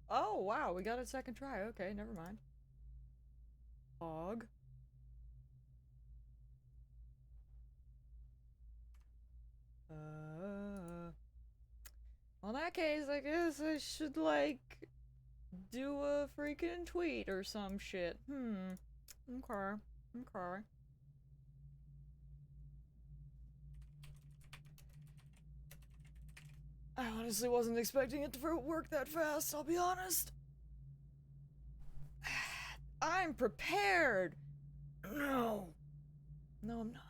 Oh, wow, we got a second try. Okay, never mind. Hog. Well, in that case, I guess I should, like, do a freaking tweet or some shit. Okay. Okay. I honestly wasn't expecting it to work that fast, I'll be honest. I'm prepared! No. No, I'm not.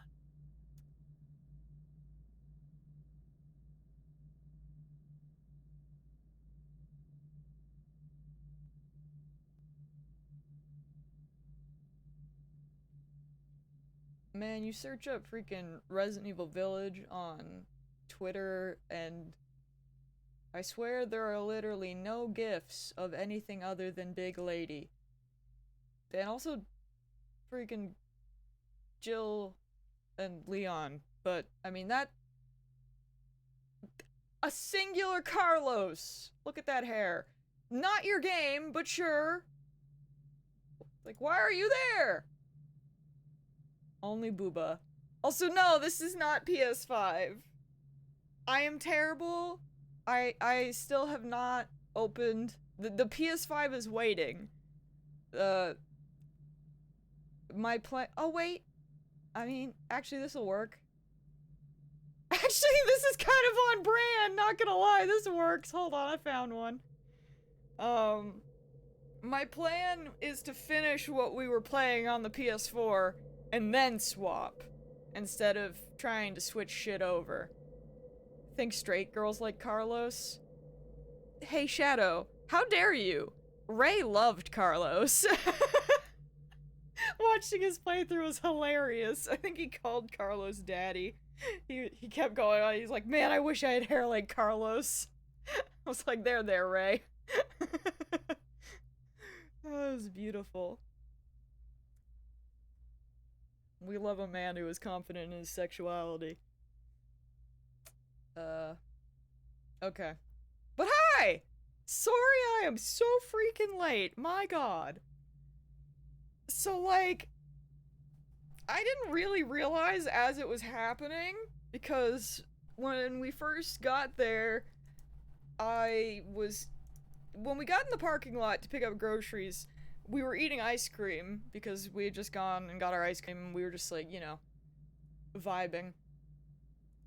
Man, you search up freaking Resident Evil Village on Twitter, and I swear there are literally no gifs of anything other than Big Lady. And also freaking Jill and Leon. But, I mean, that. A singular Carlos! Look at that hair. Not your game, but sure. Like, why are you there? Only Booba. Also, no, this is not PS5. I am terrible. I still have not opened the PS5 is waiting. Uh my plan. Oh wait. I mean, actually this will work. Actually, this is kind of on brand, not gonna lie. This works. Hold on, I found one. Um my plan is to finish what we were playing on the PS4 and then swap instead of trying to switch shit over. Think straight girls like Carlos? Hey Shadow, how dare you? Ray loved Carlos. Watching his playthrough was hilarious. I think he called Carlos daddy. He kept going on. He's like, man, I wish I had hair like Carlos. I was like, there, Ray. That was beautiful. We love a man who is confident in his sexuality. Uh, okay. But hi! Sorry I am so freaking late. My god. So, like, I didn't really realize as it was happening because when we first got there, I was. When we got in the parking lot to pick up groceries, we were eating ice cream because we had just gone and got our ice cream and we were just like, vibing.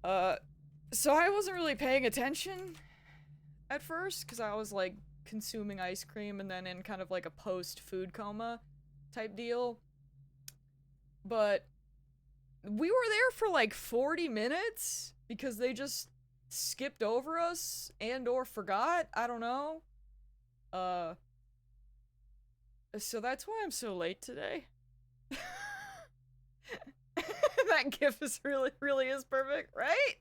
Uh, so I wasn't really paying attention at first because I was like consuming ice cream and then in kind of like a post food coma type deal. But we were there for like 40 minutes because they just skipped over us and or forgot. I don't know. Uh so that's why I'm so late today. That gif is really is perfect, right?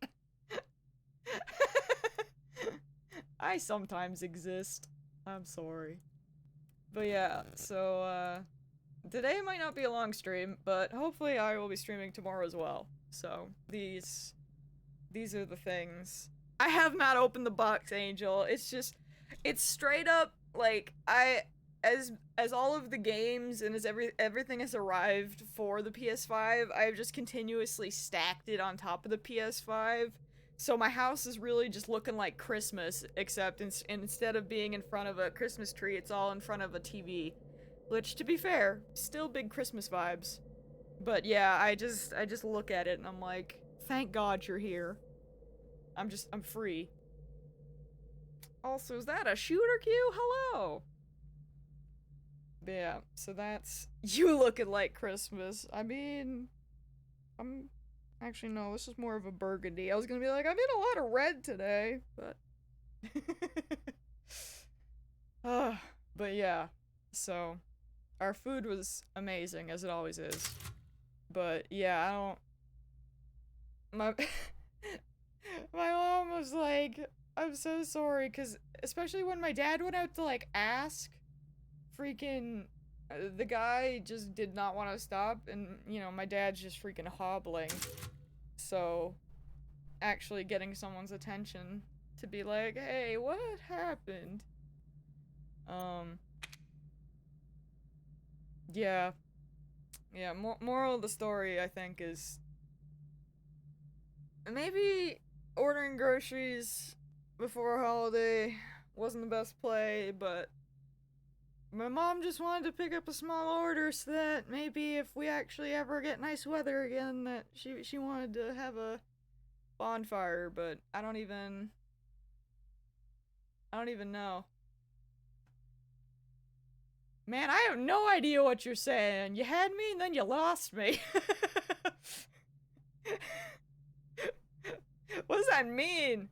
I sometimes exist. I'm sorry. But yeah, so today might not be a long stream, but hopefully I will be streaming tomorrow as well. So, these are the things. I have not opened the box, Angel. It's just it's straight up like as all of the games and as everything has arrived for the PS5, I've just continuously stacked it on top of the PS5. So my house is really just looking like Christmas, except instead of being in front of a Christmas tree, it's all in front of a TV. Which, to be fair, still big Christmas vibes. But yeah, I just look at it and I'm like, thank God you're here. I'm free. Also, is that a shooter queue? Hello! But yeah, so that's you looking like Christmas. I mean, I'm actually no, this is more of a burgundy. I was gonna be like, I'm in a lot of red today, but but yeah. So our food was amazing as it always is. But yeah, I don't my my mom was like, I'm so sorry, because especially when my dad went out to like ask, freaking the guy just did not want to stop, and my dad's just freaking hobbling. So actually getting someone's attention to be like, hey, what happened? Yeah. Yeah, moral of the story, I think, is maybe ordering groceries before a holiday wasn't the best play, but my mom just wanted to pick up a small order so that maybe if we actually ever get nice weather again, that she wanted to have a bonfire, but I don't even know. Man, I have no idea what you're saying. You had me and then you lost me. What does that mean?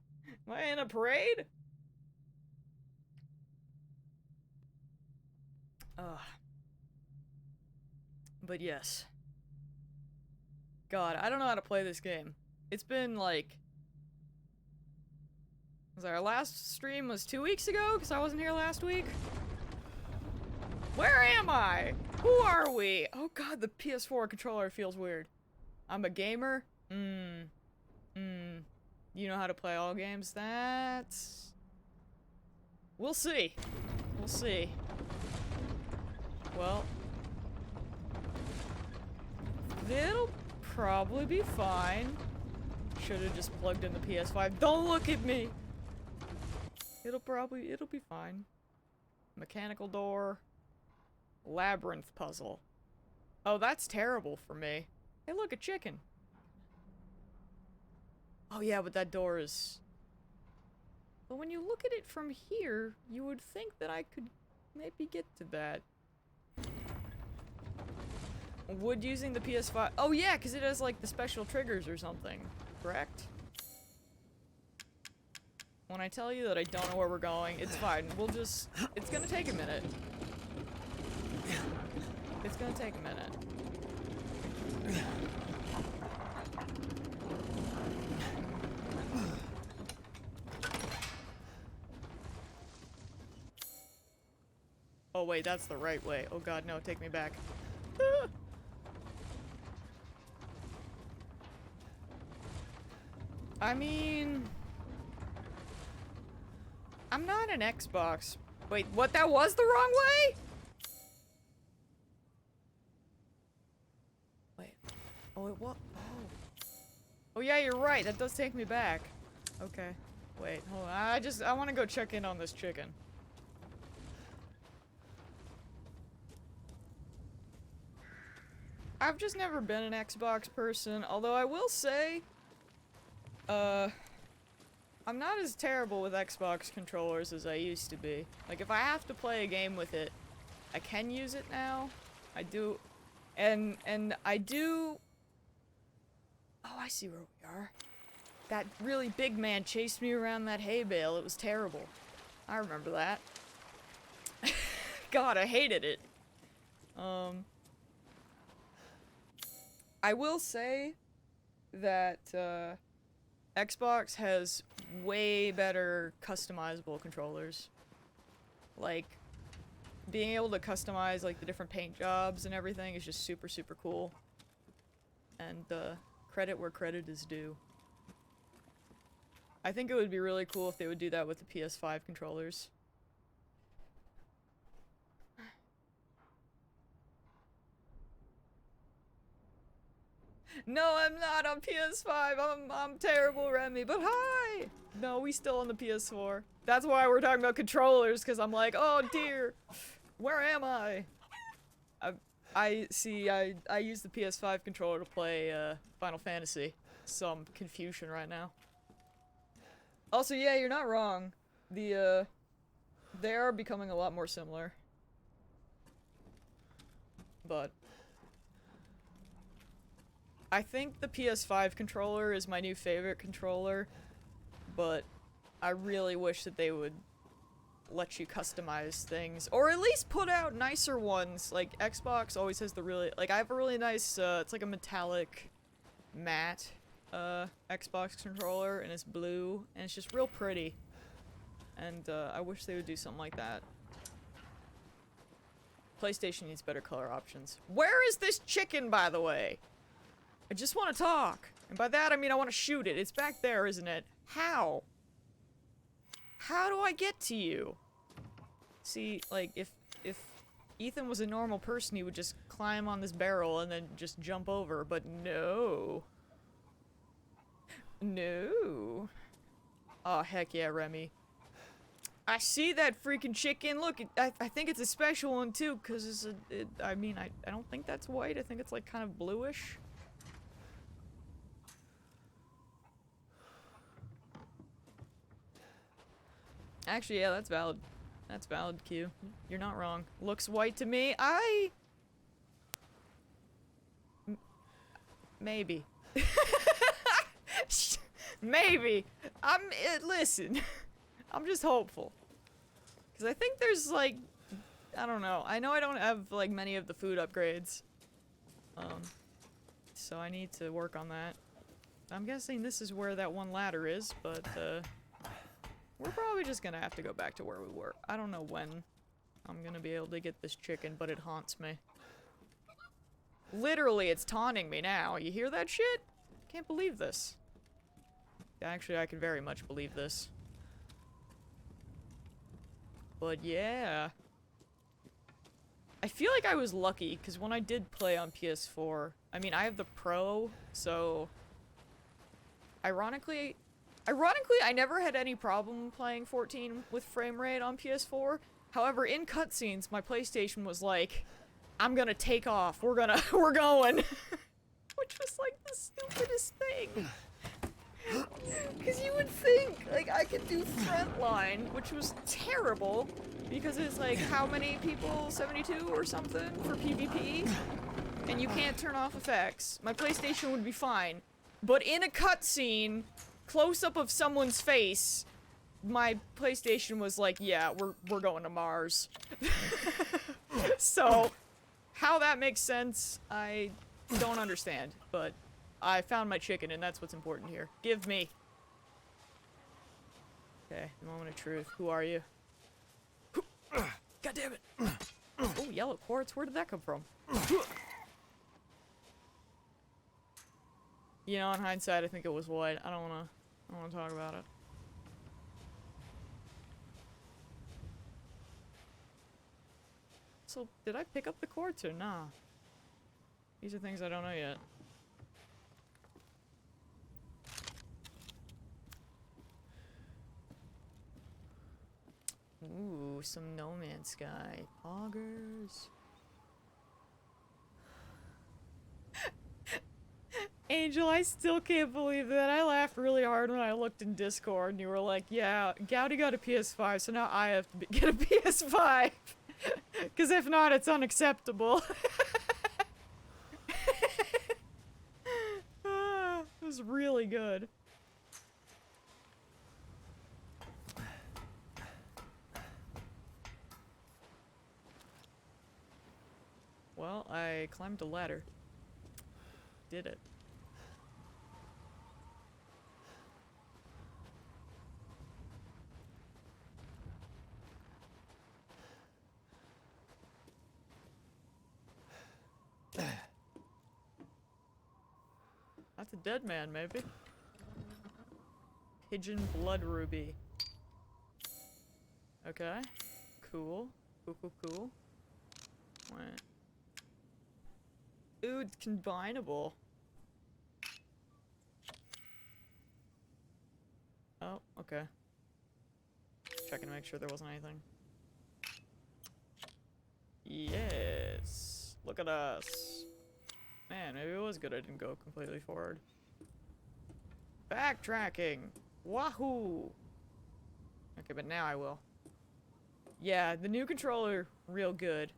Am I in a parade? Ugh. But yes. God, I don't know how to play this game. It's been like... Our last stream was 2 weeks ago? Because I wasn't here last week? Where am I? Who are we? Oh god, the PS4 controller feels weird. I'm a gamer? You know how to play all games? That's... We'll see. We'll see. Well... It'll probably be fine. Should've just plugged in the PS5. Don't look at me! It'll be fine. Mechanical door. Labyrinth puzzle. Oh, that's terrible for me. Hey, look, a chicken. Oh yeah, but that door is... But when you look at it from here, you would think that I could maybe get to that. Would using the PS5... Oh yeah, because it has like the special triggers or something. Correct? When I tell you that I don't know where we're going, it's fine. We'll just... It's gonna take a minute. It's gonna take a minute. Oh wait, that's the right way. Oh god, no, take me back. I mean... I'm not an Xbox. Wait, what? That was the wrong way? Wait. Oh, it was? Oh. Oh yeah, you're right. That does take me back. Okay. Wait, hold on. I want to go check in on this chicken. I've just never been an Xbox person, although I will say, I'm not as terrible with Xbox controllers as I used to be. Like, if I have to play a game with it, I can use it now. I do. And I do... Oh, I see where we are. That really big man chased me around that hay bale. It was terrible. I remember that. God, I hated it. I will say that, Xbox has way better customizable controllers. Like, being able to customize, like, the different paint jobs and everything is just super, super cool. And, credit where credit is due. I think it would be really cool if they would do that with the PS5 controllers. No, I'm not on PS5. I'm terrible, Remy. But hi! No, we still on the PS4. That's why we're talking about controllers, because I'm like, oh dear, where am I? I use the PS5 controller to play Final Fantasy. Some confusion right now. Also, yeah, you're not wrong. They are becoming a lot more similar. But I think the PS5 controller is my new favorite controller, but I really wish that they would let you customize things, or at least put out nicer ones. Like, Xbox always has the really, like, I have a really nice, it's like a metallic matte, Xbox controller, and it's blue, and it's just real pretty. And, I wish they would do something like that. PlayStation needs better color options. Where is this chicken, by the way? I just want to talk. And by that, I mean I want to shoot it. It's back there, isn't it? How? How do I get to you? See, like, if Ethan was a normal person, he would just climb on this barrel and then just jump over, but no. No. Oh, heck yeah, Remy. I see that freaking chicken. Look, I think it's a special one, too, because it's I mean, I don't think that's white. I think it's, like, kind of bluish. Actually, yeah, that's valid. That's valid, Q. You're not wrong. Looks white to me. Maybe. Maybe. Listen. I'm just hopeful. Because I think there's, like, I don't know. I know I don't have, like, many of the food upgrades. So I need to work on that. I'm guessing this is where that one ladder is, but, we're probably just gonna have to go back to where we were. I don't know when I'm gonna be able to get this chicken, but it haunts me. Literally, it's taunting me now. You hear that shit? Can't believe this. Actually, I can very much believe this. But yeah. I feel like I was lucky, because when I did play on PS4, I mean, I have the Pro, so... Ironically, I never had any problem playing 14 with frame rate on PS4. However, in cutscenes, my PlayStation was like, I'm gonna take off. We're going. Which was like the stupidest thing. Because you would think, like, I could do frontline, which was terrible. Because it's like, how many people? 72 or something for PvP? And you can't turn off effects. My PlayStation would be fine. But in a cutscene, close-up of someone's face, my PlayStation was like, yeah, we're going to Mars. So, how that makes sense, I don't understand, but I found my chicken, and that's what's important here. Give me. Okay, moment of truth. Who are you? God damn it. Oh, yellow quartz. Where did that come from? You know, in hindsight, I think it was white. I don't wanna talk about it. So, did I pick up the quartz or nah? These are things I don't know yet. Ooh, some No Man's Sky. Poggers. Angel, I still can't believe that. I laughed really hard when I looked in Discord and you were like, yeah, Gowdy got a PS5, so now I have to get a PS5. Because if not, it's unacceptable. It was really good. Well, I climbed a ladder. Did it. That's a dead man, maybe. Pigeon blood ruby. Okay. Cool. Cool. What? Ooh, it's combinable. Oh, okay. Checking to make sure there wasn't anything. Yes. Look at us. Man, maybe it was good I didn't go completely forward. Backtracking! Wahoo! Okay, but now I will. Yeah, the new controller, real good.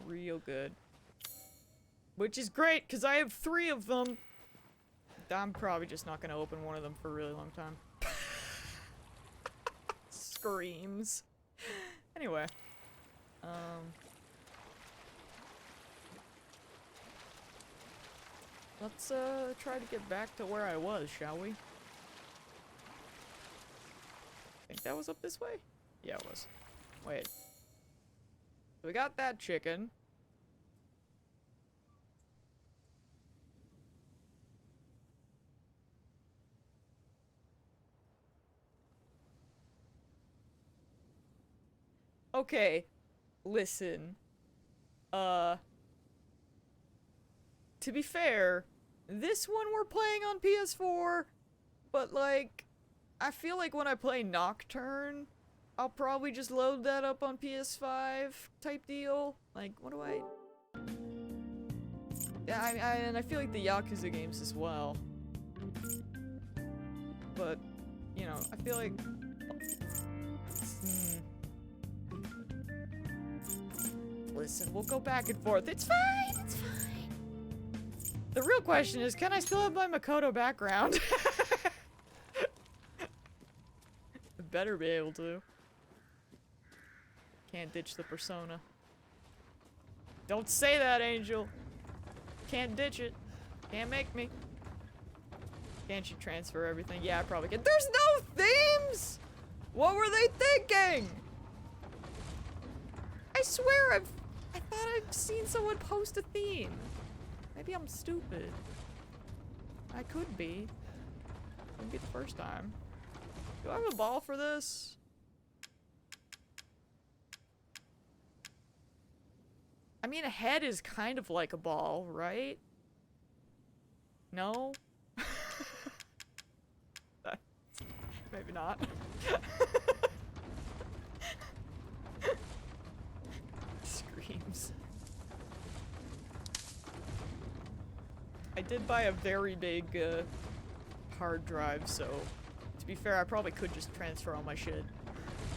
Real good. Which is great, because I have 3 of them. I'm probably just not going to open one of them for a really long time. Screams. Anyway. Let's, try to get back to where I was, shall we? Think that was up this way? Yeah, it was. Wait. So we got that chicken. Okay, listen. To be fair, this one we're playing on PS4, but like, I feel like when I play Nocturne, I'll probably just load that up on PS5 type deal. Like, what do I... Yeah, and I feel like the Yakuza games as well. But, you know, I feel like... Listen, we'll go back and forth. It's fine, it's fine. The real question is, can I still have my Makoto background? I better be able to. Can't ditch the persona. Don't say that, Angel. Can't ditch it. Can't make me. Can't you transfer everything? Yeah, I probably can. There's no themes! What were they thinking? I swear I thought I'd seen someone post a theme. Maybe I'm stupid. I could be. Wouldn't be the first time. Do I have a ball for this? I mean, a head is kind of like a ball, right? No? Maybe not. Screams. I did buy a very big hard drive, so to be fair, I probably could just transfer all my shit.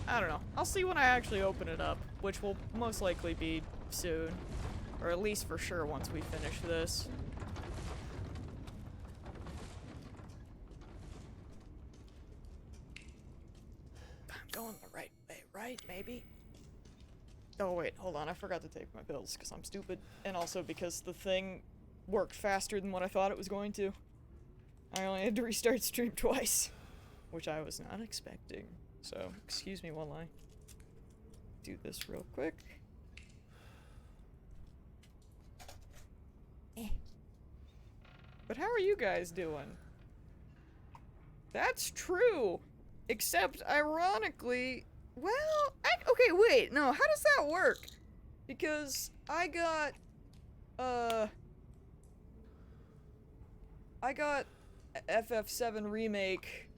I don't know. I'll see when I actually open it up, which will most likely be soon. Or at least for sure once we finish this. I'm going the right way, right? Maybe? Oh wait, hold on. I forgot to take my pills because I'm stupid. And also because the thing worked faster than what I thought it was going to. I only had to restart stream twice. Which I was not expecting. So, excuse me while I do this real quick. But how are you guys doing? That's true! Except, ironically... Well, okay, wait, no, how does that work? Because I got FF7 Remake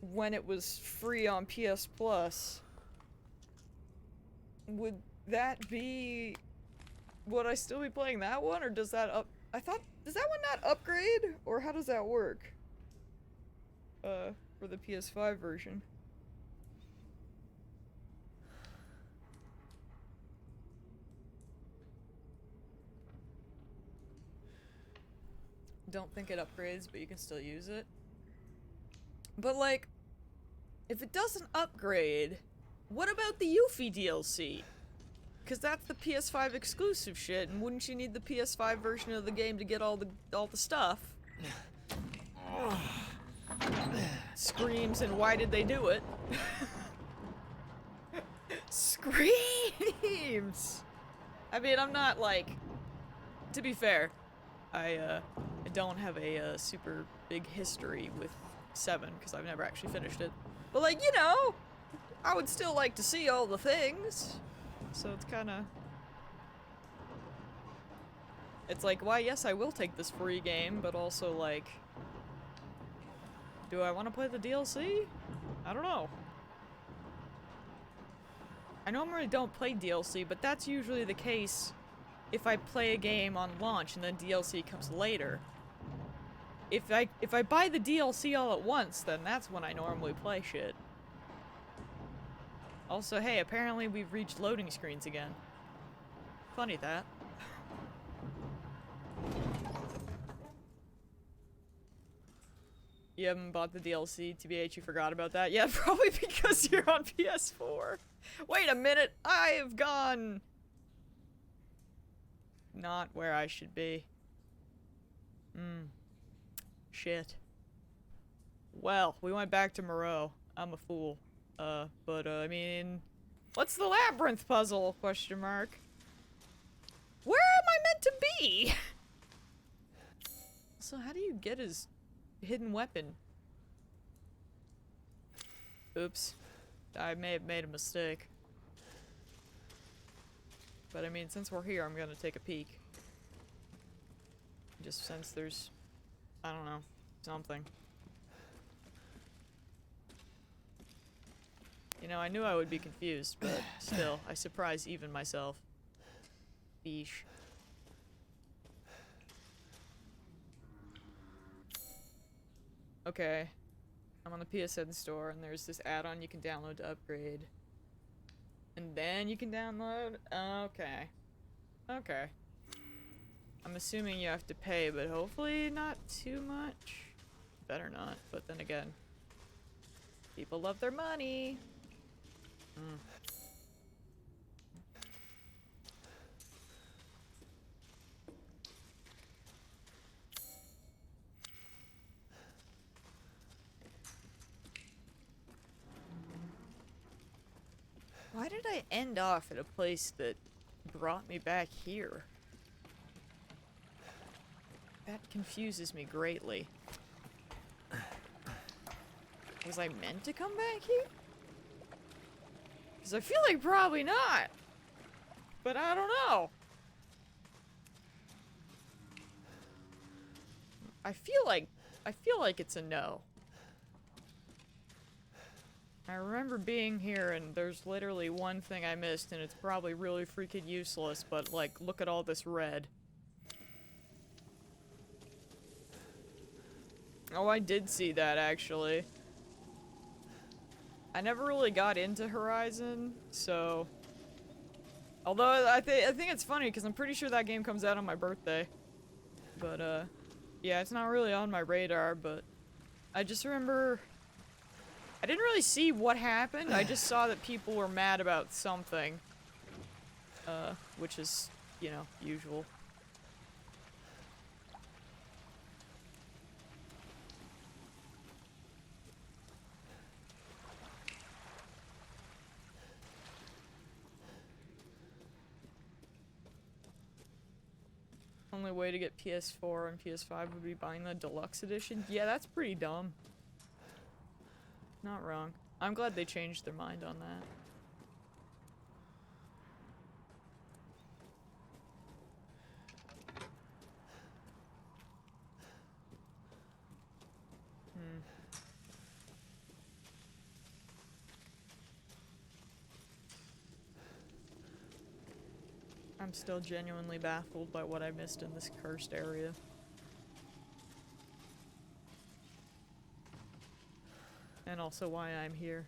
when it was free on PS Plus. Would that be... Would I still be playing that one, or does that I thought... Does that one not upgrade? Or how does that work? For the PS5 version. Don't think it upgrades, but you can still use it. But like, if it doesn't upgrade, what about the Yuffie DLC? Because that's the PS5 exclusive shit, and wouldn't you need the PS5 version of the game to get all the stuff? Screams, and why did they do it? Screams! I mean, I'm not like... To be fair, I don't have a super big history with 7, because I've never actually finished it. But like, you know, I would still like to see all the things. So it's kinda... It's like, why, yes, I will take this free game, but also like... Do I want to play the DLC? I don't know. I normally don't play DLC, but that's usually the case if I play a game on launch and then DLC comes later. If I buy the DLC all at once, then that's when I normally play shit. Also, hey, apparently we've reached loading screens again. Funny that. You haven't bought the DLC, TBH, you forgot about that? Yeah, probably because you're on PS4. Wait a minute, I have gone... Not where I should be. Shit. Well, we went back to Moreau. I'm a fool. I mean... What's the labyrinth puzzle? Question mark. Where am I meant to be? So how do you get his hidden weapon? Oops. I may have made a mistake. But I mean, since we're here, I'm gonna take a peek. Just since there's, I don't know, something. You know, I knew I would be confused, but still, I surprise even myself. Beesh. Okay. I'm on the PSN store, and there's this add-on you can download to upgrade. And then you can download? Okay. Okay. I'm assuming you have to pay, but hopefully not too much. Better not, but then again. People love their money. Why did I end off at a place that brought me back here? That confuses me greatly. Was I meant to come back here? Because I feel like probably not. But I don't know. I feel like it's a no. I remember being here and there's literally one thing I missed and it's probably really freaking useless, but like, look at all this red. Oh, I did see that actually. I never really got into Horizon, so... Although, I think it's funny, because I'm pretty sure that game comes out on my birthday. But, yeah, it's not really on my radar, but... I just remember... I didn't really see what happened, I just saw that people were mad about something. Which is, you know, usual. Only way to get PS4 and PS5 would be buying the deluxe edition. Yeah, that's pretty dumb. Not wrong. I'm glad they changed their mind on that. I'm still genuinely baffled by what I missed in this cursed area. And also why I'm here.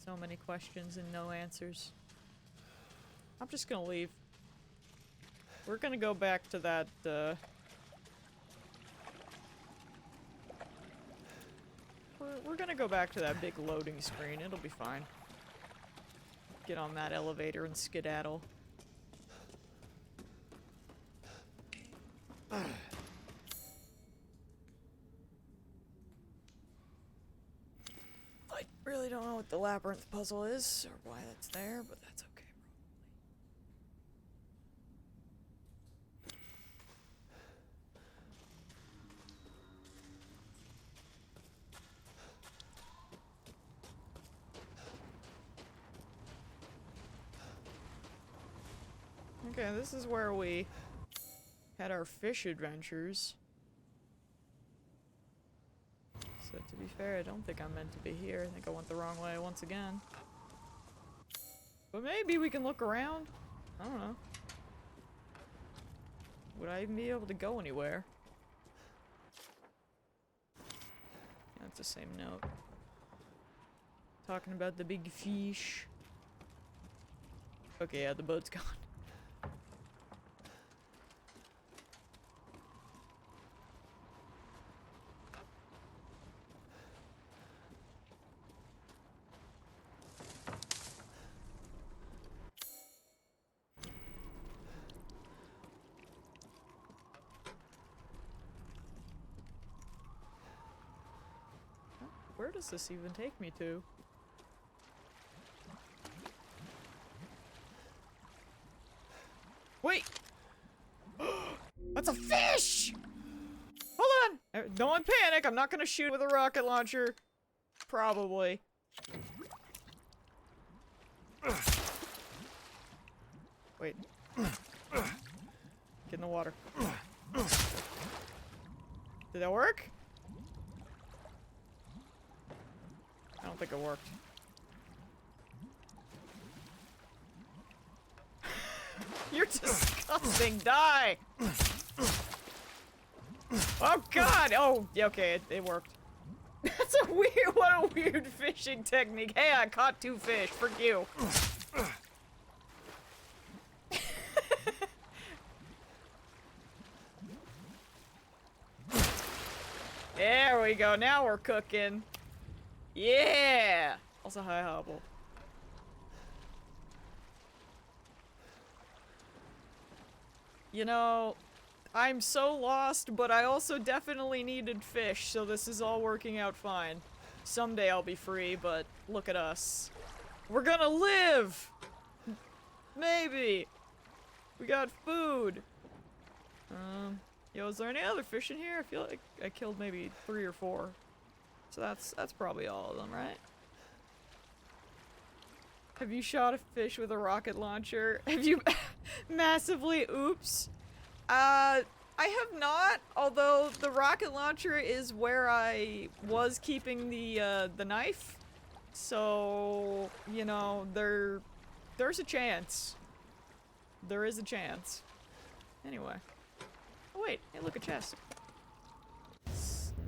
So many questions and no answers. I'm just gonna leave. We're gonna go back to that, We're gonna go back to that big loading screen. It'll be fine. Get on that elevator and skedaddle. I really don't know what the labyrinth puzzle is, or why that's there, but that's okay. Okay, this is where we had our fish adventures. So to be fair, I don't think I'm meant to be here. I think I went the wrong way once again. But maybe we can look around. I don't know. Would I even be able to go anywhere? Yeah, it's the same note. Talking about the big fish. Okay, yeah, the boat's gone. Where does this even take me to? Wait! That's a fish! Hold on! Don't panic, I'm not gonna shoot with a rocket launcher. Probably. Wait. Get in the water. Did that work? I don't think it worked. You're disgusting! Die! Oh god! Oh, yeah, okay, it worked. That's a weird, what a weird fishing technique. Hey, I caught 2 fish, for you. There we go, now we're cooking. Yeah! Also, hi, Hobble. You know, I'm so lost, but I also definitely needed fish, so this is all working out fine. Someday I'll be free, but look at us. We're gonna live! Maybe! We got food! Yo, is there any other fish in here? I feel like I killed maybe 3 or 4. So that's probably all of them, right? Have you shot a fish with a rocket launcher? Have you massively oops? I have not, although the rocket launcher is where I was keeping the knife. So, you know, there's a chance. There is a chance. Anyway. Oh wait, hey look, a chest.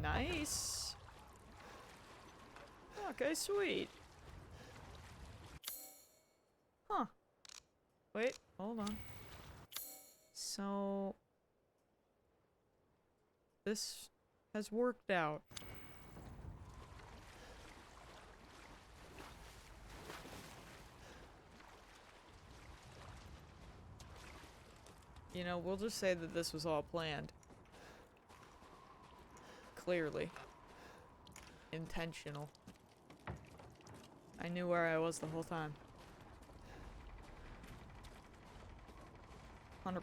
Nice. Okay, sweet. Huh. Wait, hold on. So... this has worked out. You know, we'll just say that this was all planned. Clearly. Intentional. I knew where I was the whole time. 100%.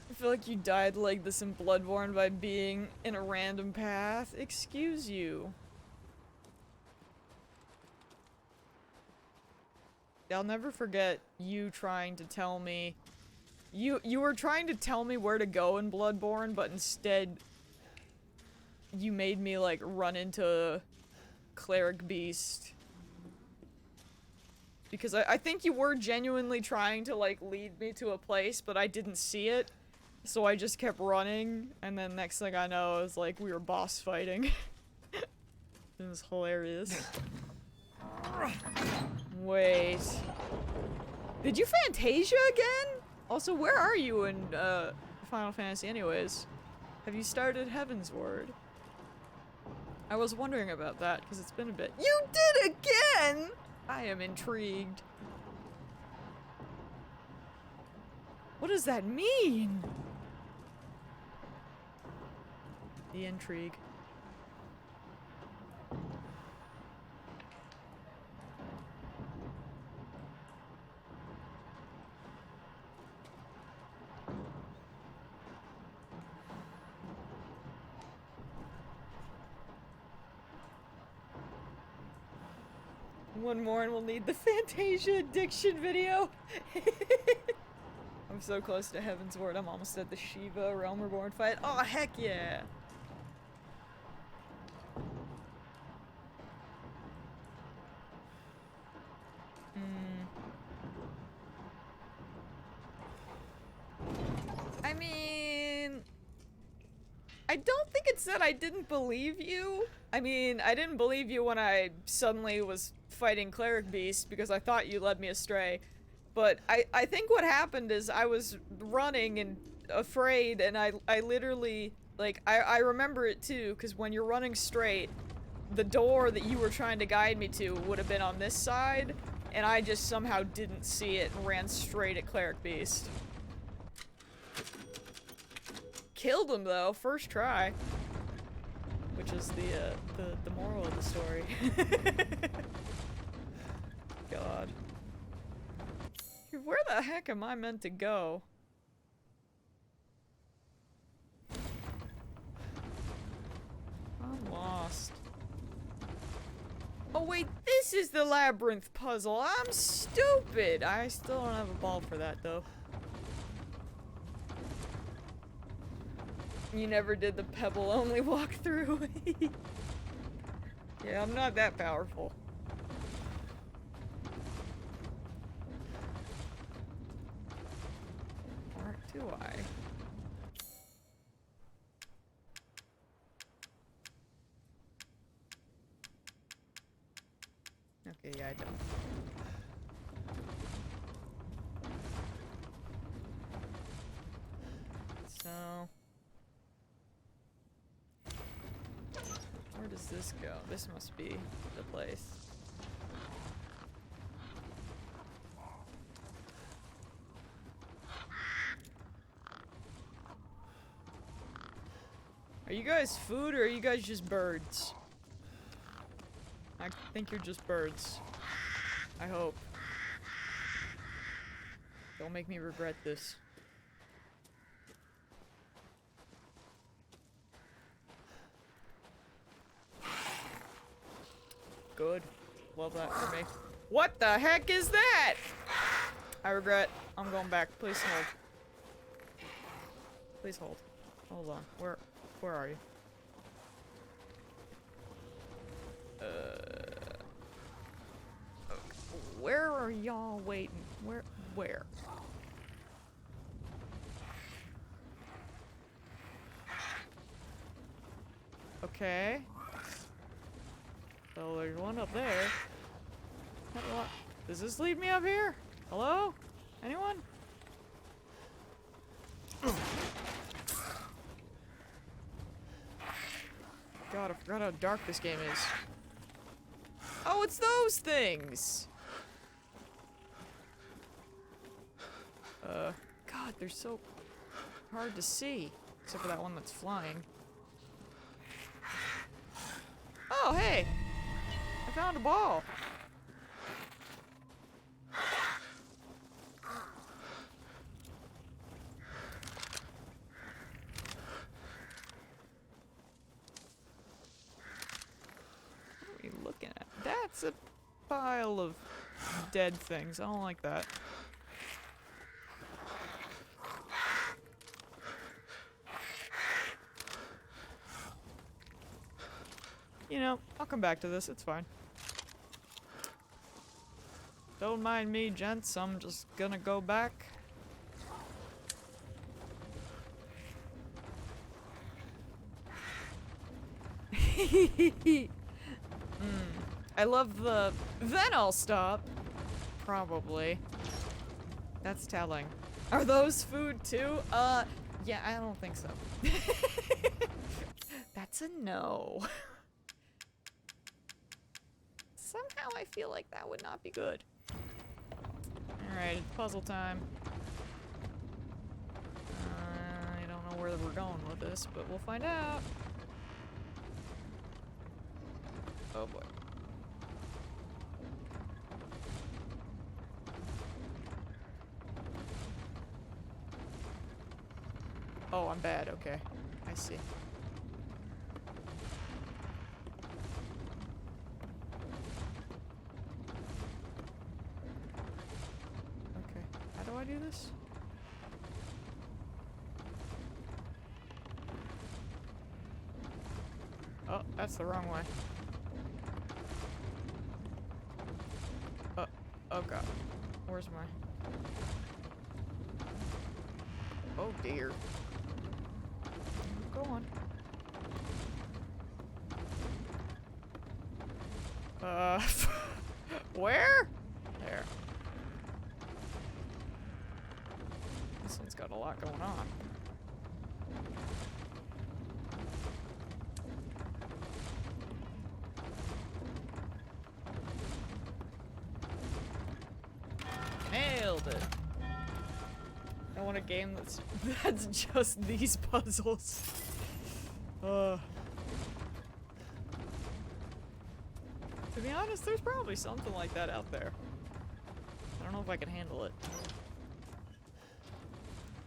I feel like you died like this in Bloodborne by being in a random path. Excuse you. I'll never forget you trying to tell me... You were trying to tell me where to go in Bloodborne, but instead... you made me, like, run into Cleric Beast. Because I think you were genuinely trying to, like, lead me to a place, but I didn't see it. So I just kept running, and then next thing I know, it was like we were boss fighting. It was hilarious. Wait. Did you Fantasia again? Also, where are you in, Final Fantasy anyways? Have you started Heavensward? I was wondering about that, because it's been a bit- You did again?! I am intrigued. What does that mean? The intrigue. One more and we'll need the Fantasia addiction video. I'm so close to Heavensward, I'm almost at the Shiva Realm Reborn fight. Oh heck yeah! I mean... I don't think it's that I didn't believe you. I mean, I didn't believe you when I suddenly was fighting Cleric Beast because I thought you led me astray. But I think what happened is I was running and afraid and I literally, like, I remember it too, because when you're running straight, the door that you were trying to guide me to would have been on this side, and I just somehow didn't see it and ran straight at Cleric Beast. Killed him though, first try. Which which is the moral of the story. God. Where the heck am I meant to go? I'm lost. Oh wait, this is the labyrinth puzzle. I'm stupid. I still don't have a ball for that though. You never did the pebble only walkthrough. Yeah, I'm not that powerful. Or do I? Okay, yeah, I don't. So... where does this go? This must be the place. Are you guys food or are you guys just birds? I think you're just birds. I hope. Don't make me regret this. Good. Love that for me. What the heck is that? I regret. I'm going back. Please hold. Please hold. Hold on. Where are you? Where are y'all waiting? Where? Okay. So there's one up there. Does this lead me up here? Hello? Anyone? God, I forgot how dark this game is. Oh, it's those things! God, they're so hard to see. Except for that one that's flying. Oh, hey! I found a ball! What are we looking at? That's a pile of dead things. I don't like that. You know, I'll come back to this, it's fine. Don't mind me, gents, I'm just gonna go back. I love the... Then I'll stop. Probably. That's telling. Are those food too? Yeah, I don't think so. That's a no. Somehow I feel like that would not be good. Alright, it's puzzle time. I don't know where we're going with this, but we'll find out. Oh boy. Oh, I'm bad, okay. I see. Do I do this? Oh, that's the wrong way. Oh god. Where's my... Oh dear. Go on. Where? There. This one's got a lot going on. Nailed it. I want a game that's just these puzzles. be honest, there's probably something like that out there. I don't know if I can handle it.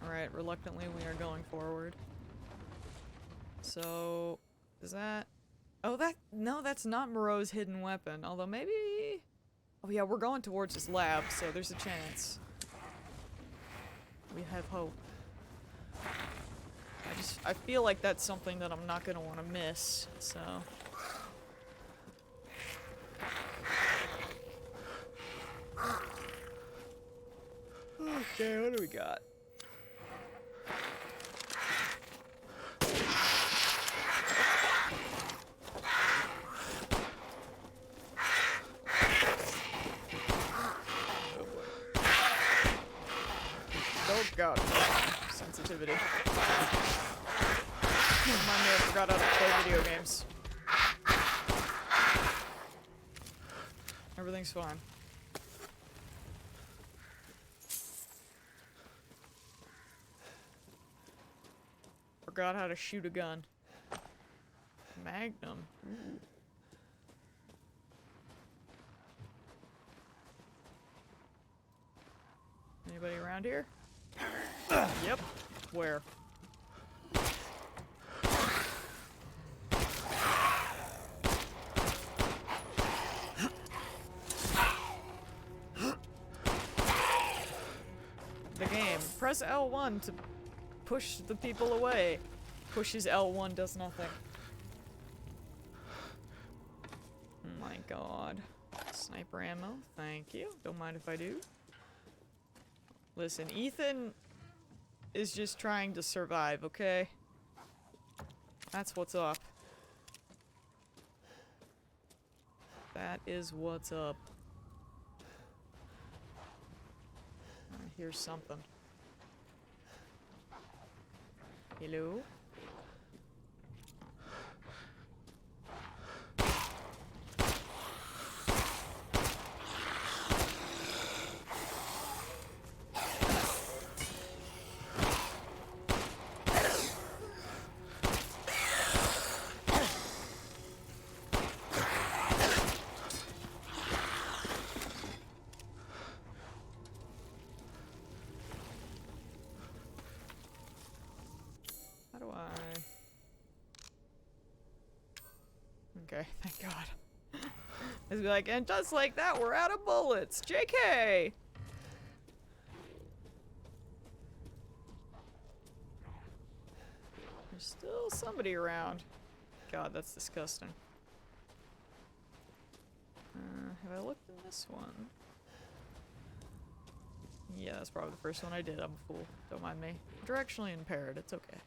Alright, reluctantly we are going forward. So, is that... Oh, no, that's not Moreau's hidden weapon. Although maybe... Oh yeah, we're going towards this lab, so there's a chance. We have hope. I feel like that's something that I'm not gonna want to miss, so... Okay, what do we got? Oh god. Sensitivity. Remind me, I forgot how to play video games. Everything's fine. Forgot how to shoot a gun. Magnum. Ooh. Anybody around here? Yep. Where? The game. Press L1 to push the people away. Pushes L1 does nothing. Oh my god. Sniper ammo. Thank you. Don't mind if I do. Listen, Ethan is just trying to survive, okay? That's what's up. That is what's up. Here's something. Hello? Okay, thank God. It's like, and just like that, we're out of bullets. JK! There's still somebody around. God, that's disgusting. Have I looked in this one? Yeah, that's probably the first one I did. I'm a fool. Don't mind me. Directionally impaired. It's okay.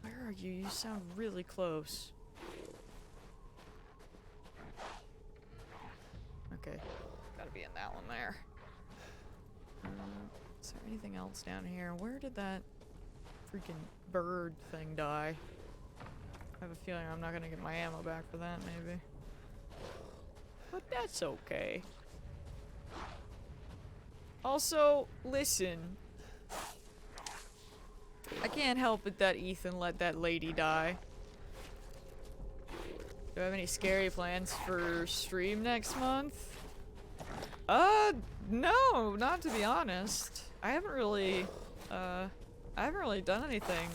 Where are you? You sound really close. Okay. Gotta be in that one there. Is there anything else down here? Where did that freaking bird thing die? I have a feeling I'm not gonna get my ammo back for that, maybe. But that's okay. Also, listen. I can't help it that Ethan let that lady die. Do I have any scary plans for stream next month? No, not to be honest. I haven't really done anything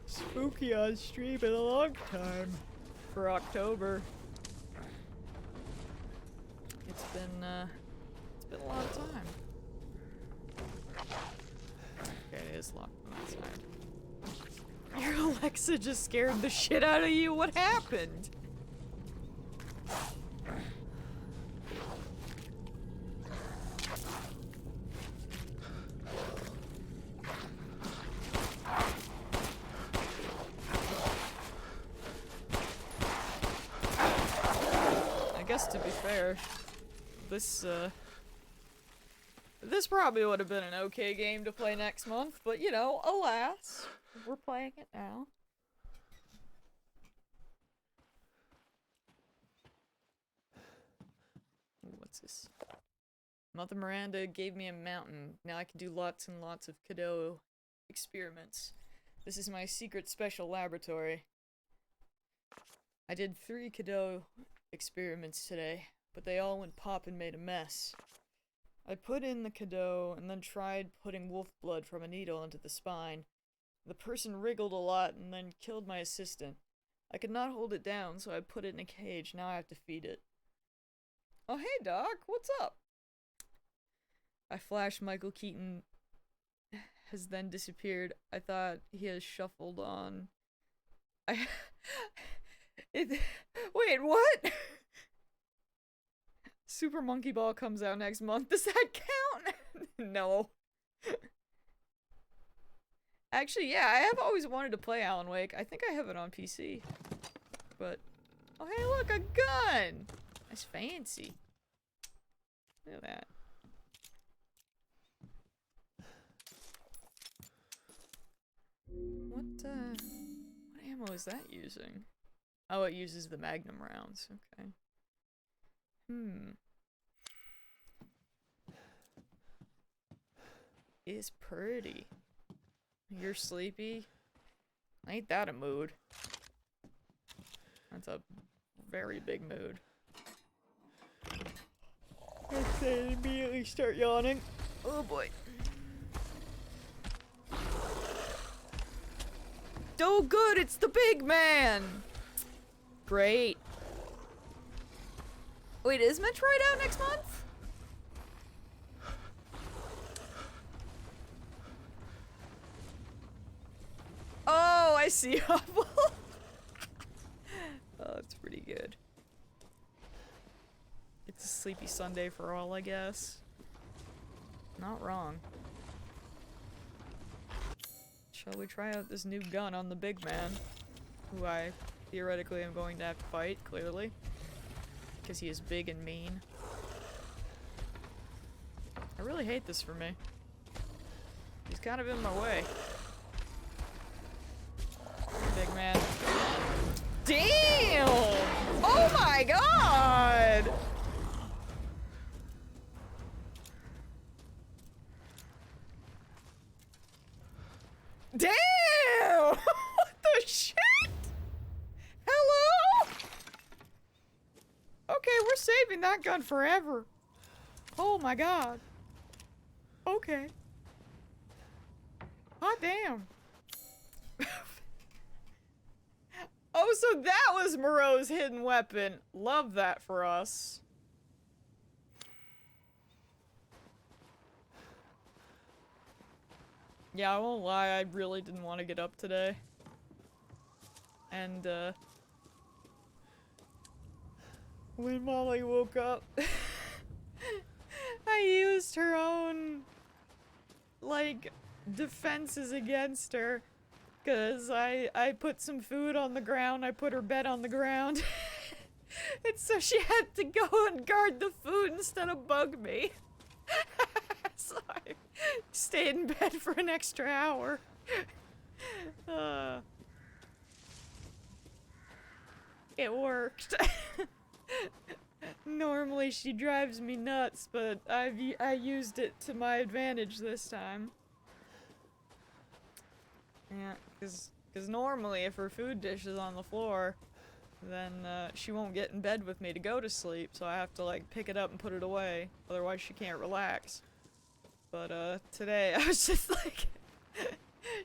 spooky on stream in a long time for October. It's been a long time. Okay, it is locked on that side. Your Alexa just scared the shit out of you. What happened? I guess to be fair, this probably would have been an okay game to play next month, but you know, alas, we're playing it now. What's this? Mother Miranda gave me a mountain. Now I can do lots and lots of Cadeau experiments. This is my secret special laboratory. I did 3 Cadeau experiments today, but they all went pop and made a mess. I put in the Cadeau and then tried putting wolf blood from a needle into the spine. The person wriggled a lot and then killed my assistant. I could not hold it down, so I put it in a cage. Now I have to feed it. Oh, hey, Doc. What's up? I flashed Michael Keaton has then disappeared. I thought he has shuffled on. Wait, what? Super Monkey Ball comes out next month. Does that count? No. Actually, yeah, I have always wanted to play Alan Wake. I think I have it on PC. But, oh hey, look, a gun! That's fancy. Look at that. What ammo is that using? Oh, it uses the Magnum rounds. Okay. It's pretty. You're sleepy? Ain't that a mood? That's a very big mood. I immediately start yawning. Oh boy. Oh good, it's the big man! Great. Wait, is Metroid out next month? Oh, I see. Oh, that's pretty good. It's a sleepy Sunday for all, I guess. Not wrong. Shall we try out this new gun on the big man? Who I theoretically am going to have to fight, clearly. Because he is big and mean. I really hate this for me. He's kind of in my way. Big man. Damn! Oh my god! Damn! What the shit? Hello? Okay, we're saving that gun forever. Oh my god. Okay. Hot damn. Oh, so that was Moreau's hidden weapon. Love that for us. Yeah, I won't lie, I really didn't want to get up today. And, when Molly woke up, I used her own, like, defenses against her. Cause I put some food on the ground, I put her bed on the ground. And so she had to go and guard the food instead of bug me. So I stayed in bed for an extra hour. It worked. Normally she drives me nuts, but I used it to my advantage this time. Yeah, cause normally if her food dish is on the floor, then she won't get in bed with me to go to sleep, so I have to like pick it up and put it away, otherwise she can't relax. But today I was just like,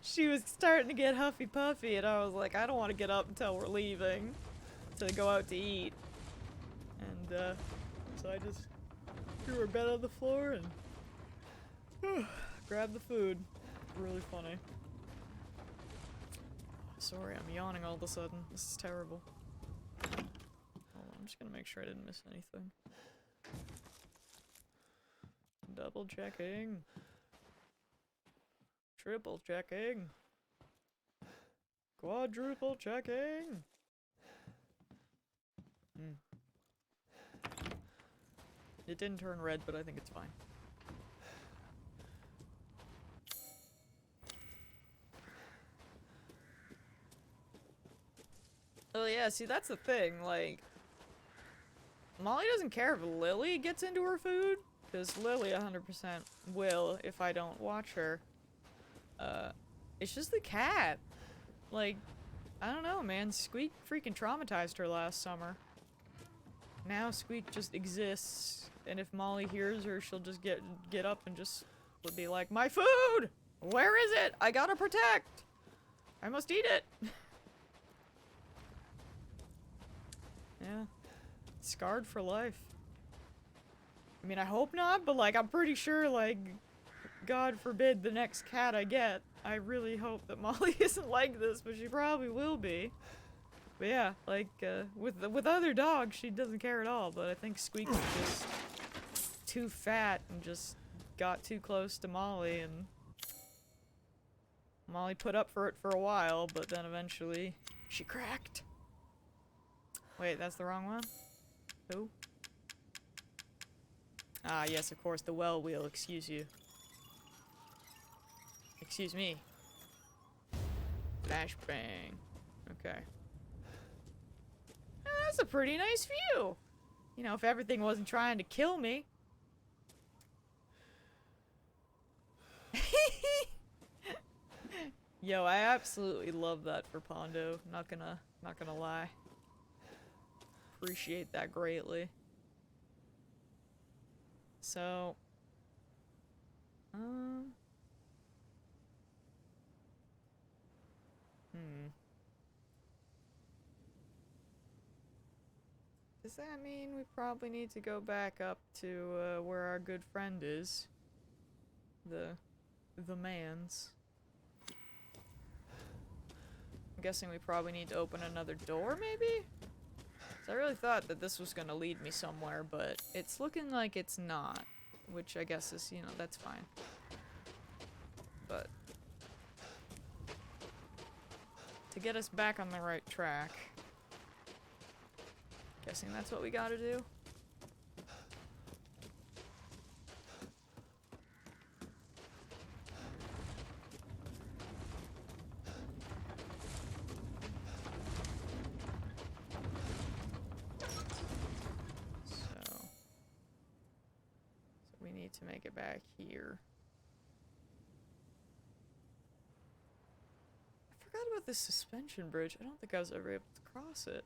she was starting to get huffy puffy and I was like, I don't want to get up until we're leaving to go out to eat. And so I just threw her bed on the floor and grabbed the food. Really funny. Sorry, I'm yawning all of a sudden. This is terrible. Hold on, I'm just gonna make sure I didn't miss anything. Double checking. Triple checking. Quadruple checking. It didn't turn red, but I think it's fine. Oh yeah, see that's the thing, like, Molly doesn't care if Lily gets into her food, because Lily 100% will if I don't watch her. It's just the cat. Like, I don't know, man. Squeak freaking traumatized her last summer. Now Squeak just exists, and if Molly hears her, she'll just get up and just would be like, "My food! Where is it? I gotta protect! I must eat it!" Yeah. Scarred for life. I mean, I hope not, but like, I'm pretty sure, like, God forbid the next cat I get, I really hope that Molly isn't like this, but she probably will be. But yeah, like, with other dogs, she doesn't care at all, but I think Squeak was just too fat and just got too close to Molly, and Molly put up for it for a while, but then eventually she cracked. Wait, that's the wrong one? Who? Ah, yes, of course, the well wheel, excuse you. Excuse me. Flashbang. Okay. Oh, that's a pretty nice view. You know, if everything wasn't trying to kill me. Yo, I absolutely love that for Pondo. Not gonna lie. Appreciate that greatly. So, does that mean we probably need to go back up to where our good friend is? The man's. I'm guessing we probably need to open another door, maybe? So I really thought that this was gonna lead me somewhere, but it's looking like it's not. Which I guess is, you know, that's fine. But to get us back on the right track, guessing that's what we gotta do. So we need to make it back here. I forgot about this suspension bridge. I don't think I was ever able to cross it.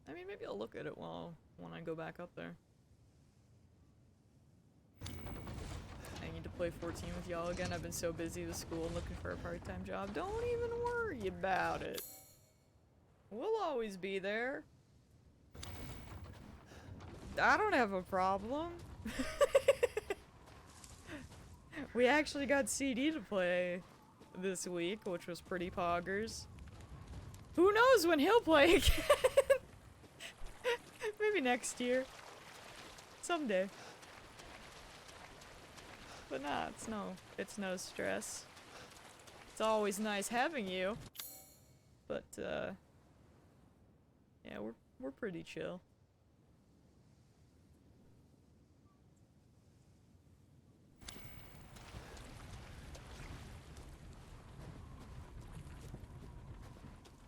I mean, maybe I'll look at it when I go back up there. I need to play 14 with y'all again. I've been so busy with school and looking for a part-time job. Don't even worry about it. We'll always be there. I don't have a problem. We actually got CD to play this week, which was pretty poggers. Who knows when he'll play again? Maybe next year. Someday. But nah, it's no stress. It's always nice having you. But yeah, we're pretty chill.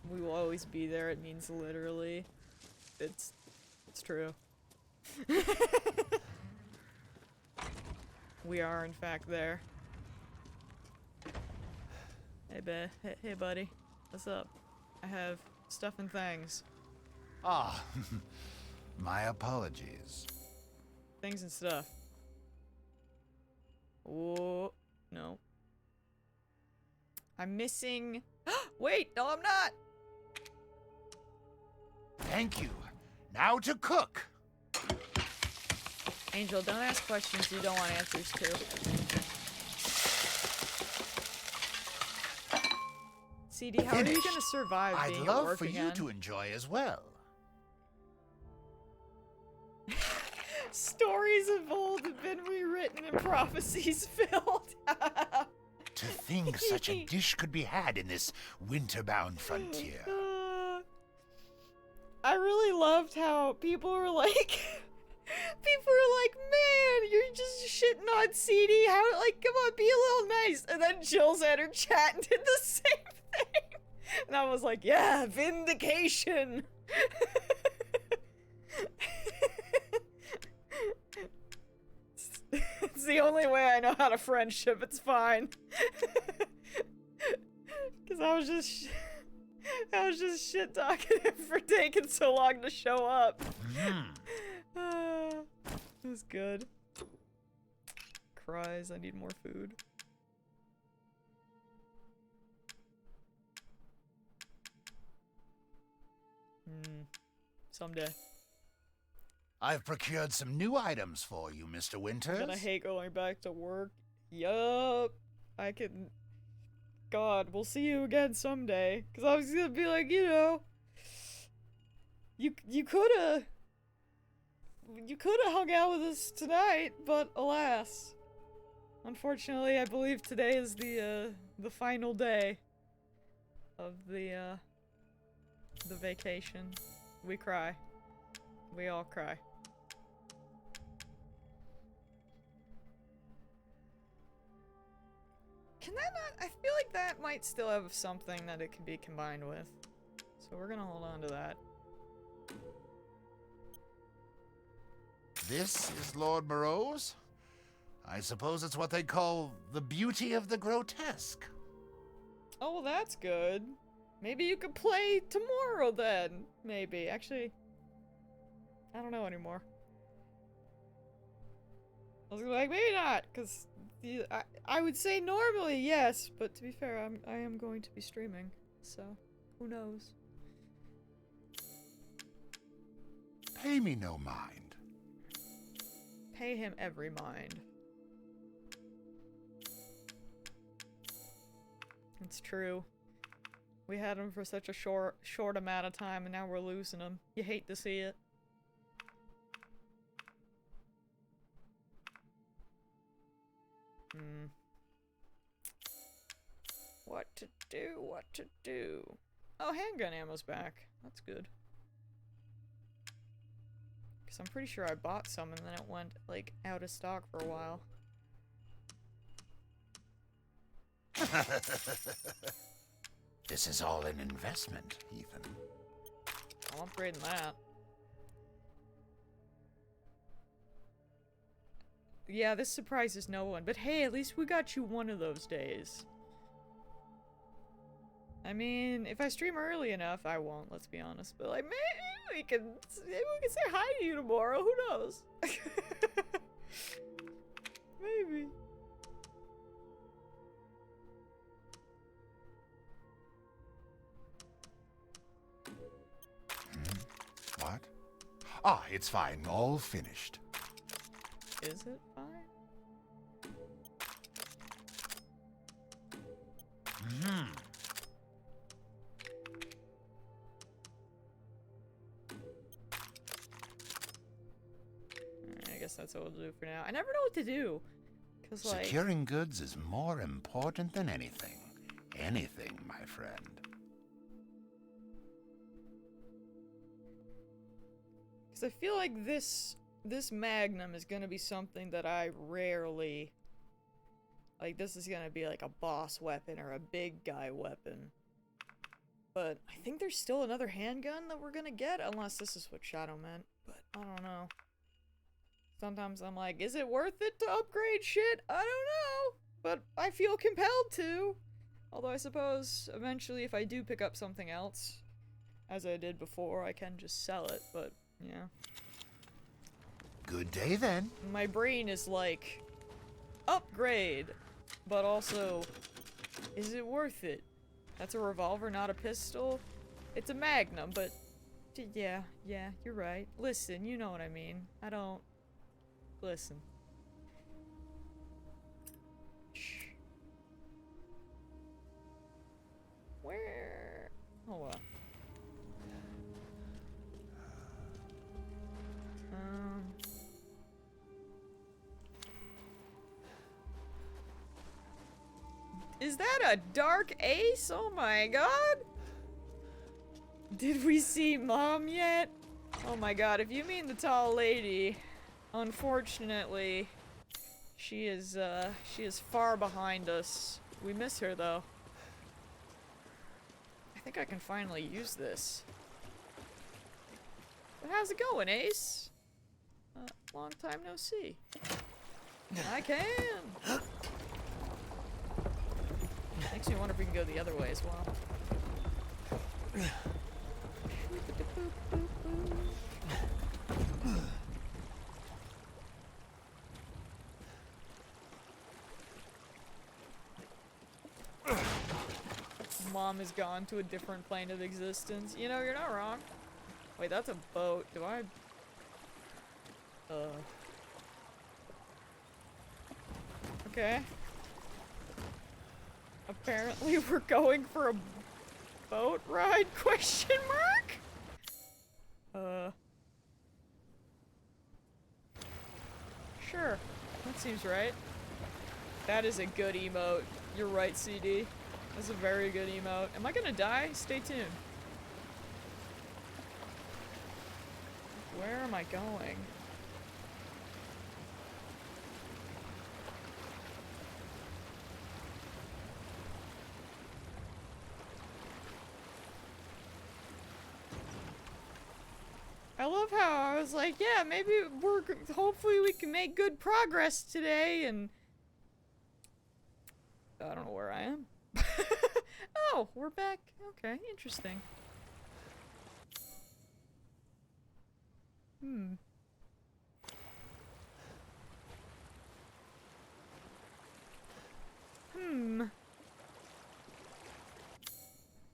We will always be there, it means literally. It's true. We are in fact there. Hey buddy. What's up? I have stuff and things. Ah, my apologies. Things and stuff. Oh, no. I'm missing... Wait, no I'm not! Thank you. Now to cook. Angel, don't ask questions you don't want answers to. CD, how are you gonna survive I'd being at love work for again? you to enjoy as well. Stories of old have been rewritten and prophecies filled. To think such a dish could be had in this winter-bound frontier. I really loved how people were like, man, you're just shitting on CD. How, like, come on, be a little nice. And then Jill's at her chat and did the same thing. And I was like, yeah, vindication. the only way I know how to friendship. It's fine. Cause I was just shit talking him for taking so long to show up. It was good. Cries, I need more food. Someday. I've procured some new items for you, Mr. Winters. I'm gonna hate going back to work. Yup. I can... God, we'll see you again someday. Cause I was gonna be like, you know... You coulda hung out with us tonight, but alas. Unfortunately, I believe today is the final day of the vacation. We cry. We all cry. Can that not? I feel like that might still have something that it could be combined with. So we're gonna hold on to that. This is Lord Moreau's? I suppose it's what they call the beauty of the grotesque. Oh, well, that's good. Maybe you could play tomorrow then. Maybe. Actually, I don't know anymore. I was like, maybe not, because I would say normally yes, but to be fair, I am going to be streaming, so who knows? Pay me no mind. Pay him every mind. It's true. We had him for such a short amount of time, and now we're losing him. You hate to see it. What to do? What to do? Oh, handgun ammo's back. That's good. Because I'm pretty sure I bought some and then it went, like, out of stock for a while. This is all an investment, Ethan. I'm upgrading that. Yeah, this surprises no one, but hey, at least we got you one of those days. I mean, if I stream early enough, I won't, let's be honest, but like, maybe we can say hi to you tomorrow, who knows? Maybe. What? Ah, it's fine. All finished. Is it fine? I guess that's what we'll do for now. I never know what to do. 'Cause, like, securing goods is more important than anything. Anything, my friend. Because I feel like this Magnum is gonna be something that I rarely... Like, this is gonna be like a boss weapon or a big guy weapon. But I think there's still another handgun that we're gonna get, unless this is what Shadow meant. But I don't know. Sometimes I'm like, is it worth it to upgrade shit? I don't know. But I feel compelled to. Although I suppose eventually if I do pick up something else, as I did before, I can just sell it, but yeah. Good day then. My brain is like, upgrade, but also, is it worth it? That's a revolver, not a pistol. It's a Magnum, but yeah, you're right. Listen, you know what I mean. I don't... Listen. Shh. Where... Hold on. Is that a dark ace? Oh my god! Did we see Mom yet? Oh my god, if you mean the tall lady, unfortunately, she is far behind us. We miss her though. I think I can finally use this. But how's it going, Ace? Long time no see. I can! Makes me wonder if we can go the other way as well. Mom has gone to a different plane of existence. You know, you're not wrong. Wait, that's a boat. Do I... Okay. Apparently we're going for a boat ride? Question mark? Sure. That seems right. That is a good emote. You're right, CD. That's a very good emote. Am I gonna die? Stay tuned. Where am I going? I love how I was like, yeah, maybe hopefully we can make good progress today, and I don't know where I am. Oh, we're back. Okay, interesting.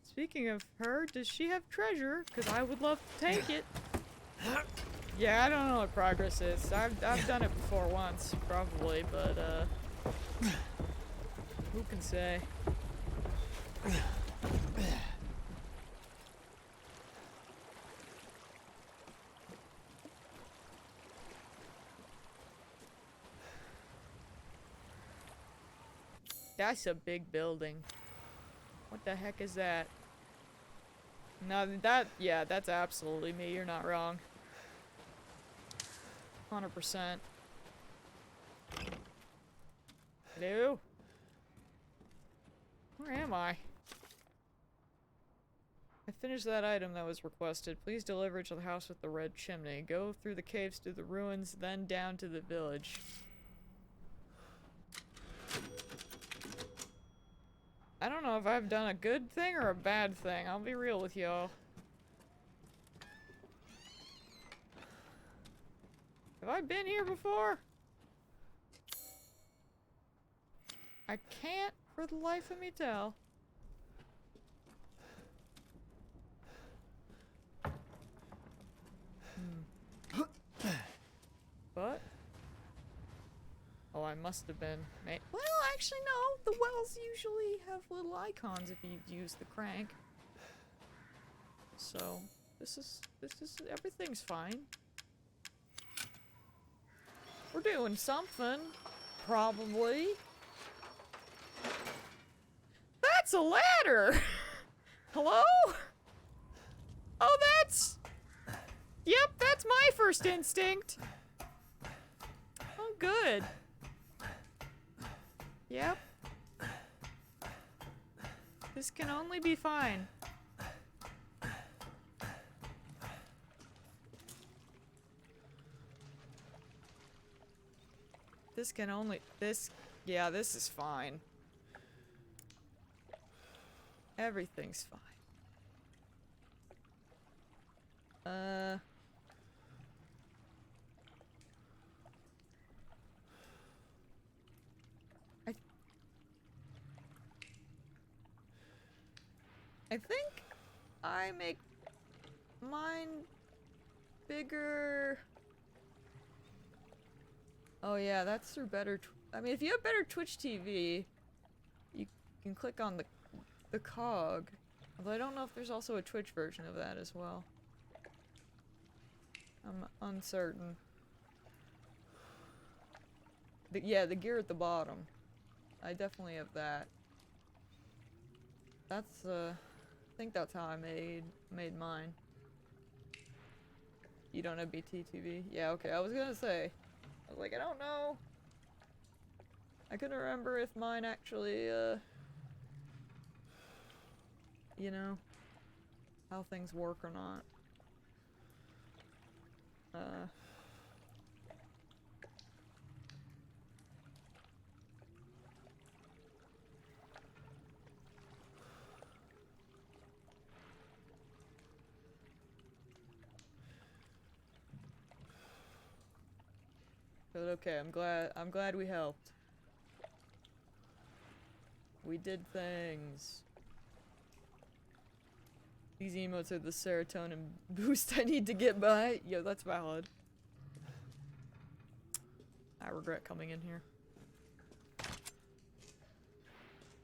Speaking of her, does she have treasure? Because I would love to take it. Yeah, I don't know what progress is. I've done it before once, probably, but who can say? That's a big building. What the heck is that? No, yeah, that's absolutely me. You're not wrong. 100%. Hello? Where am I? I finished that item that was requested. Please deliver it to the house with the red chimney. Go through the caves to the ruins, then down to the village. I don't know if I've done a good thing or a bad thing. I'll be real with y'all. Have I been here before? I can't for the life of me tell. But? Oh, I must have been. Well, actually, no. The wells usually have little icons if you use the crank. So, everything's fine. We're doing something. Probably. That's a ladder! Hello? Oh, that's... Yep, that's my first instinct. Oh, good. Yep. This can only be fine. Yeah, this is fine. Everything's fine. I think I make mine bigger. Oh yeah, that's through better. I mean, if you have better Twitch TV, you can click on the cog. Although I don't know if there's also a Twitch version of that as well. I'm uncertain. Yeah, the gear at the bottom. I definitely have that. That's I think that's how I made mine. You don't have BTTV? Yeah, okay. I was gonna say. I was like, I don't know. I couldn't remember if mine actually, you know, how things work or not. But okay, I'm glad we helped. We did things. These emotes are the serotonin boost I need to get by. Yo, that's valid. I regret coming in here.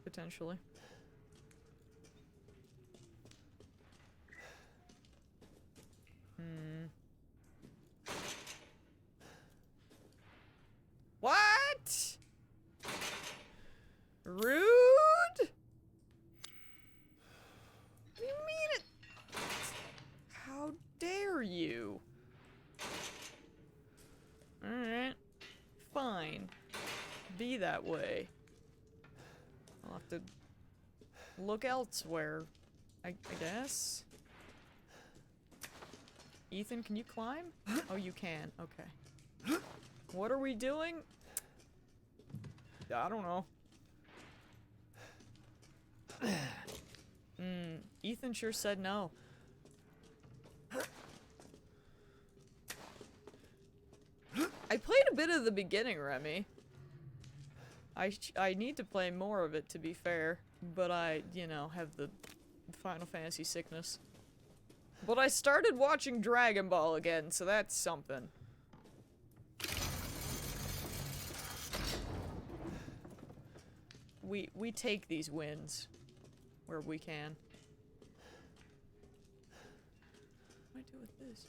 Potentially. What? Rude? What do you mean it? How dare you? Alright. Fine. Be that way. I'll have to look elsewhere, I guess. Ethan, can you climb? Oh, you can. Okay. What are we doing? I don't know. Ethan sure said no. I played a bit of the beginning, Remy. I need to play more of it, to be fair. But I, you know, have the Final Fantasy sickness. But I started watching Dragon Ball again, so that's something. We take these wins where we can. What do I do with this?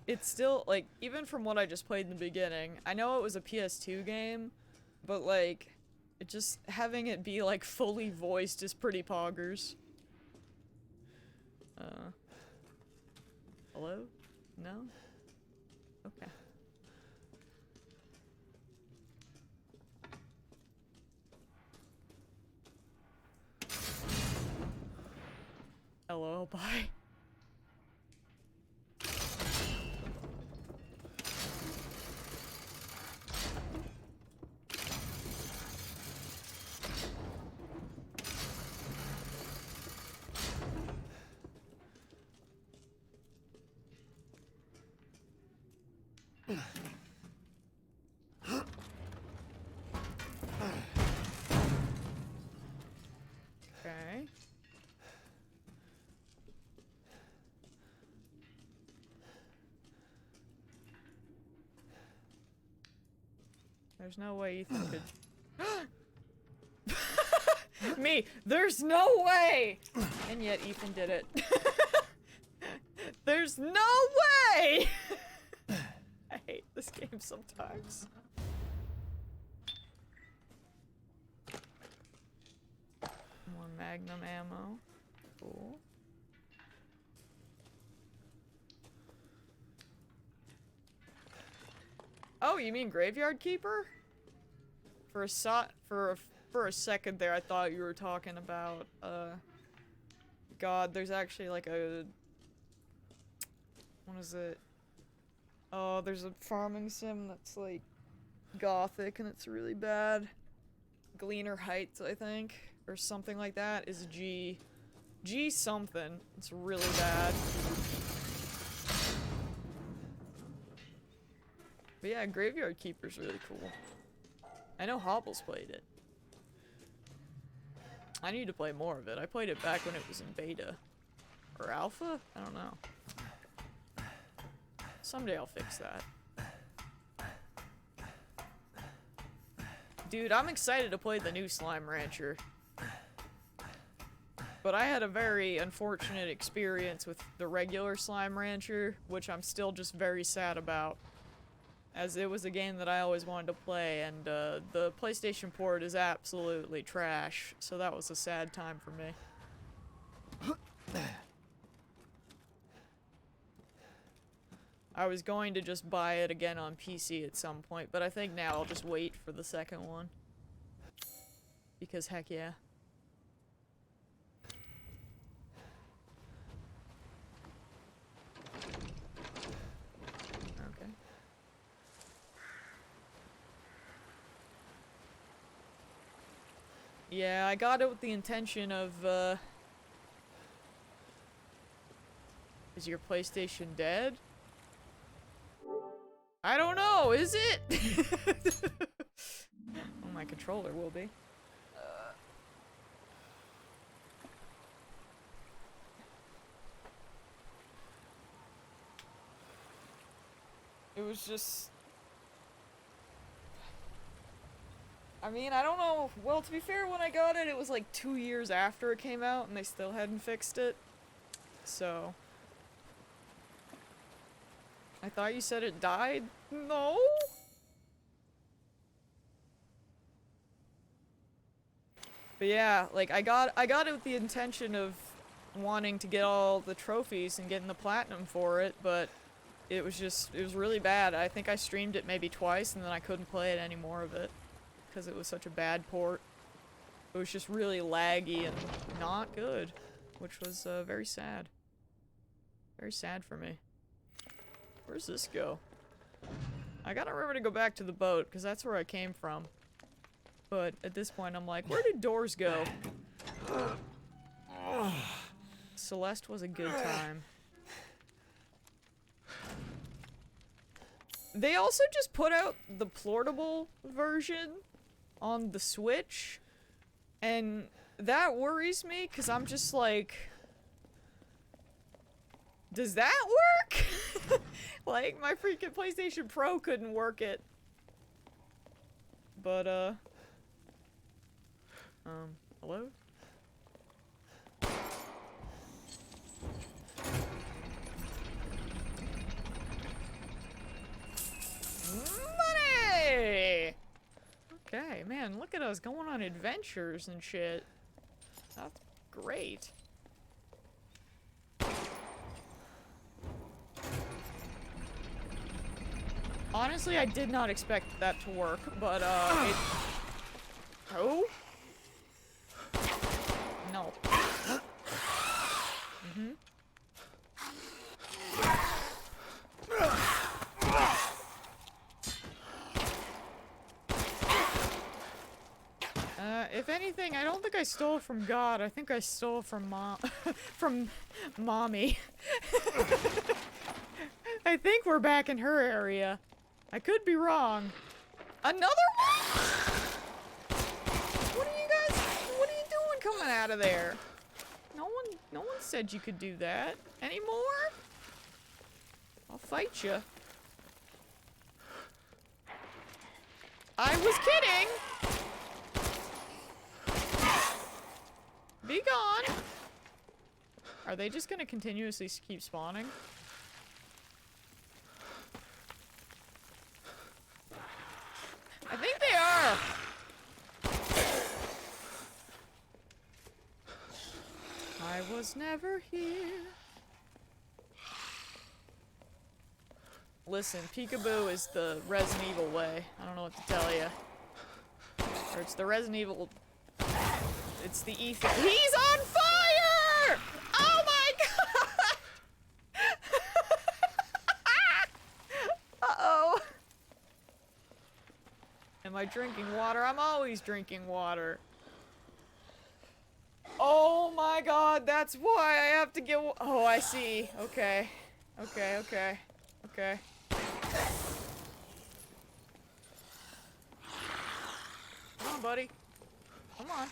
It's still, like, even from what I just played in the beginning, I know it was a PS2 game, but, like, it just, having it be, like, fully voiced is pretty poggers. Hello? No? Okay. Hello, bye. Okay. There's no way Ethan could... Me! There's no way! And yet Ethan did it. There's no way! I hate this game sometimes. More Magnum ammo. Cool. Oh, you mean Graveyard Keeper? For a second there, I thought you were talking about, God, there's actually like a... What is it? Oh, there's a farming sim that's like gothic and it's really bad. Gleaner Heights, I think, or something like that, is G something. It's really bad. But yeah, Graveyard Keeper's really cool. I know Hobbles played it. I need to play more of it. I played it back when it was in beta. Or alpha? I don't know. Someday I'll fix that. Dude, I'm excited to play the new Slime Rancher. But I had a very unfortunate experience with the regular Slime Rancher, which I'm still just very sad about. As it was a game that I always wanted to play, and the PlayStation port is absolutely trash, so that was a sad time for me. I was going to just buy it again on PC at some point, but I think now I'll just wait for the second one. Because heck yeah. Okay. Yeah, I got it with the intention of, is your PlayStation dead? I don't know, is it? Well, my controller will be. It was just... I mean, I don't know. Well, to be fair, when I got it, it was like 2 years after it came out, and they still hadn't fixed it. So... I thought you said it died? No? But yeah, like, I got it with the intention of wanting to get all the trophies and getting the platinum for it, but it was really bad. I think I streamed it maybe twice, and then I couldn't play it any more of it. Because it was such a bad port. It was just really laggy and not good. Which was very sad. Very sad for me. Where's this go? I gotta remember to go back to the boat, because that's where I came from. But at this point I'm like, where did doors go? Celeste was a good time. They also just put out the portable version on the Switch, and that worries me, because I'm just like, does that work? Like, my freaking PlayStation Pro couldn't work it. But, hello? Money! Okay, man, look at us going on adventures and shit. That's great. Honestly, I did not expect that to work, but, it... Oh? No. Mm-hmm. If anything, I don't think I stole it from God. I think I stole it from from Mommy. I think we're back in her area. I could be wrong. Another one? What are you doing coming out of there? No one said you could do that anymore. I'll fight you. I was kidding. Be gone! Are they just gonna continuously keep spawning? I think they are! I was never here. Listen, peekaboo is the Resident Evil way. I don't know what to tell you. Or it's the Resident Evil... It's the Ethan. He's on fire! Oh my god! Uh-oh. Am I drinking water? I'm always drinking water. Oh my god, that's why I have to get... Oh, I see. Okay. Okay, okay. Okay. Come on, buddy. Come on.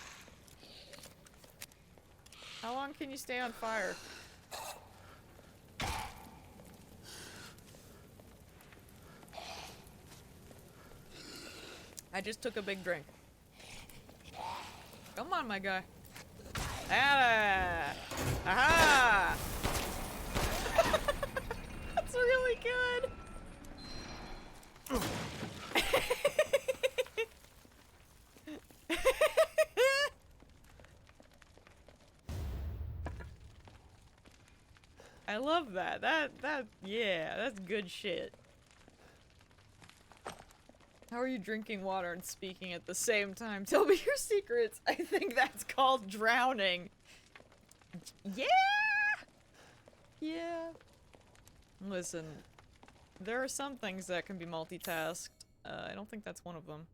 How long can you stay on fire? I just took a big drink. Come on, my guy. Ah! Aha! That's really good. I love that. Yeah, that's good shit. How are you drinking water and speaking at the same time? Tell me your secrets. I think that's called drowning. Yeah! Yeah. Listen, there are some things that can be multitasked. I don't think that's one of them.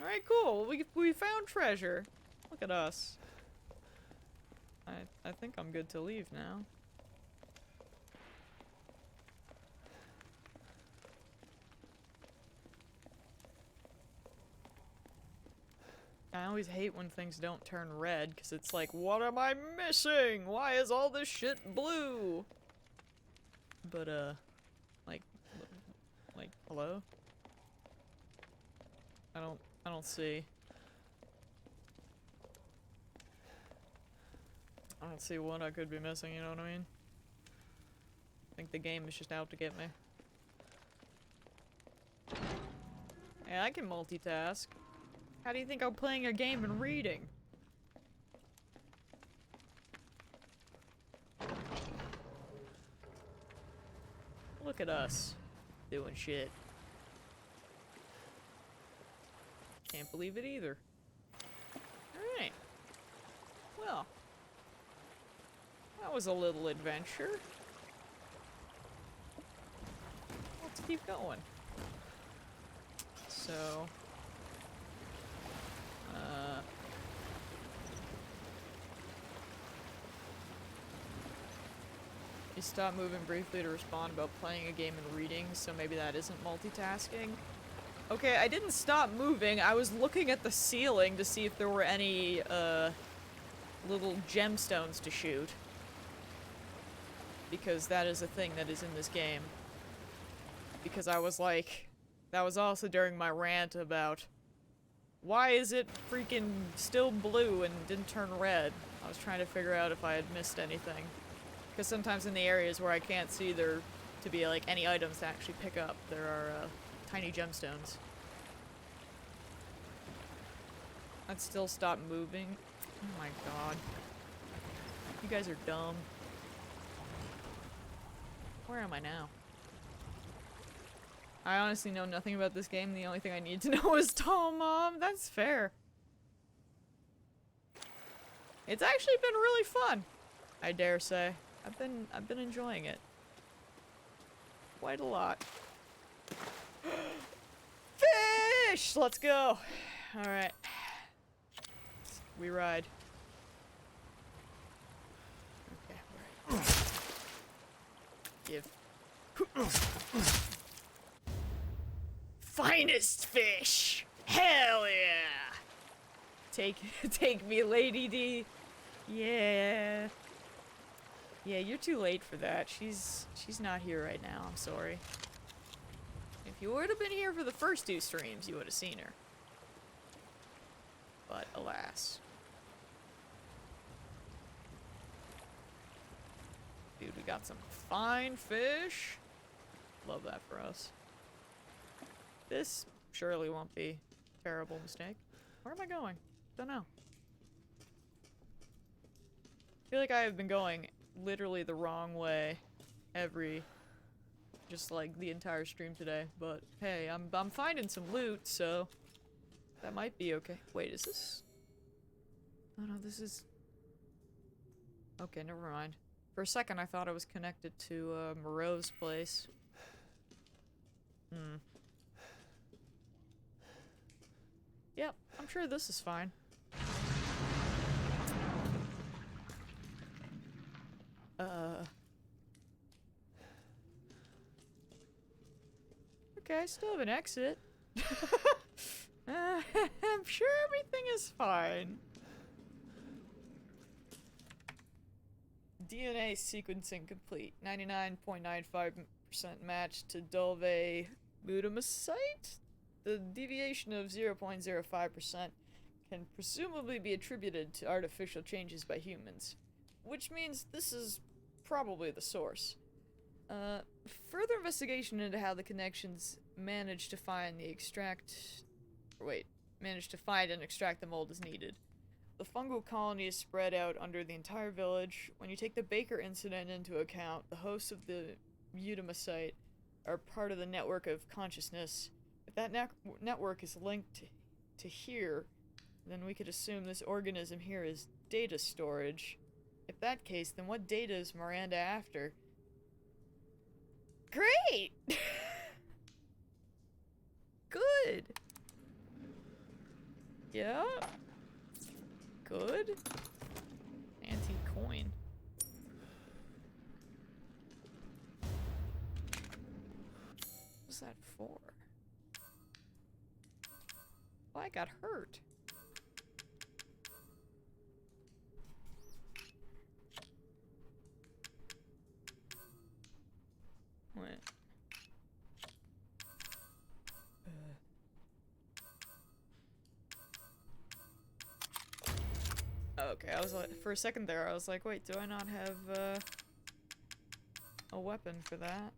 Alright, cool. We found treasure. Look at us. I think I'm good to leave now. I always hate when things don't turn red, because it's like, what am I missing? Why is all this shit blue? But, like, hello? I don't see. I don't see what I could be missing, you know what I mean? I think the game is just out to get me. Hey, I can multitask. How do you think I'm playing a game and reading? Look at us. Doing shit. Can't believe it either. Alright. Well. That was a little adventure. Let's keep going. So... you stop moving briefly to respond about playing a game and reading, so maybe that isn't multitasking. Okay, I didn't stop moving. I was looking at the ceiling to see if there were any, little gemstones to shoot. Because that is a thing that is in this game. Because I was like... that was also during my rant about... why is it freaking still blue and didn't turn red? I was trying to figure out if I had missed anything. Because sometimes in the areas where I can't see there to be, like, any items to actually pick up, there are, tiny gemstones. I'd still stop moving. Oh my god. You guys are dumb. Where am I now? I honestly know nothing about this game. The only thing I need to know is Tall Mom. That's fair. It's actually been really fun, I dare say. I've been enjoying it. Quite a lot. Fish! Let's go! Alright. We ride. Okay, alright. Give. Finest fish! Hell yeah! Take me, Lady D. Yeah. Yeah, you're too late for that. She's not here right now. I'm sorry. If you would have been here for the first 2 streams, you would have seen her. But alas. Dude, we got some fine fish. Love that for us. This surely won't be a terrible mistake. Where am I going? Don't know. I feel like I have been going literally the wrong way just like the entire stream today, but hey, I'm finding some loot, so that might be okay. Wait, is this? Oh no, this is... okay, never mind. For a second I thought I was connected to Moreau's place. Yep, I'm sure this is fine. Okay, I still have an exit. I'm sure everything is fine. DNA sequencing complete. 99.95% match to Dulve Mutamosite. The deviation of 0.05% can presumably be attributed to artificial changes by humans, which means this is probably the source. Further investigation into how the connections managed to find and extract the mold is needed. The fungal colony is spread out under the entire village. When you take the Baker incident into account, the hosts of the Mutamosite are part of the network of consciousness. If that network is linked to here, then we could assume this organism here is data storage. If that case, then what data is Miranda after? Great! Good! Yeah. Good. Antique coin. What's that for? Well, I got hurt. What? Okay, I was like, for a second there, I was like, wait, do I not have, a weapon for that?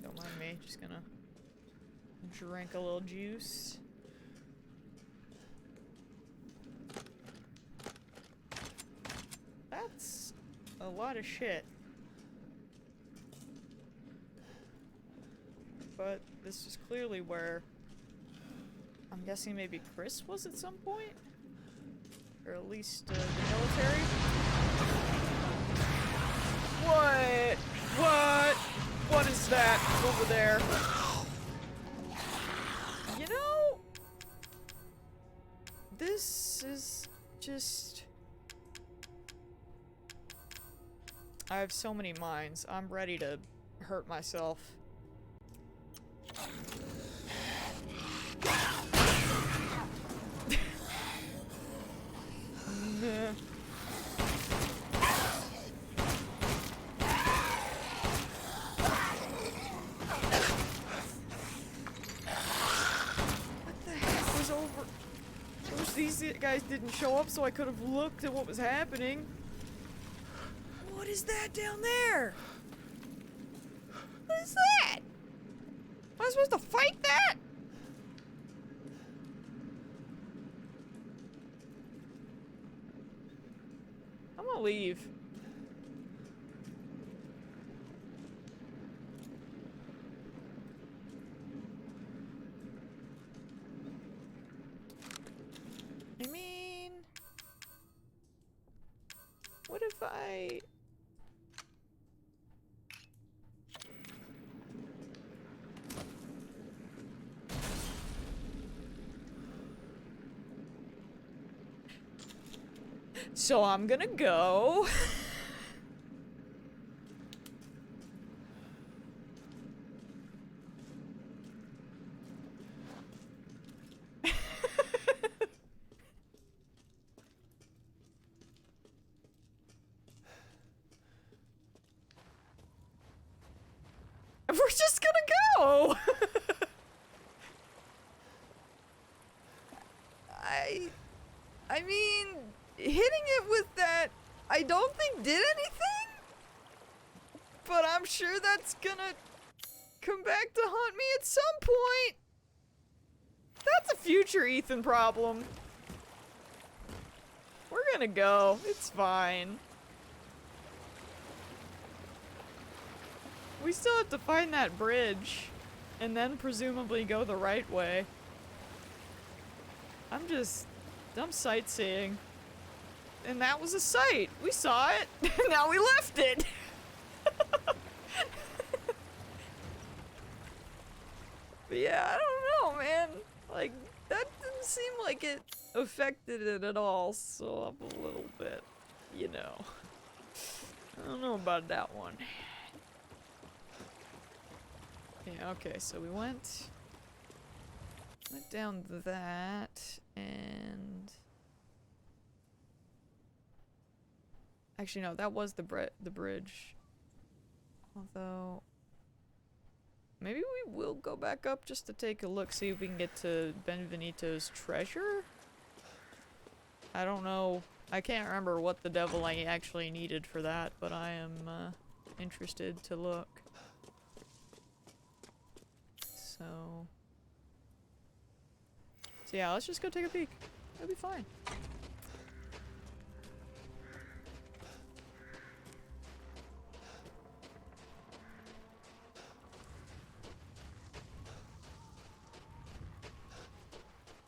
Don't mind me, just gonna drink a little juice. That's a lot of shit. But this is clearly where I'm guessing maybe Chris was at some point? Or at least the military? What? What? What is that over there? You know, this is just... I have so many minds. I'm ready to hurt myself. Nah. What the heck was over? I wish these guys didn't show up so I could have looked at what was happening. What is that down there? What is that? Am I supposed to fight that? I'm gonna leave. I mean, what if I... So I'm gonna go. We're just gonna go. I mean, hitting it with that, I don't think did anything, but I'm sure that's gonna come back to haunt me at some point. That's a future Ethan problem. We're gonna go. It's fine. We still have to find that bridge, and then presumably go the right way. I'm sightseeing. And that was a sight. We saw it. Now we left it. But yeah, I don't know, man. Like, that didn't seem like it affected it at all, so up a little bit, you know. I don't know about that one. Yeah, okay, so we went down that, and... Actually, no, that was the bridge. Although... Maybe we will go back up just to take a look, see if we can get to Benvenuto's treasure? I don't know. I can't remember what the devil I actually needed for that, but I am interested to look. So yeah, let's just go take a peek. It'll be fine.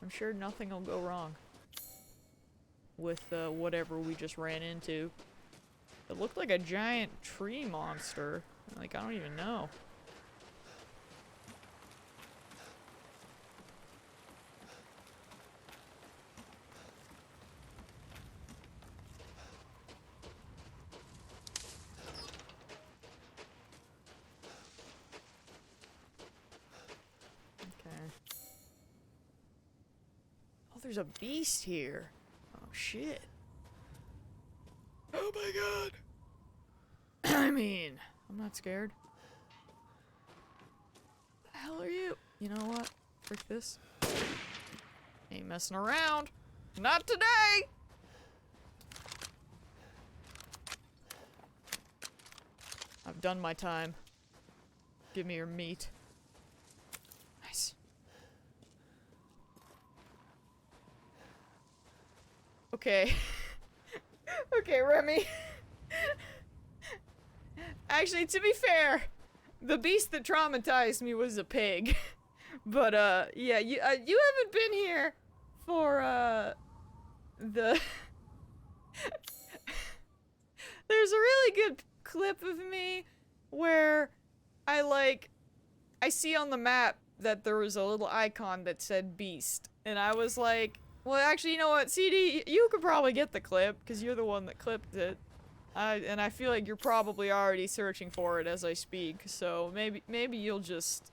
I'm sure nothing will go wrong with whatever we just ran into. It looked like a giant tree monster. Like, I don't even know. there's a beast here. Oh, shit. Oh my god. I mean, I'm not scared. The hell are you? You know what? Frick this. Ain't messing around. Not today! I've done my time. Give me your meat. Nice. Okay. Okay, Remy. Actually, to be fair, the beast that traumatized me was a pig. But, yeah, you haven't been here for, the... There's a really good clip of me where I see on the map that there was a little icon that said beast. And I was like, well, actually, you know what, CD, you could probably get the clip, because you're the one that clipped it. And I feel like you're probably already searching for it as I speak, so maybe you'll just...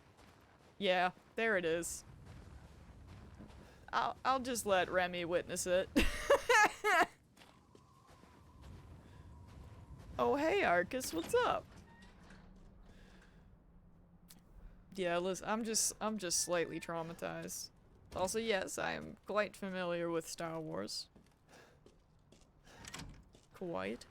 Yeah, there it is. I'll just let Remy witness it. Oh, hey, Arcus, what's up? Yeah, listen, I'm just slightly traumatized. Also, yes, I am quite familiar with Star Wars. Quite.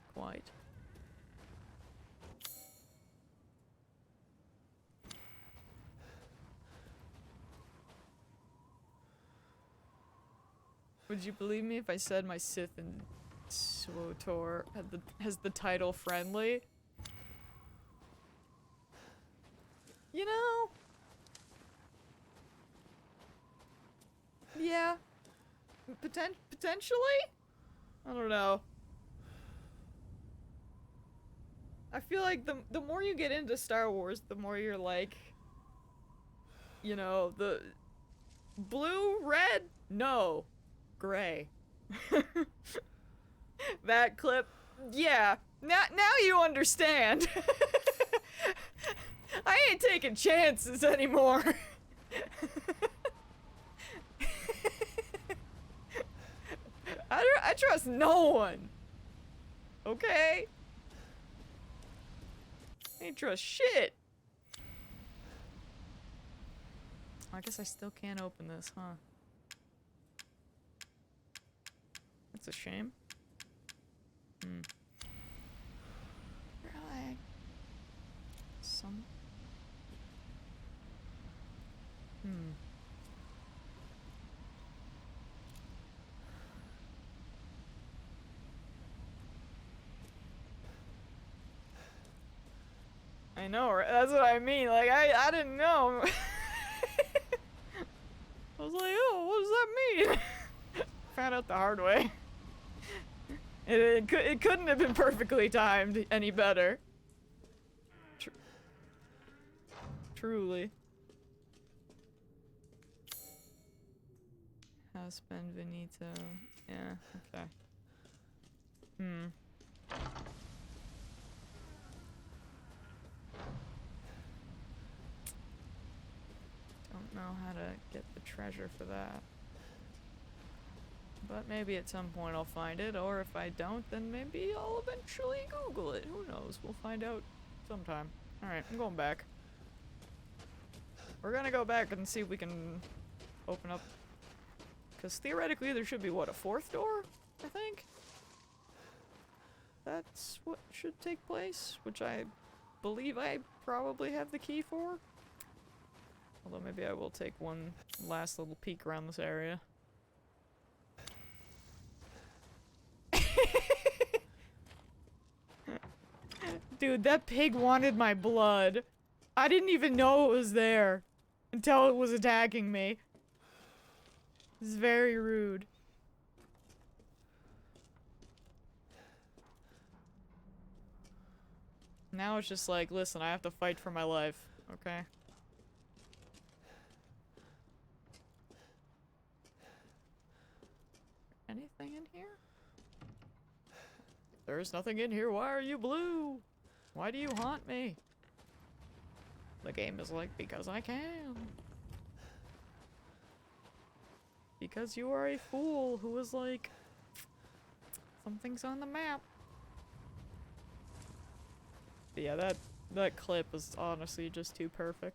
Would you believe me if I said my Sith and SWTOR has the title friendly? You know? Yeah. Potentially? I don't know. I feel like the more you get into Star Wars, the more you're like, you know, the blue, red, no, gray. That clip, yeah. Now you understand. I ain't taking chances anymore. I trust no one. Okay? I ain't trust shit. I guess I still can't open this, huh? That's a shame. Really? I know, right? That's what I mean. Like, I didn't know. I was like, oh, what does that mean? Found out the hard way. It couldn't have been perfectly timed any better. Truly. House Benvenuto. Yeah, okay. Don't know how to get the treasure for that. But maybe at some point I'll find it, or if I don't, then maybe I'll eventually Google it. Who knows? We'll find out sometime. Alright, I'm going back. We're gonna go back and see if we can open up... Because theoretically there should be, what, a fourth door? I think? That's what should take place, which I believe I probably have the key for. Although maybe I will take one last little peek around this area. Dude, that pig wanted my blood. I didn't even know it was there until it was attacking me. It's very rude. Now it's just like, listen, I have to fight for my life, okay? Anything in here? There's nothing in here. Why are you blue? Why do you haunt me? The game is like, because I can. Because you are a fool who was like, something's on the map. But yeah, that clip was honestly just too perfect.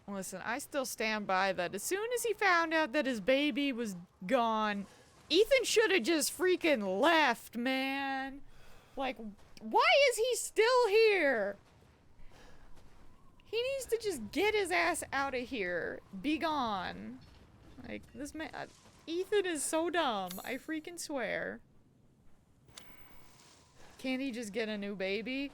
Listen, I still stand by that as soon as he found out that his baby was gone, Ethan should have just freaking left, man. Like, why is he still here? He needs to just get his ass out of here. Be gone. Like, this man... Ethan is so dumb. I freaking swear. Can't he just get a new baby?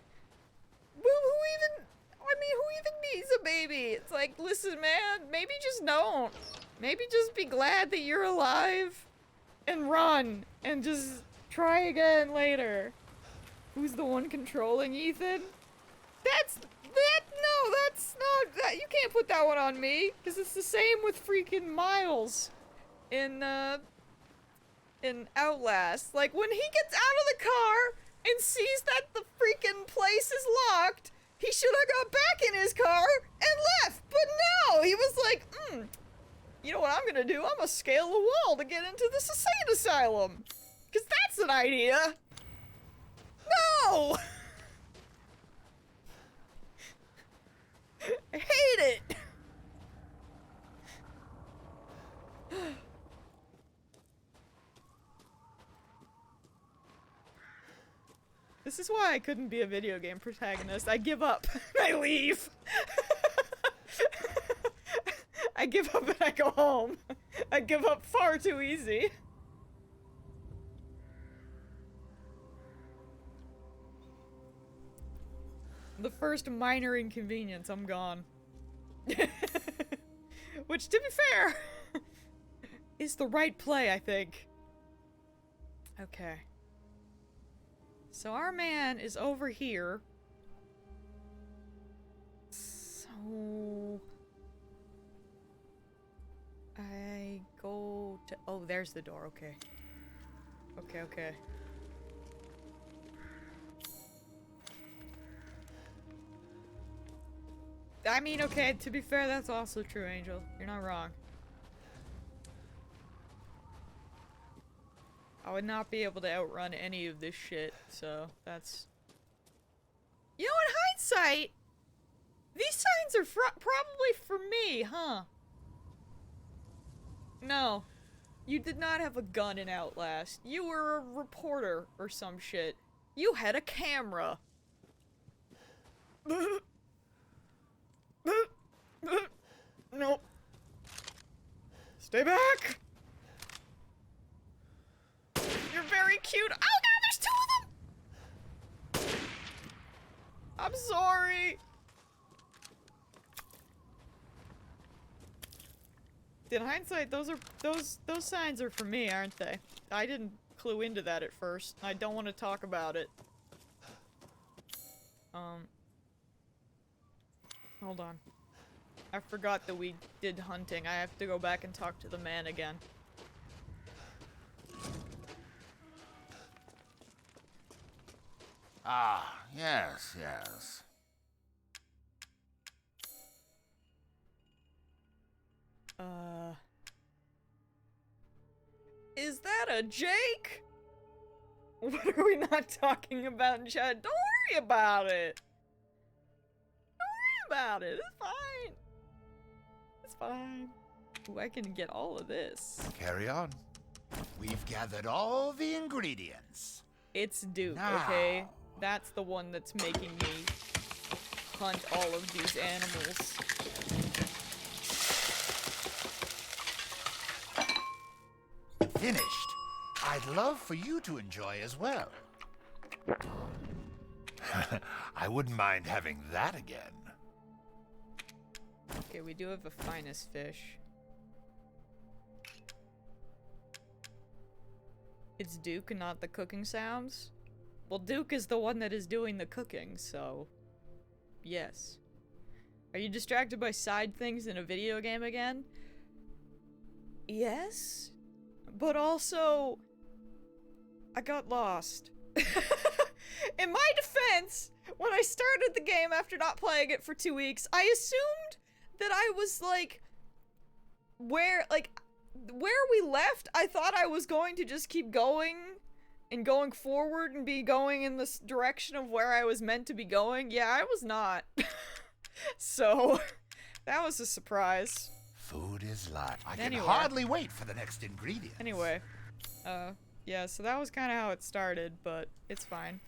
Who even... I mean, who even needs a baby? It's like, listen, man, maybe just don't. Maybe just be glad that you're alive and run and just try again later. Who's the one controlling Ethan? No, that's not that. You can't put that one on me because it's the same with freaking Miles in Outlast. Like when he gets out of the car and sees that the freaking place is locked, he should have got back in his car and left. But no, he was like, you know what I'm gonna do? I'm gonna scale the wall to get into this insane asylum. Cause that's an idea. No! I hate it! This is why I couldn't be a video game protagonist. I give up. I leave. I give up and I go home. I give up far too easy. The first minor inconvenience, I'm gone. Which, to be fair, is the right play, I think. Okay. So our man is over here. So... I go to... Oh, there's the door, okay. Okay. I mean, okay, to be fair, that's also true, Angel. You're not wrong. I would not be able to outrun any of this shit, so that's... You know, in hindsight, these signs are probably for me, huh? No. You did not have a gun in Outlast. You were a reporter or some shit. You had a camera. Nope. Stay back! You're very cute. Oh god, there's two of them! I'm sorry. In hindsight, those signs are for me, aren't they? I didn't clue into that at first. I don't want to talk about it. Hold on. I forgot that we did hunting. I have to go back and talk to the man again. Ah, yes. Is that a Jake? What are we not talking about in chat? Don't worry about it. Don't worry about it. It's fine. It's fine. Ooh, I can get all of this. Carry on. We've gathered all the ingredients. It's Duke, Now. okay? That's the one that's making me hunt all of these animals. Finished. I'd love for you to enjoy as well. I wouldn't mind having that again. Okay, we do have a finest fish. It's Duke and not the cooking sounds? Well, Duke is the one that is doing the cooking, so... Yes. Are you distracted by side things in a video game again? Yes? But also... I got lost. In my defense, when I started the game after not playing it for 2 weeks, I assumed that I was like, where we left, I thought I was going to just keep going and going forward and be going in this direction of where I was meant to be going. Yeah, I was not. So, that was a surprise. Food is life. I Anyway. can hardly wait for the next ingredient. Anyway, yeah, so that was kind of how it started, but it's fine.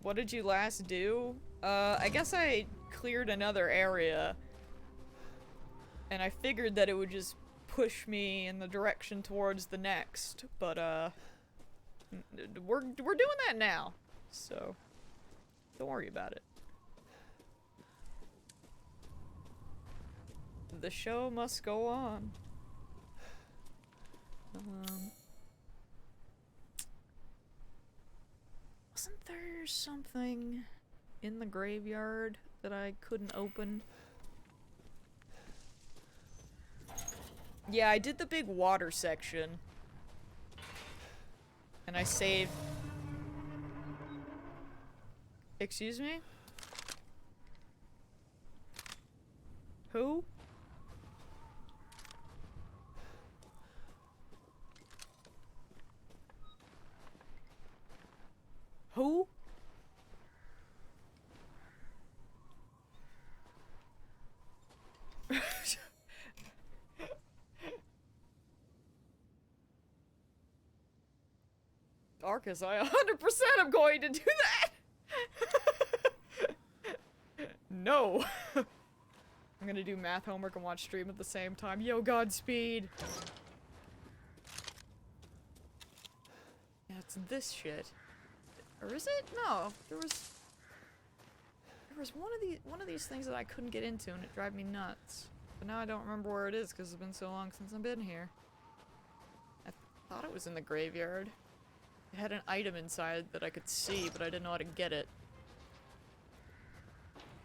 What did you last do? I guess I cleared another area, and I figured that it would just push me in the direction towards the next, but, we're doing that now, so don't worry about it. The show must go on. Wasn't there something in the graveyard that I couldn't open? Yeah, I did the big water section. And I saved... Excuse me? Who? Who? Arcus, I 100% am going to do that! No! I'm gonna do math homework and watch stream at the same time. Yo, Godspeed! Yeah, it's this shit. Or is it? No, there was one of these things that I couldn't get into and it drive me nuts. But now I don't remember where it is because it's been so long since I've been here. I thought it was in the graveyard. It had an item inside that I could see, but I didn't know how to get it.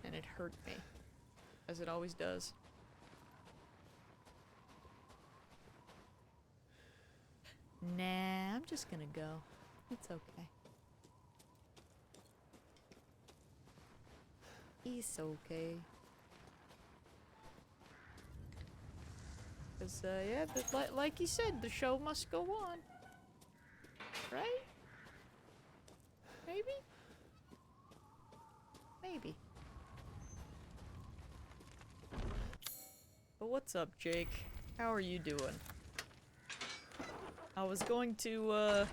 And it hurt me. As it always does. Nah, I'm just gonna go. It's okay. It's okay. Cause, yeah, but like you said, the show must go on. Right? Maybe? Maybe. But what's up, Jake? How are you doing? I was going to, I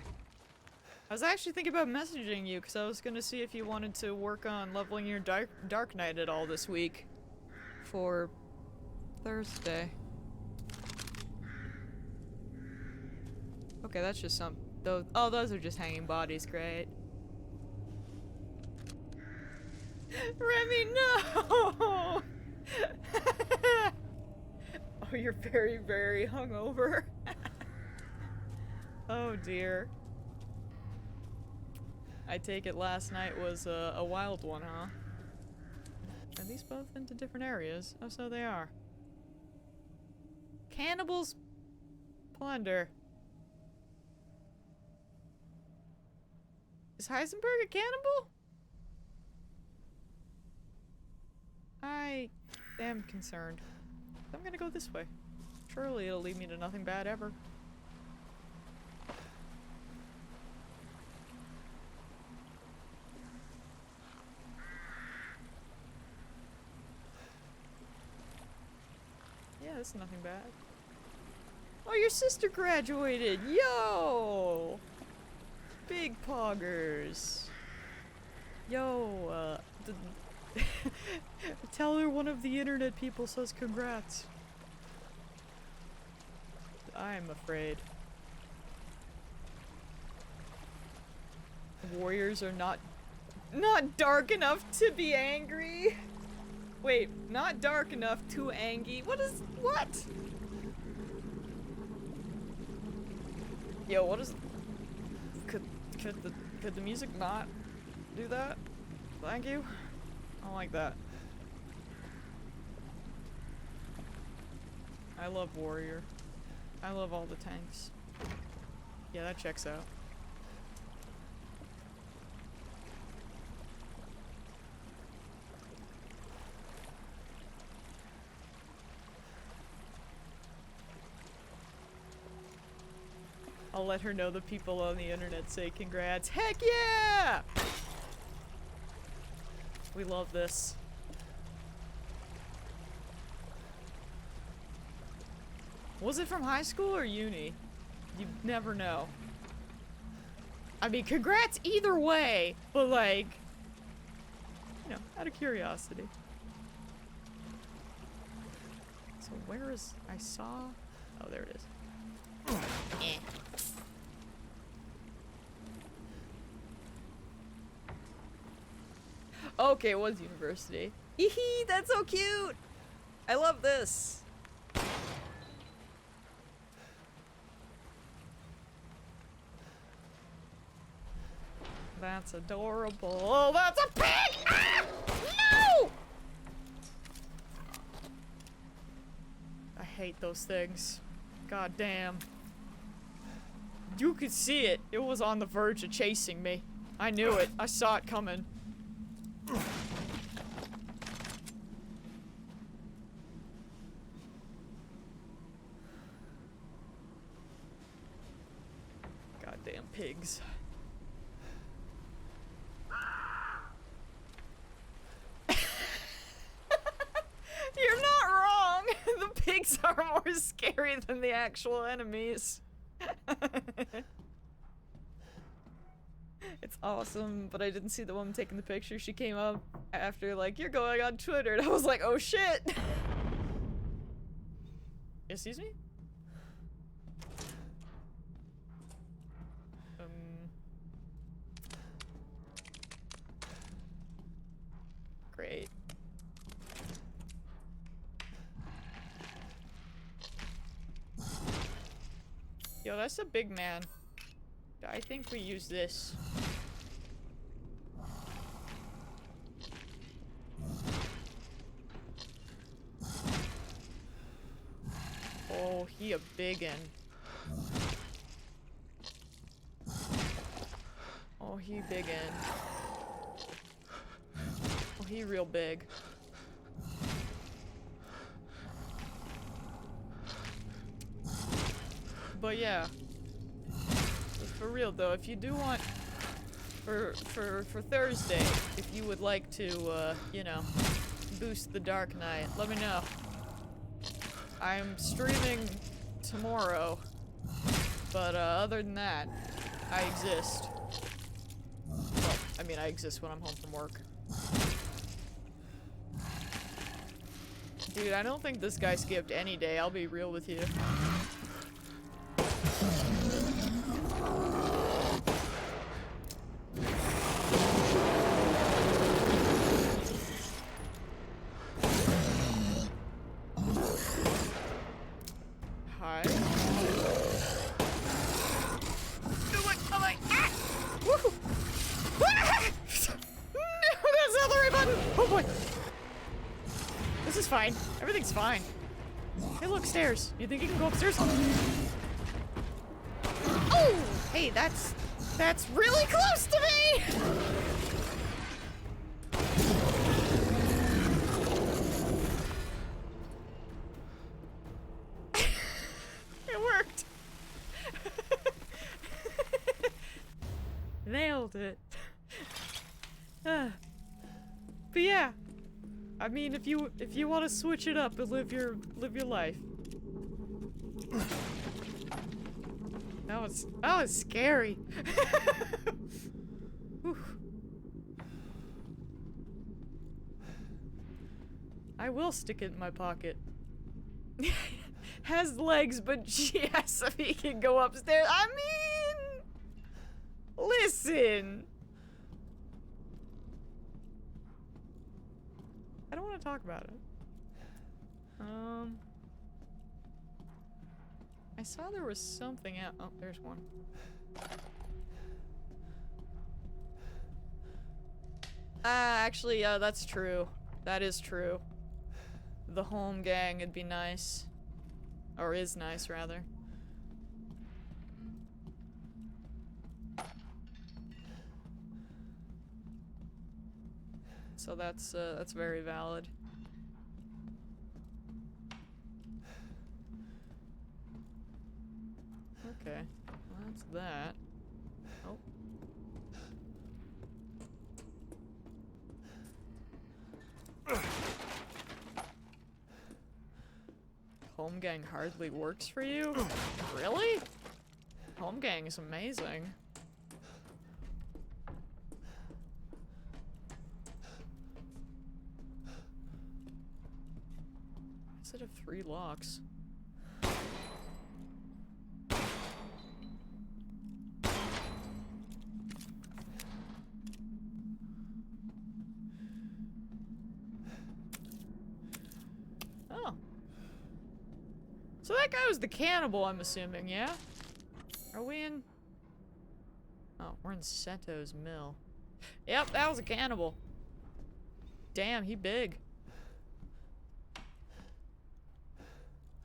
was actually thinking about messaging you, because I was going to see if you wanted to work on leveling your Dark Knight at all this week. For Thursday. Okay, that's just some... Oh, those are just hanging bodies, great. Remy, no! Oh, you're very, very hungover. Oh dear. I take it last night was a wild one, huh? Are these both into different areas? Oh, so they are. Cannibals plunder. Is Heisenberg a cannibal? I am concerned. I'm gonna go this way. Surely it'll lead me to nothing bad ever. Yeah, this is nothing bad. Oh, your sister graduated! Yo! Big poggers. Yo, tell her one of the internet people says congrats. I'm afraid. Warriors are not dark enough to be angry. Wait, not dark enough to angry. What? Yo, what is... Could the music not do that? Thank you. I don't like that. I love Warrior. I love all the tanks. Yeah, that checks out. I'll let her know the people on the internet say congrats. Heck yeah! We love this. Was it from high school or uni? You never know. I mean, congrats either way, but like, you know, out of curiosity. So where is, I saw, oh, there it is. Eh. Okay, it was university. Hee, that's so cute! I love this. That's adorable. Oh, that's a pig! Ah! No! I hate those things. God damn. You could see it. It was on the verge of chasing me. I knew it. I saw it coming. Goddamn pigs. You're not wrong. The pigs are more scary than the actual enemies. It's awesome, but I didn't see the woman taking the picture. She came up after, like, you're going on Twitter, and I was like, oh shit! Excuse me? Great. Yo, that's a big man. I think we use this. Oh, he a biggin. Oh, he biggin. Oh, he real big. But yeah. For real though, if you do want for Thursday, if you would like to you know, boost the Dark Knight, let me know. I'm streaming tomorrow, but other than that, I exist. Well, I mean, I exist when I'm home from work. Dude, I don't think this guy skipped any day, I'll be real with you. Hi. Woohoo! No, that's not the right button! Oh boy! This is fine. Everything's fine. Hey, look, stairs. You think you can go upstairs? Oh! Hey, that's really close to me! It worked. Nailed it. But yeah. I mean, if you want to switch it up and live your life. That was scary. I will stick it in my pocket. Has legs, but yes, if he can go upstairs. I mean, listen. I don't want to talk about it. I saw there was something out. Oh, there's one. Actually, yeah, that's true. That is true. The home gang would be nice. Or is nice, rather. So that's very valid. Okay. Well, That's that. Oh. Holmgang hardly works for you? Really? Holmgang is amazing. Instead of 3 locks. Oh. So that guy was the cannibal, I'm assuming, yeah? Are we in... Oh, we're in Seto's mill. Yep, that was a cannibal. Damn, he big.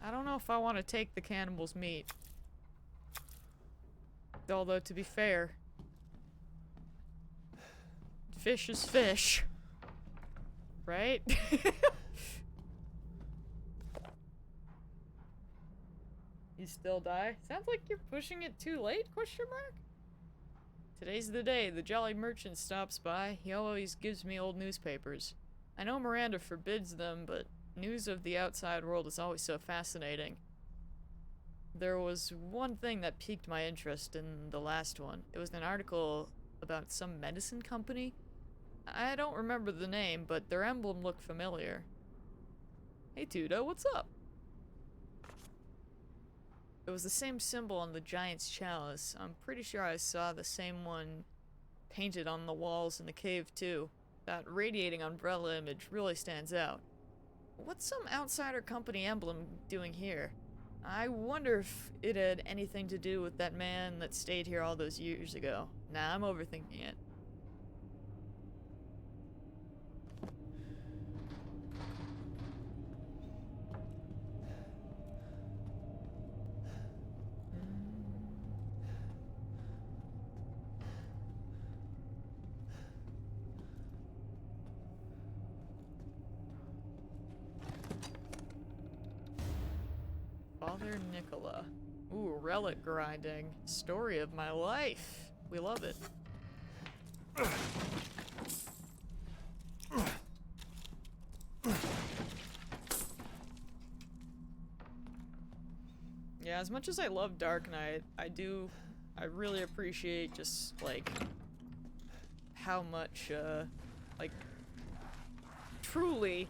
I don't know if I want to take the cannibal's meat. Although, to be fair, fish is fish. Right? You still die? Sounds like you're pushing it too late, question mark? Today's the day. The jolly merchant stops by. He always gives me old newspapers. I know Miranda forbids them, but news of the outside world is always so fascinating. There was one thing that piqued my interest in the last one. It was an article about some medicine company. I don't remember the name, but their emblem looked familiar. Hey Tudo, what's up? It was the same symbol on the giant's chalice. I'm pretty sure I saw the same one painted on the walls in the cave too. That radiating umbrella image really stands out. What's some outsider company emblem doing here? I wonder if it had anything to do with that man that stayed here all those years ago. Nah, I'm overthinking it. Father Nicola. Ooh, relic grinding. Story of my life. We love it. Yeah, as much as I love Dark Knight, I really appreciate just, like, how much, like, truly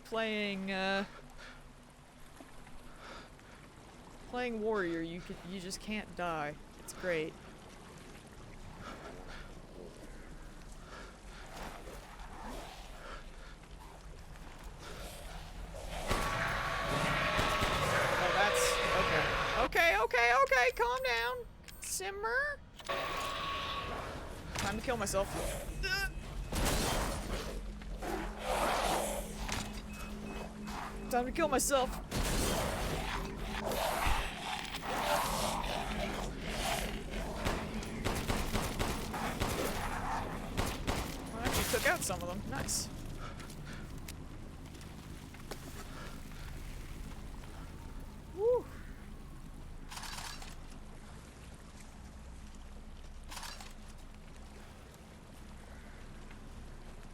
playing warrior, you just can't die. It's great. Oh, that's okay. Okay, calm down. Simmer. Time to kill myself. Time to kill myself. Well, I actually took out some of them. Nice. Woo.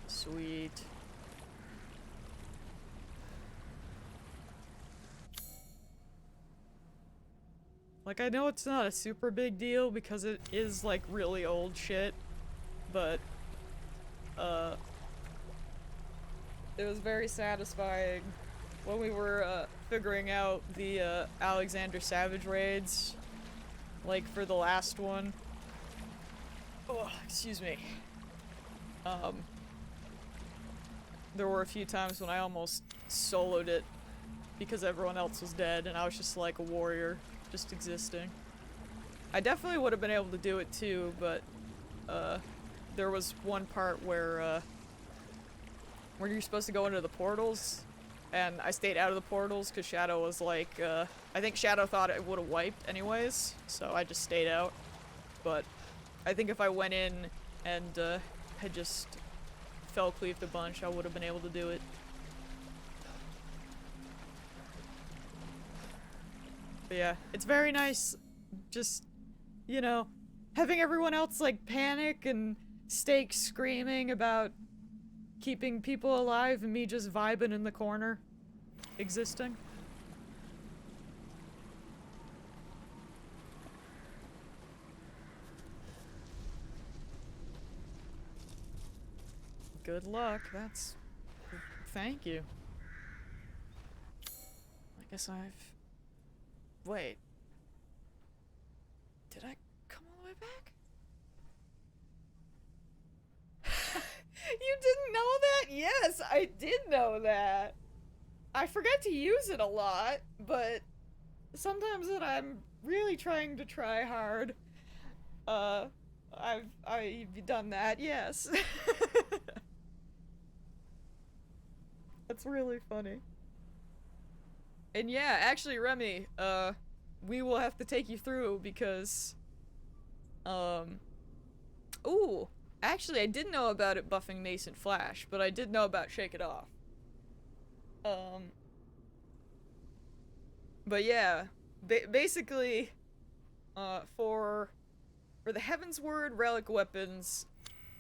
Sweet. Like, I know it's not a super big deal because it is, like, really old shit, but, it was very satisfying when we were, figuring out the, Alexander Savage raids, like, for the last one. Oh, excuse me. There were a few times when I almost soloed it because everyone else was dead and I was just like a warrior. Just existing. I definitely would have been able to do it too, but there was one part where you're supposed to go into the portals, and I stayed out of the portals because Shadow was like, I think Shadow thought it would have wiped anyways, so I just stayed out. But I think if I went in and had just fell cleaved a bunch, I would have been able to do it. But yeah, it's very nice just you know, having everyone else, like, panic and Steak screaming about keeping people alive and me just vibing in the corner, existing. Good luck, that's... Thank you. I guess I've... Wait. Did I come all the way back? You didn't know that? Yes, I did know that. I forget to use it a lot, but sometimes when I'm really trying to try hard, I've done that, yes. That's really funny. And yeah, actually, Remy, we will have to take you through because, ooh, actually, I didn't know about it buffing Nascent Flash, but I did know about Shake It Off. But yeah, basically, for the Heavensward Relic weapons,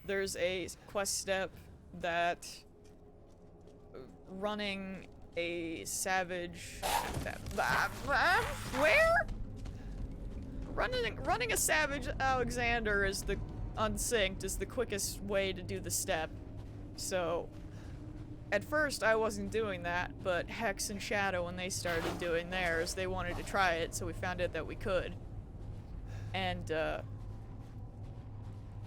there's a quest step that running a savage where? Running a savage Alexander is the unsynced is the quickest way to do the step. So at first I wasn't doing that, but Hex and Shadow, when they started doing theirs, they wanted to try it, so we found out that we could. And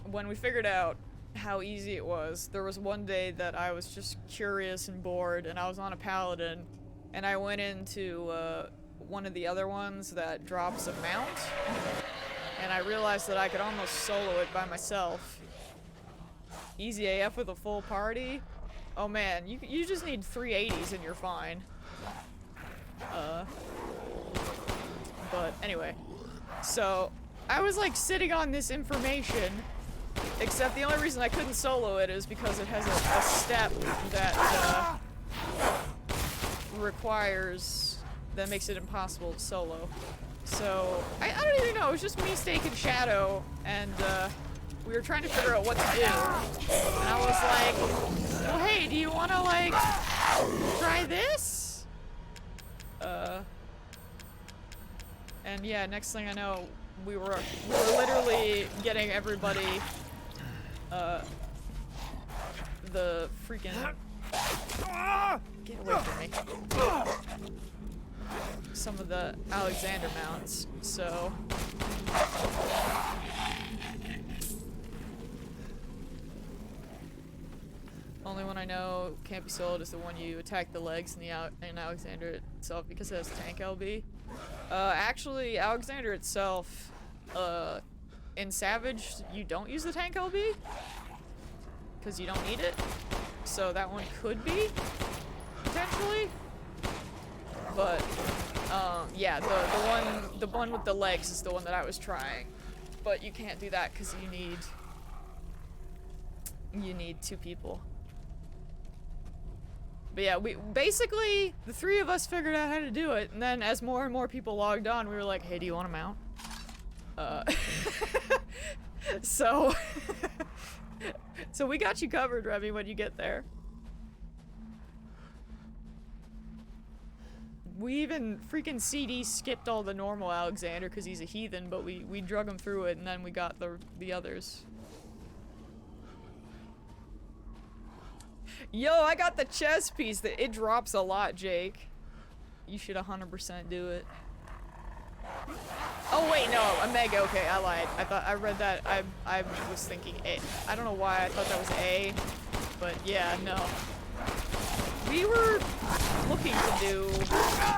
when we figured out how easy it was, there was one day that I was just curious and bored, and I was on a paladin, and I went into one of the other ones that drops a mount, and I realized that I could almost solo it by myself. Easy AF with a full party. Oh man, you just need 380s and you're fine. But anyway, so I was like sitting on this information. Except the only reason I couldn't solo it is because it has a step that that makes it impossible to solo. So, I don't even know, it was just me, Steak, and Shadow, and we were trying to figure out what to do. And I was like, well hey, do you wanna like, try this? And yeah, next thing I know, we were literally getting everybody, the freaking... Get away from me. Some of the Alexander mounts, so... Only one I know can't be sold is the one you attack the legs in Alexander itself because it has tank LB. Actually, Alexander itself, in Savage, you don't use the tank LB, because you don't need it, so that one could be, potentially, but, yeah, the one with the legs is the one that I was trying, but you can't do that because you need 2 people. But yeah, basically, the 3 of us figured out how to do it, and then as more and more people logged on, we were like, hey, do you want to mount? So we got you covered, Remy, when you get there. We even freaking CD skipped all the normal Alexander because he's a heathen, but we drug him through it, and then we got the others. Yo, I got the chess piece that it drops a lot, Jake. You should 100% do it. Oh wait, no, Omega, okay, I lied. I read that, I was thinking A. I don't know why I thought that was A, but yeah, no. We were looking to do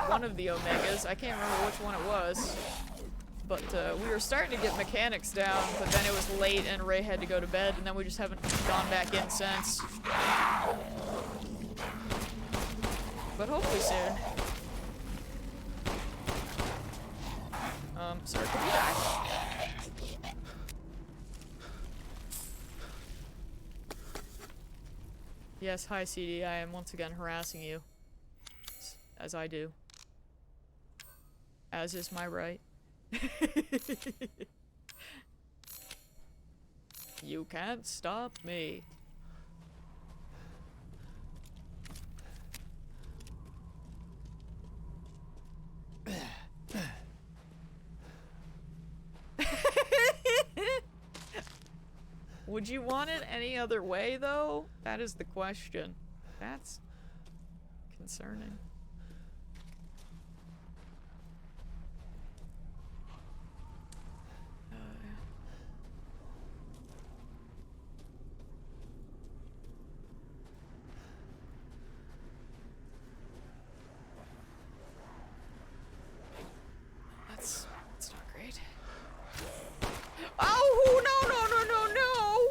one of the Omegas, I can't remember which one it was. But we were starting to get mechanics down, but then it was late and Ray had to go to bed, and then we just haven't gone back in since. But hopefully soon. Sorry, could you die? Yes, hi CD, I am once again harassing you. As I do. As is my right. You can't stop me. Would you want it any other way, though? That is the question. That's concerning. That's not great. Oh, no, no, no, no, no!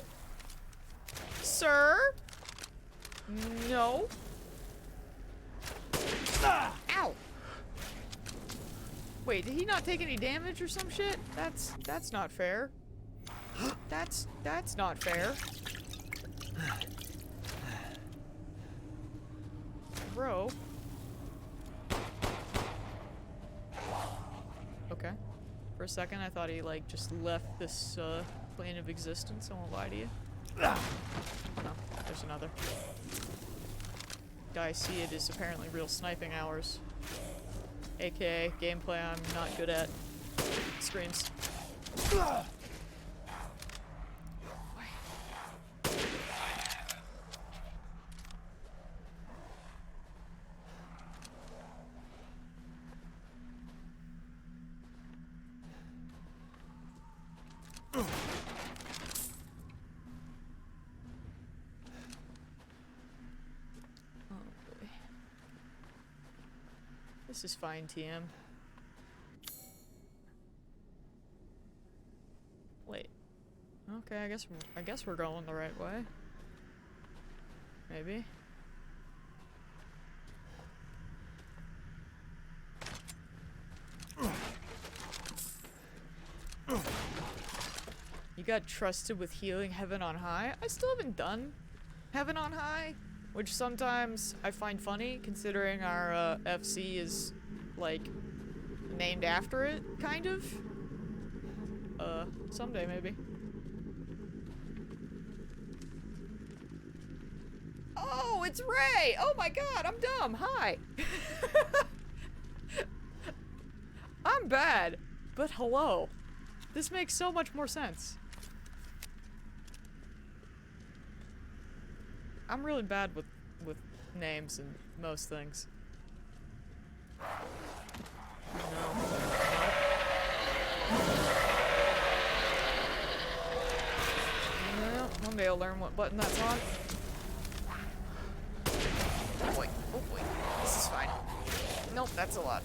Sir? No. Ow! Wait, did he not take any damage or some shit? That's not fair. That's not fair. Bro. Okay. For a second, I thought he, like, just left this, plane of existence. I won't lie to you. No, there's another. Guy, see it is apparently real sniping hours. AKA gameplay I'm not good at. Screams. This is fine, TM. Wait. Okay, I guess we're going the right way. Maybe. You got trusted with healing Heaven on High? I still haven't done Heaven on High, which sometimes I find funny considering our FC is like named after it, kind of. Someday maybe. Oh, it's Ray! Oh my god, I'm dumb. Hi. I'm bad, but hello. This makes so much more sense. I'm really bad with names and most things. No. Well, one day I'll learn what button that's on. Oh boy, oh boy. This is fine. Nope, that's a lot.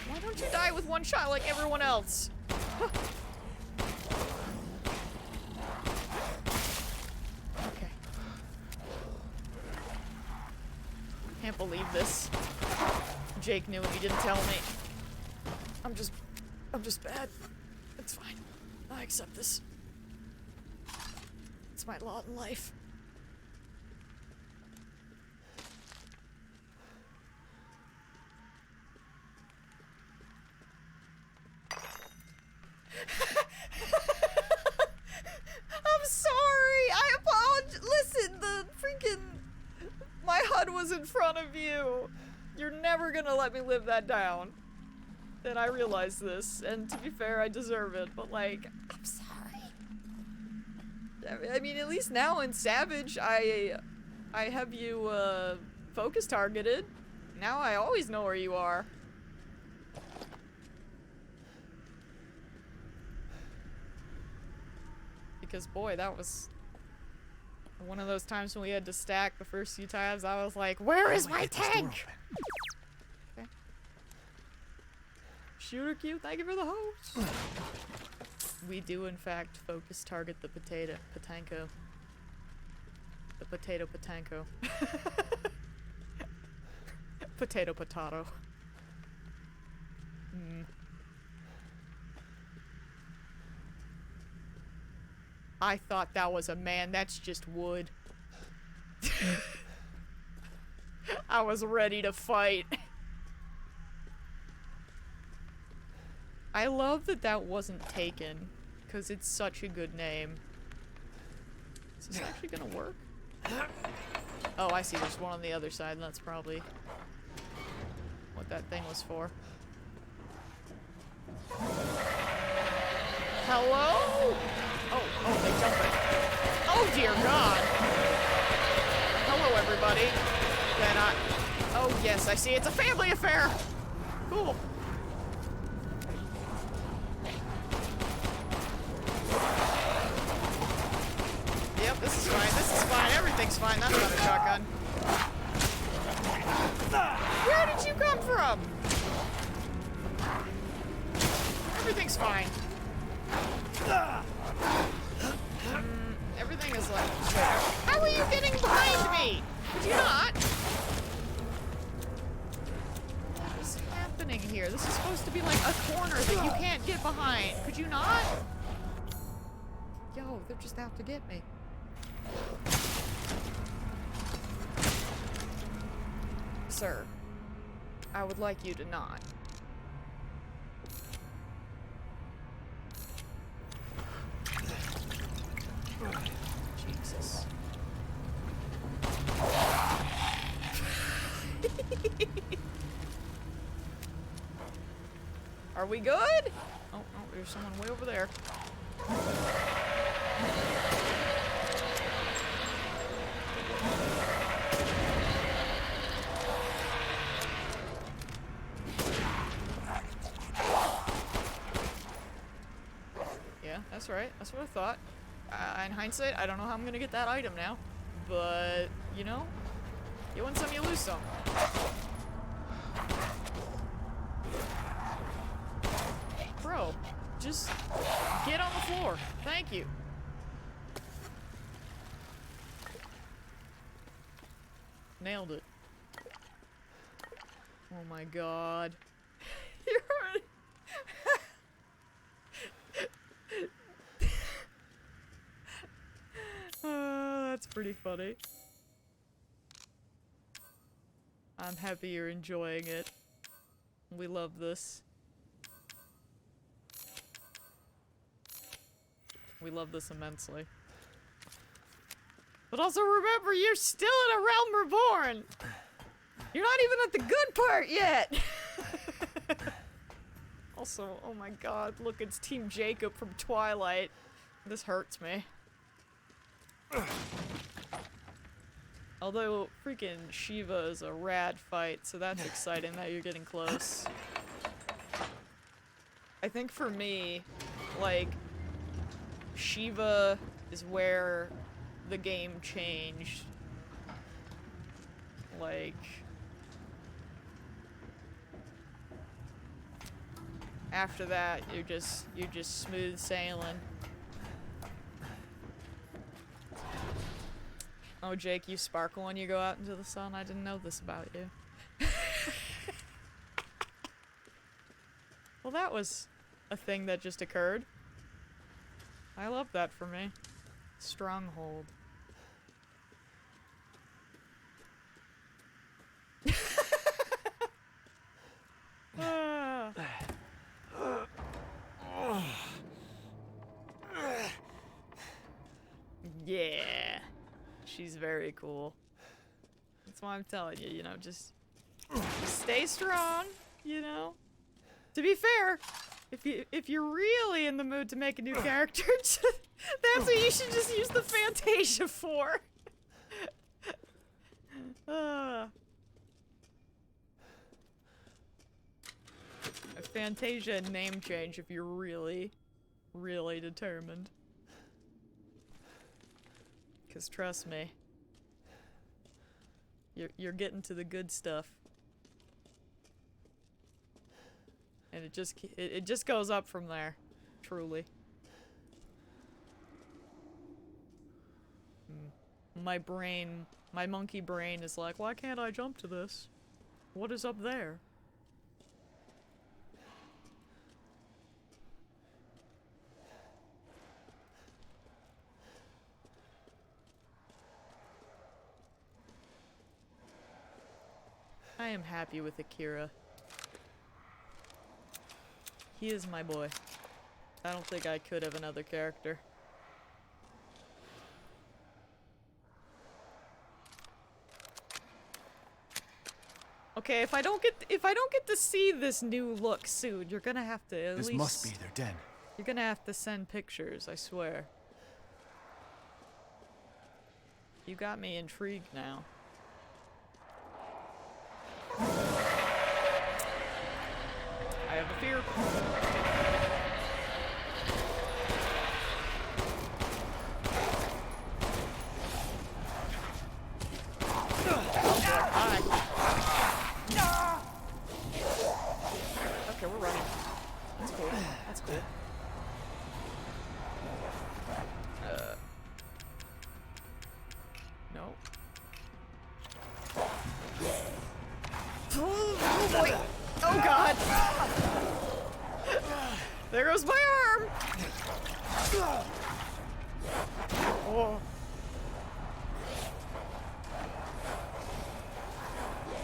Why don't you die with one shot like everyone else? Okay. Can't believe this. Jake knew and he didn't tell me. I'm just bad. It's fine. I accept this. It's my lot in life. I'm sorry. I apologize. Listen, the freaking my HUD was in front of you. You're never gonna let me live that down. And I realize this, and to be fair, I deserve it, but like, I'm sorry. I mean, at least now in Savage, I have you, focus targeted. Now I always know where you are. Because boy, that was one of those times when we had to stack the first few times. I was like, where is my tank? Okay. Shooter Q, thank you for the host. We do in fact focus target the Patanko. The potato Patanko. Potato. I thought that was a man, that's just wood. I was ready to fight. I love that that wasn't taken, because it's such a good name. Is this actually gonna work? Oh, I see. There's one on the other side, and that's probably what that thing was for. Hello? Oh, they jump it. Oh, dear God. Hello, everybody. Then oh, yes, I see. It's a family affair. Cool. Yep, this is fine. This is fine. Everything's fine. That's not a shotgun. Where did you come from? Everything's fine. Everything is like... How are you getting behind me? Could you not? What is happening here? This is supposed to be like a corner that you can't get behind. Could you not? Yo, they're just out to get me. Sir, I would like you to not. Jesus. Are we good? Oh, there's someone way over there. Yeah, that's right. That's what I thought. In hindsight, I don't know how I'm gonna get that item now. But, you know, you win some, you lose some. Bro, just get on the floor. Thank you. Nailed it. Oh my God. You're that's pretty funny. I'm happy you're enjoying it. We love this. We love this immensely. But also remember, you're still in a Realm Reborn! You're not even at the good part yet! Also, oh my God, look, it's Team Jacob from Twilight. This hurts me. Although, freaking Shiva is a rad fight, so that's exciting that you're getting close. I think for me, like, Shiva is where the game changed. Like... After that, you're just smooth sailing. Oh, Jake, you sparkle when you go out into the sun? I didn't know this about you. Well, that was a thing that just occurred. I love that for me. Stronghold. Ah. Yeah. She's very cool. That's why I'm telling you, you know, just stay strong, you know? To be fair, if you're really in the mood to make a new character, that's what you should just use the Fantasia for. A Fantasia name change if you're really, really determined. 'Cause trust me, you're getting to the good stuff. And it just goes up from there, truly. My brain, my monkey brain is like, why can't I jump to this? What is up there? I am happy with Akira. He is my boy. I don't think I could have another character. Okay, if I don't get to see this new look soon, you're gonna have to at least. This must be their den. You're gonna have to send pictures, I swear. You got me intrigued now. I have a fear. Okay, we're running. That's cool. That's cool. No. Oh boy! Oh god! There goes my arm! Oh.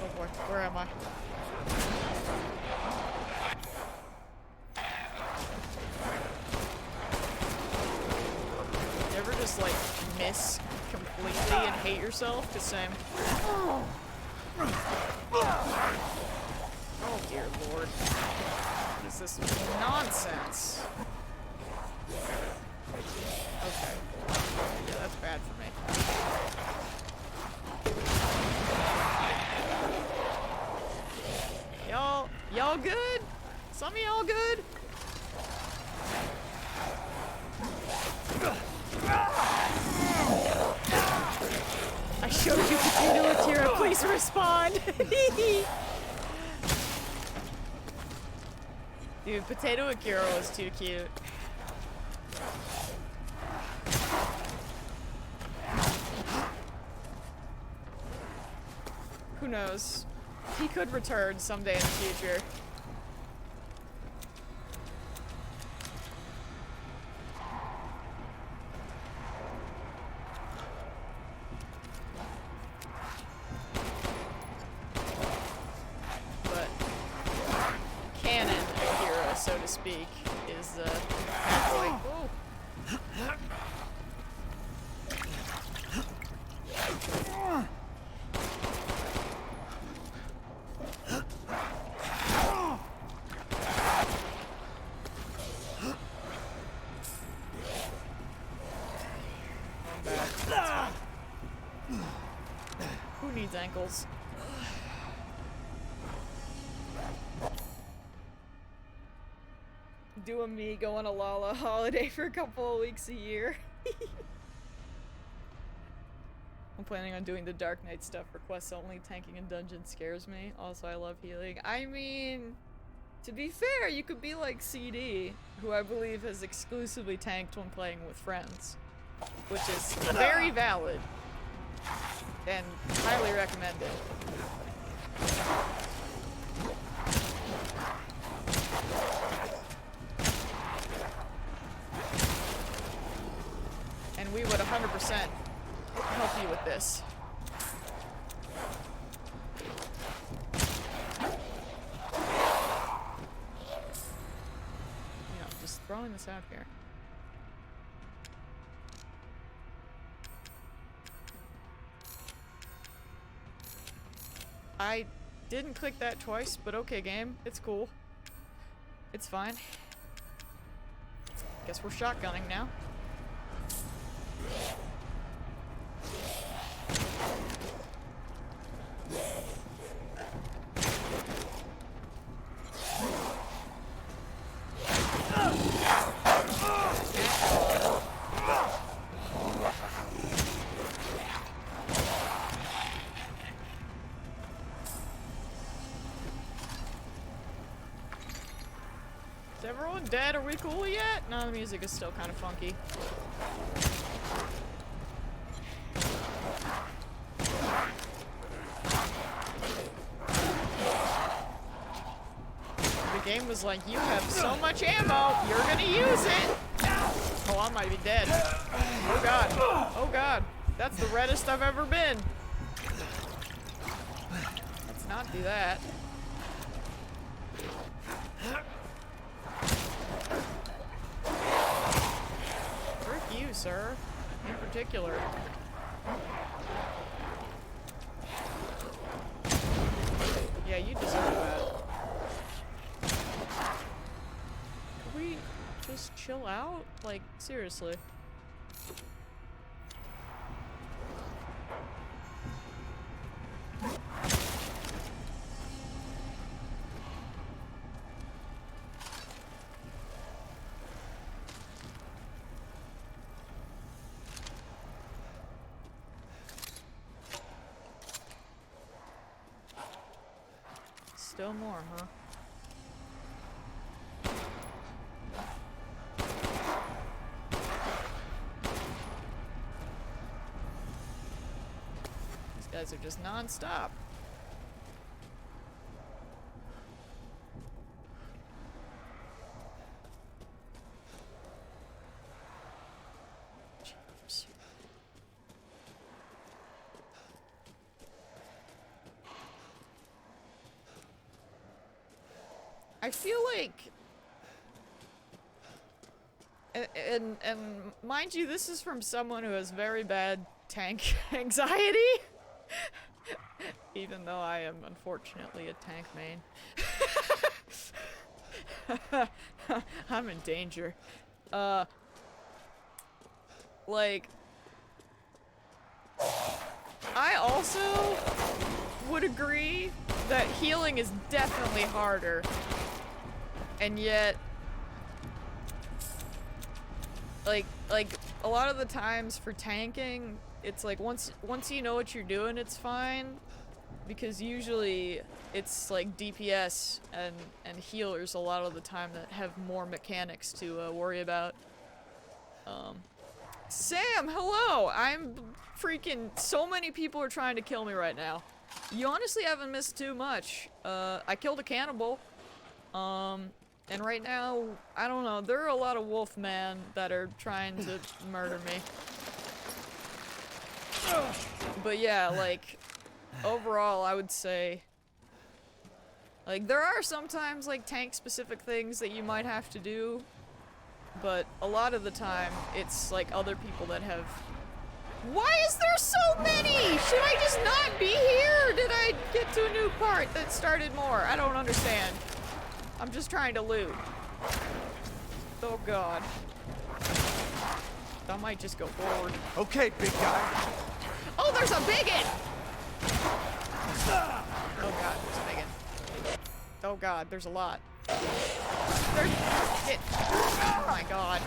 Oh boy, where am I? You ever just like miss completely and hate yourself? Cause same. Oh dear lord. What is this nonsense? Okay. Yeah, that's bad for me. Y'all good? Some of y'all good? I showed you Potato Akira, please respond! Dude, Potato Akira was too cute. Who knows? He could return someday in the future. But canon Akira, so to speak, is like, whoa. Who needs ankles? Doing me go on a Lala holiday for a couple of weeks a year. I'm planning on doing the Dark Knight stuff for quests only. Tanking in dungeons scares me. Also, I love healing. I mean, to be fair, you could be like CD, who I believe has exclusively tanked when playing with friends, which is very valid and highly recommended. And we would 100% help you with this. You know, just throwing this out here. I didn't click that twice, but okay, game. It's cool. It's fine. Guess we're shotgunning now. Is everyone dead? Are we cool yet? No, the music is still kind of funky. The game was like, you have so much ammo, you're gonna use it! Oh, I might be dead. Oh god. Oh god. That's the reddest I've ever been. Let's not do that. you, sir. In particular. Yeah, you deserve that. Can we just chill out? Like, seriously. Still more, huh? These guys are just non-stop. Jeez. I feel like, and mind you, this is from someone who has very bad tank anxiety. Even though I am unfortunately a tank main. I'm in danger. Like, I also would agree that healing is definitely harder. And yet, like a lot of the times for tanking, it's like once you know what you're doing, it's fine, because usually it's like DPS and healers a lot of the time that have more mechanics to worry about. Sam, hello! I'm freaking, so many people are trying to kill me right now. You honestly haven't missed too much. I killed a cannibal. And right now, I don't know, there are a lot of wolfmen that are trying to murder me. But yeah, like, overall, I would say, like, there are sometimes, like, tank-specific things that you might have to do, but a lot of the time, it's, like, other people that have... Why is there so many? Should I just not be here? Or did I get to a new part that started more? I don't understand. I'm just trying to loot. Oh god. That might just go forward. Okay, big guy. Oh, there's a bigot! Oh god, there's a bigot. Oh god, there's a lot. There's it. Oh my god.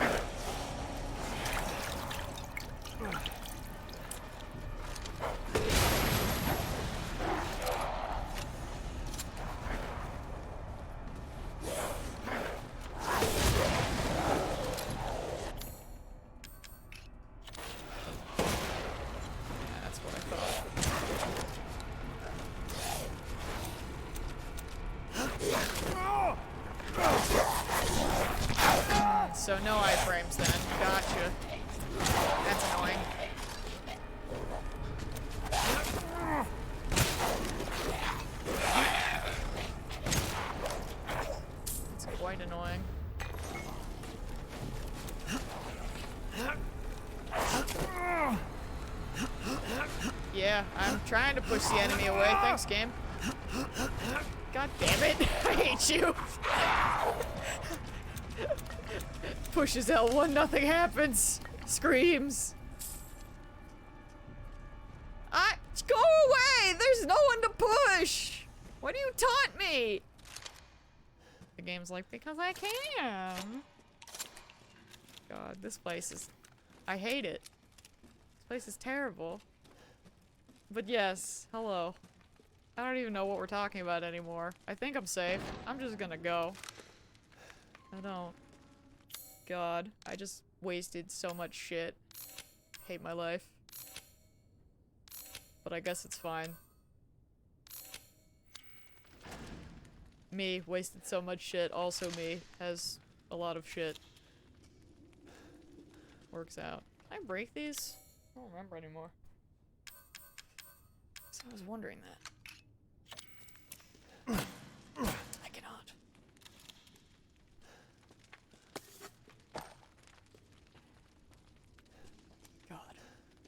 So no iframes then. Gotcha. That's annoying. It's quite annoying. Yeah, I'm trying to push the enemy away. Thanks, game. God damn it. I hate you. Pushes L1, nothing happens. Screams. Go away! There's no one to push! Why do you taunt me? The game's like, because I can. God, this place is... I hate it. This place is terrible. But yes, hello. I don't even know what we're talking about anymore. I think I'm safe. I'm just gonna go. I don't. God, I just wasted so much shit. Hate my life. But I guess it's fine. Me, wasted so much shit. Also me, has a lot of shit. Works out. Can I break these? I don't remember anymore. So I was wondering that. I cannot.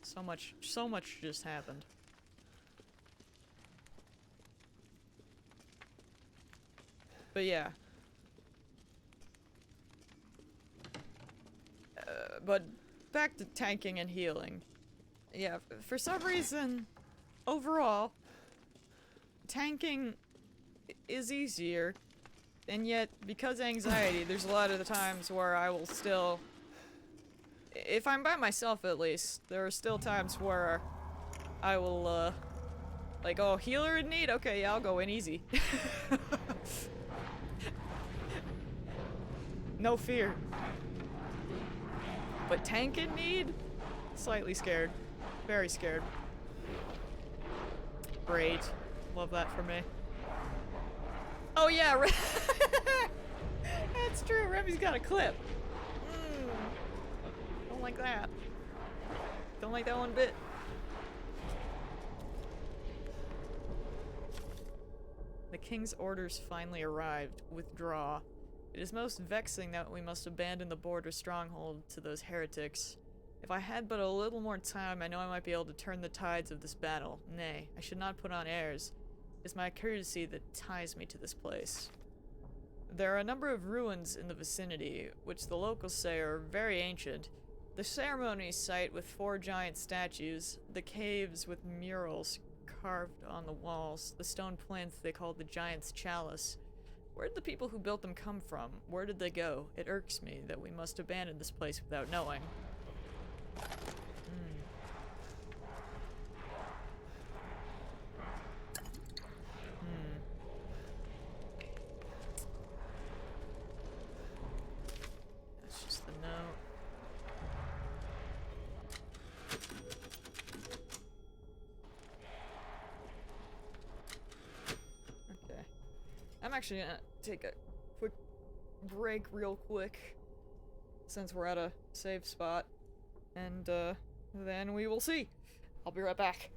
So much just happened. But yeah. But back to tanking and healing. Yeah, for some reason, overall, tanking is easier. And yet, because anxiety, there's a lot of the times where I will still... If I'm by myself, at least, there are still times where I will, like, oh, healer in need? Okay, yeah, I'll go in easy. No fear. But tank in need? Slightly scared. Very scared. Great. Love that for me. Oh yeah, that's true. Remy's got a clip. Don't like that. Don't like that one bit. The king's orders finally arrived. Withdraw. It is most vexing that we must abandon the border stronghold to those heretics. If I had but a little more time, I know I might be able to turn the tides of this battle. Nay, I should not put on airs. It is my courtesy that ties me to this place. There are a number of ruins in the vicinity, which the locals say are very ancient. The ceremony site with 4 giant statues, the caves with murals carved on the walls, the stone plinth they call the Giant's Chalice. Where did the people who built them come from? Where did they go? It irks me that we must abandon this place without knowing. That's just the note. Okay. I'm actually gonna take a quick break real quick, since we're at a safe spot, and then we will see. I'll be right back.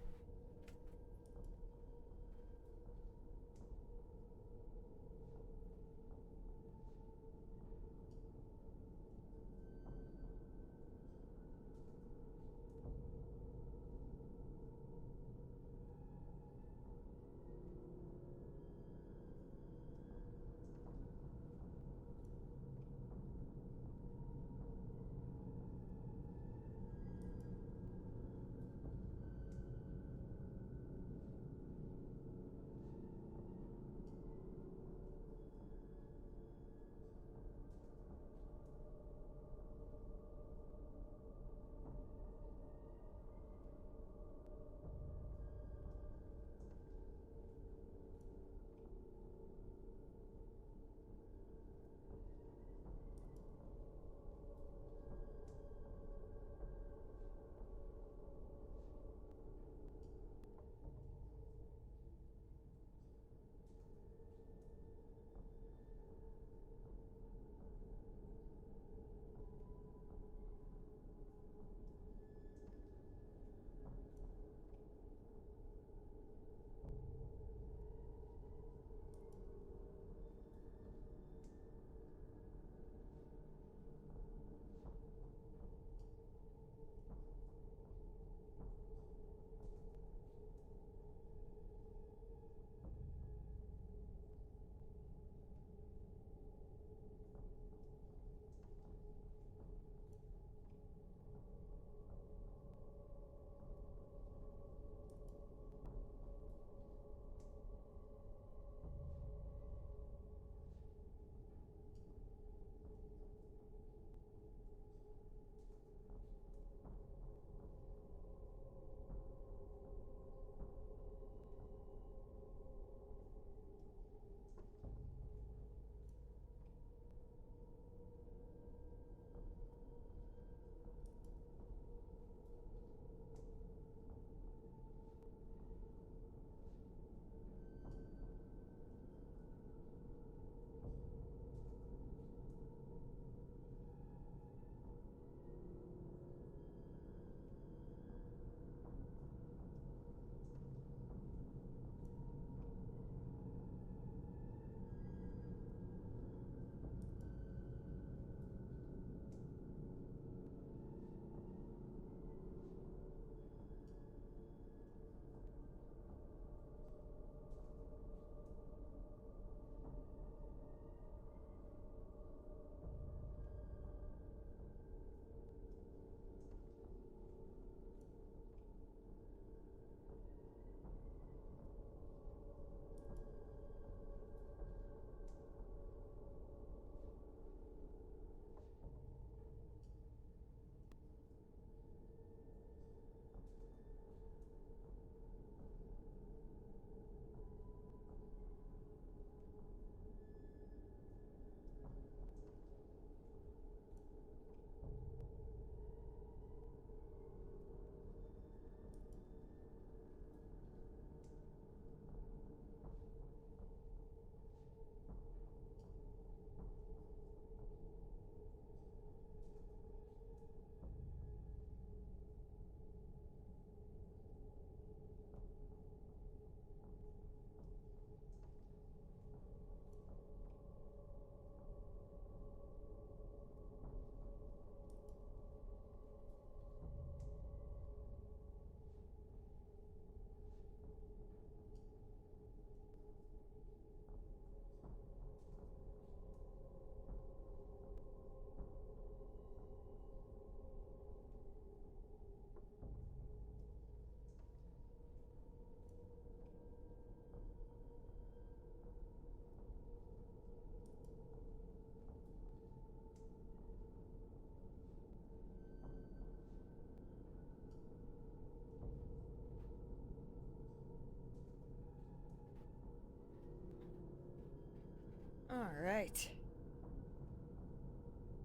Alright.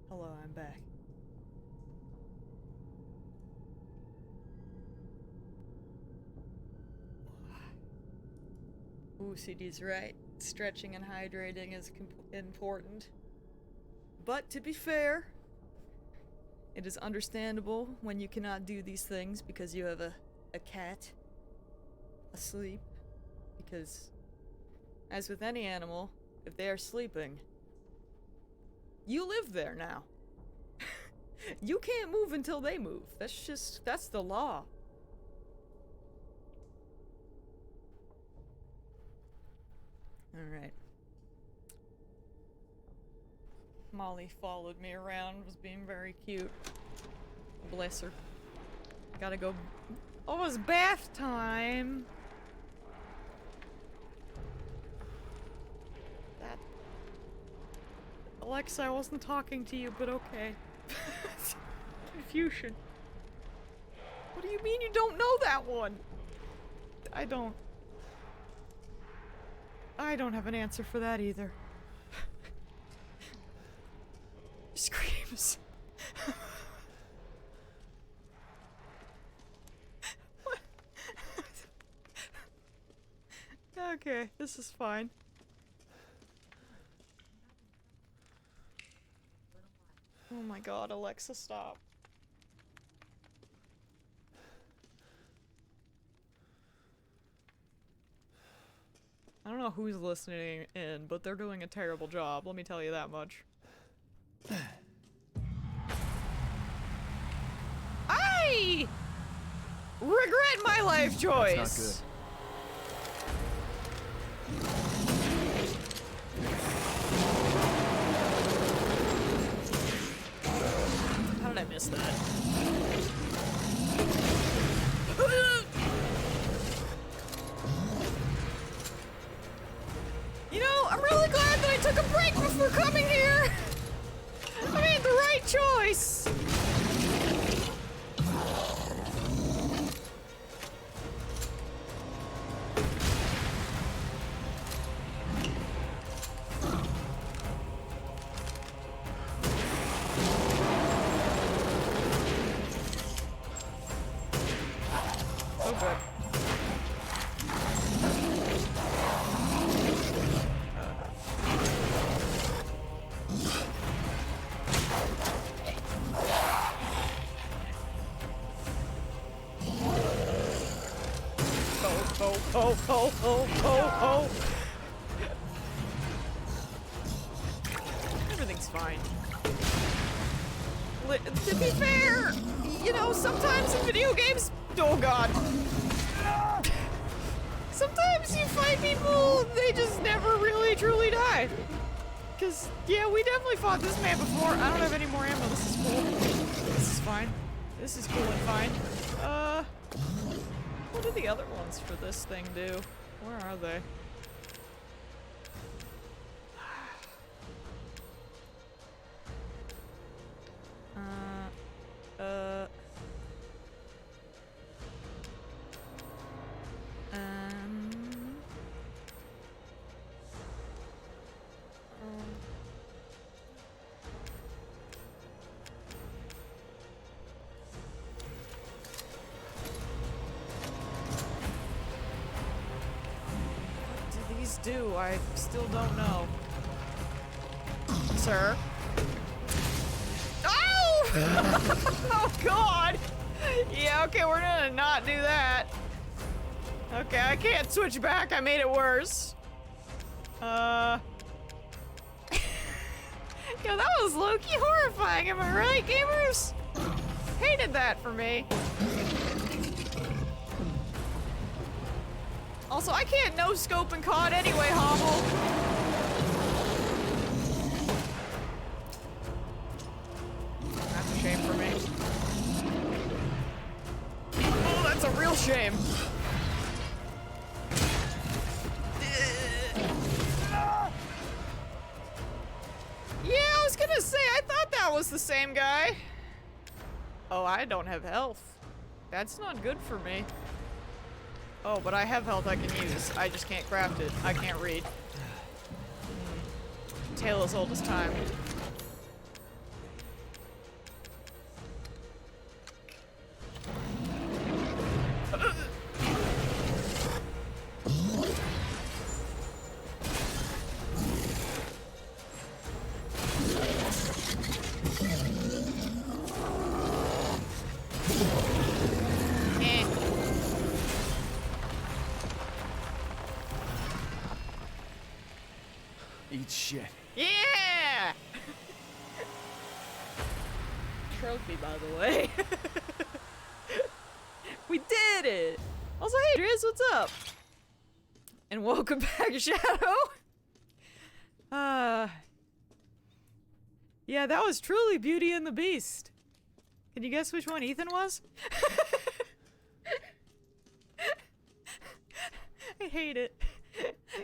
Hello, I'm back. Ooh, CD's right. Stretching and hydrating is important. But to be fair, it is understandable when you cannot do these things because you have a cat asleep. Because, as with any animal, if they are sleeping, you live there now. You can't move until they move. That's the law. Alright. Molly followed me around, was being very cute. Bless her. Gotta go. Oh, it's bath time! That. Alexa, I wasn't talking to you, but okay. Confusion. What do you mean you don't know that one? I don't have an answer for that either. Screams. What? Okay, this is fine. Oh my god, Alexa, stop. I don't know who's listening in, but they're doing a terrible job, let me tell you that much. I regret my life choice! That's not good. How did I miss that? You know, I'm really glad that I took a break before coming here! I made the right choice! Oh good. Oh. Everything's fine. To be fair, you know, sometimes in video games... Oh god. Sometimes you fight people, they just never really truly die. Because, yeah, we definitely fought this man before. I don't have any more ammo. This is cool. This is fine. This is cool and fine. What do the other ones for this thing do? Where are they? Do I still don't know, sir. Oh! Oh god! Yeah, okay, we're gonna not do that. Okay, I can't switch back. I made it worse. Yo, that was low-key horrifying. Am I right, gamers? Hated that for me. Also, I can't no-scope and COD anyway, Hobble. That's a shame for me. Oh, that's a real shame. Yeah, I was gonna say, I thought that was the same guy. Oh, I don't have health. That's not good for me. Oh, but I have health I can use. I just can't craft it. I can't read. tale as old as time. Eat shit. Yeah! Trophy, by the way. We did it! Also, hey, Driz, what's up? And welcome back, Shadow! Yeah, that was truly Beauty and the Beast. Can you guess which one Ethan was? I hate it.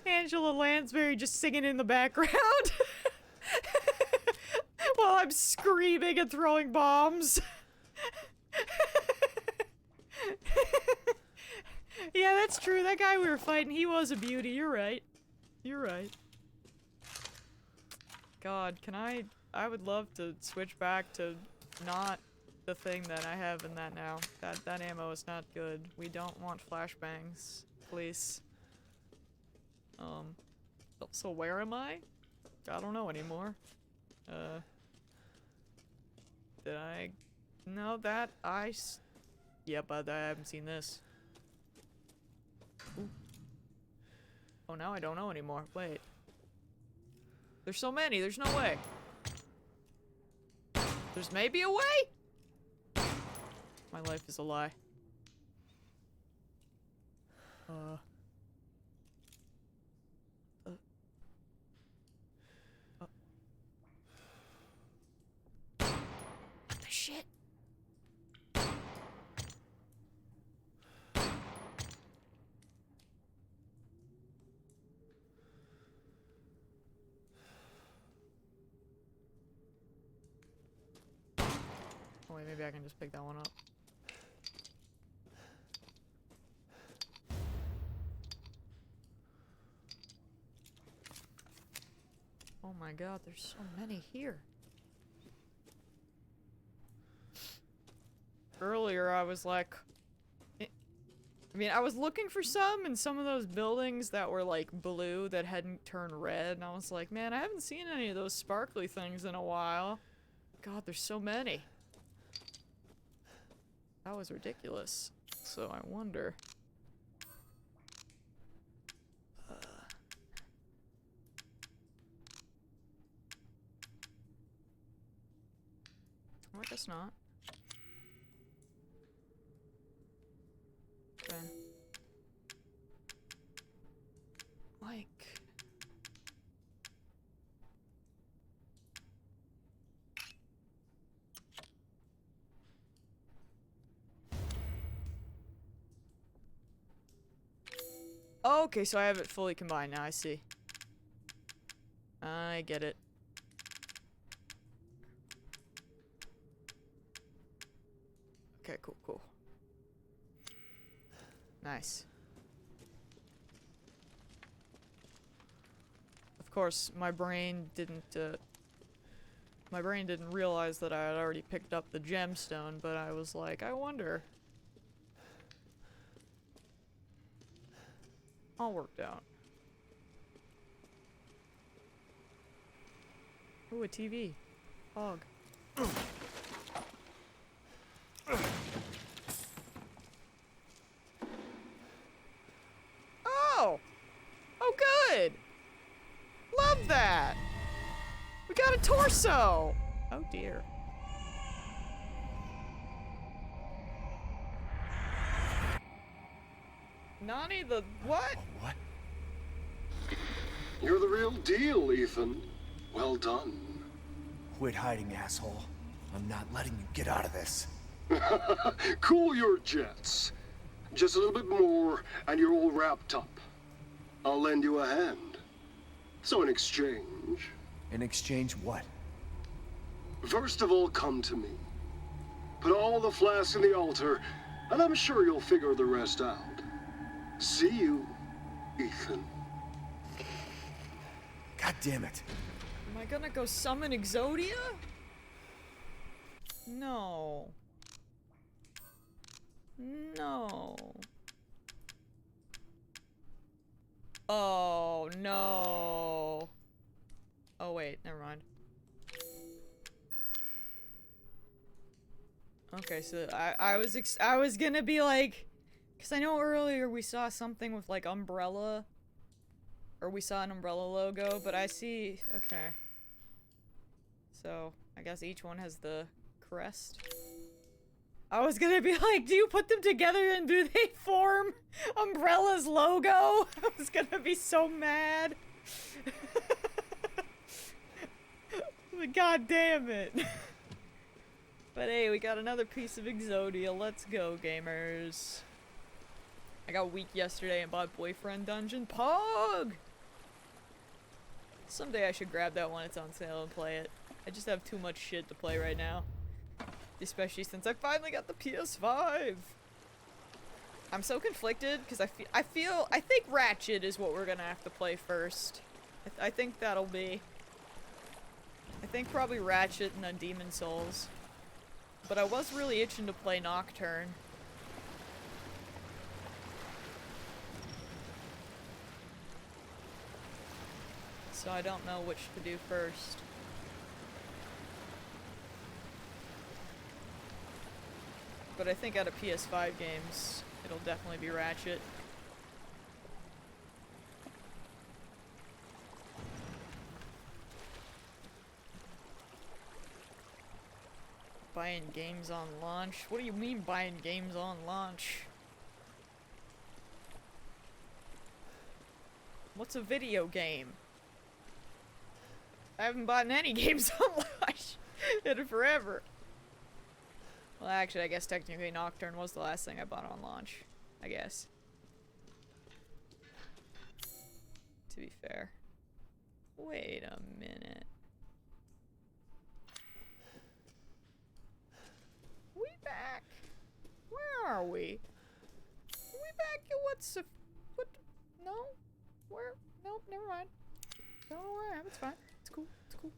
Angela Lansbury just singing in the background while I'm screaming and throwing bombs. Yeah, that's true. That guy we were fighting, he was a beauty. You're right. You're right. God, can I would love to switch back to not the thing that I have in that now. That ammo is not good. We don't want flashbangs, please. So where am I? I don't know anymore. Did I? No, that yeah, but I haven't seen this. Ooh. Oh, now I don't know anymore. Wait. There's so many, there's no way. There's maybe a way? My life is a lie. Shit. Oh wait, maybe I can just pick that one up. Oh my god, there's so many here. Earlier I was like, I mean, I was looking for some in some of those buildings that were like blue that hadn't turned red, and I was like, man, I haven't seen any of those sparkly things in a while. God, there's so many. That was ridiculous. So I wonder. Oh, I guess not. Okay. Like. Oh, okay, so I have it fully combined now, I see. I get it. Okay, cool, cool. Nice. Of course, my brain didn't realize that I had already picked up the gemstone, but I was like, I wonder. All worked out. Ooh, a TV. Hog. Oh! Oh, good! Love that! We got a torso! Oh, dear. Nani the what? What? You're the real deal, Ethan. Well done. Quit hiding, asshole. I'm not letting you get out of this. Cool your jets. Just a little bit more, and you're all wrapped up. I'll lend you a hand. So in exchange... In exchange what? First of all, come to me. Put all the flasks in the altar, and I'm sure you'll figure the rest out. See you, Ethan. God damn it. Am I gonna go summon Exodia? No. No. Oh, no. Oh, wait, never mind. Okay, so I was gonna be like, because I know earlier we saw something with like umbrella, or we saw an umbrella logo, but I see, okay. So, I guess each one has the crest. I was gonna be like, do you put them together and do they form Umbrella's logo? I was gonna be so mad. God damn it. But hey, we got another piece of Exodia. Let's go, gamers. I got weak yesterday and bought Boyfriend Dungeon. Pog! Someday I should grab that when it's on sale and play it. I just have too much shit to play right now. Especially since I finally got the PS5. I'm so conflicted because I think Ratchet is what we're gonna have to play first. I think that'll be. I think probably Ratchet and then Demon Souls. But I was really itching to play Nocturne. So I don't know which to do first. But I think out of PS5 games, it'll definitely be Ratchet. Buying games on launch? What do you mean buying games on launch? What's a video game? I haven't bought any games on launch in forever. Well, actually, I guess technically Nocturne was the last thing I bought on launch. I guess. To be fair. Wait a minute. We back? Where are we? Are we back at what's... What? No? Where? Nope, never mind. Don't know where I am. It's fine. It's cool. It's cool.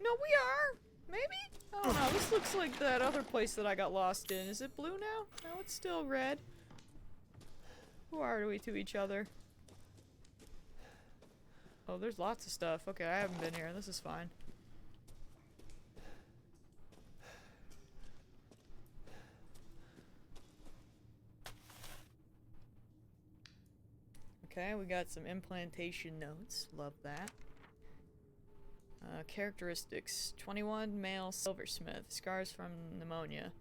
No, we are! Maybe? I don't know. This looks like that other place that I got lost in. Is it blue now? No, it's still red. Who are we to each other? Oh, there's lots of stuff. Okay, I haven't been here. This is fine. Okay, we got some implantation notes. Love that. Characteristics. 21, male silversmith. Scars from pneumonia.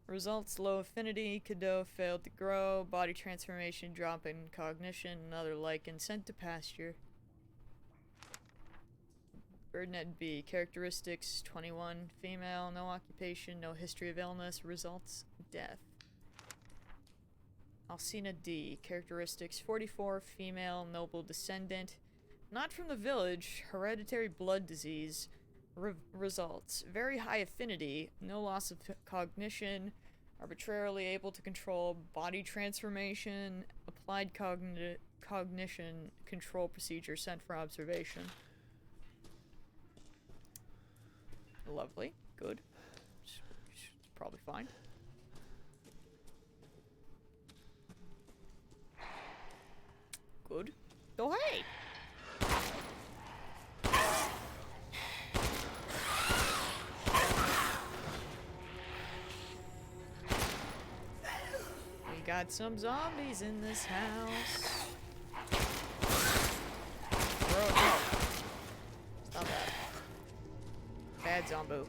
Results, low affinity. Cadeau failed to grow. Body transformation, drop in cognition. Another lichen sent to pasture. Birdnet B. Characteristics. 21, female. No occupation. No history of illness. Results, death. Alcina D. Characteristics. 44, female. Noble descendant. Not from the village, hereditary blood disease. Results, very high affinity, no loss of cognition, arbitrarily able to control body transformation, applied cognition control procedure sent for observation. Lovely, good. It's probably fine. Good. Oh, hey! We got some zombies in this house. Bro, no. Stop that. Bad zombo.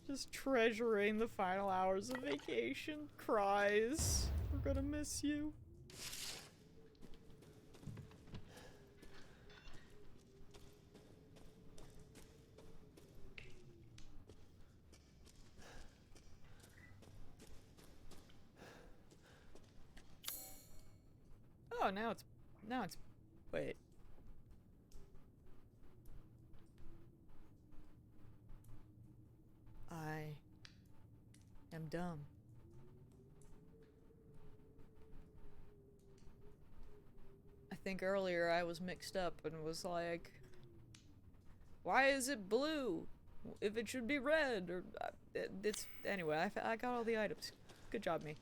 Just treasuring the final hours of vacation. Cries. We're gonna miss you. now it's wait. I am dumb. I think earlier I was mixed up and was like, why is it blue if it should be red? Or it's anyway. I got all the items. Good job, me.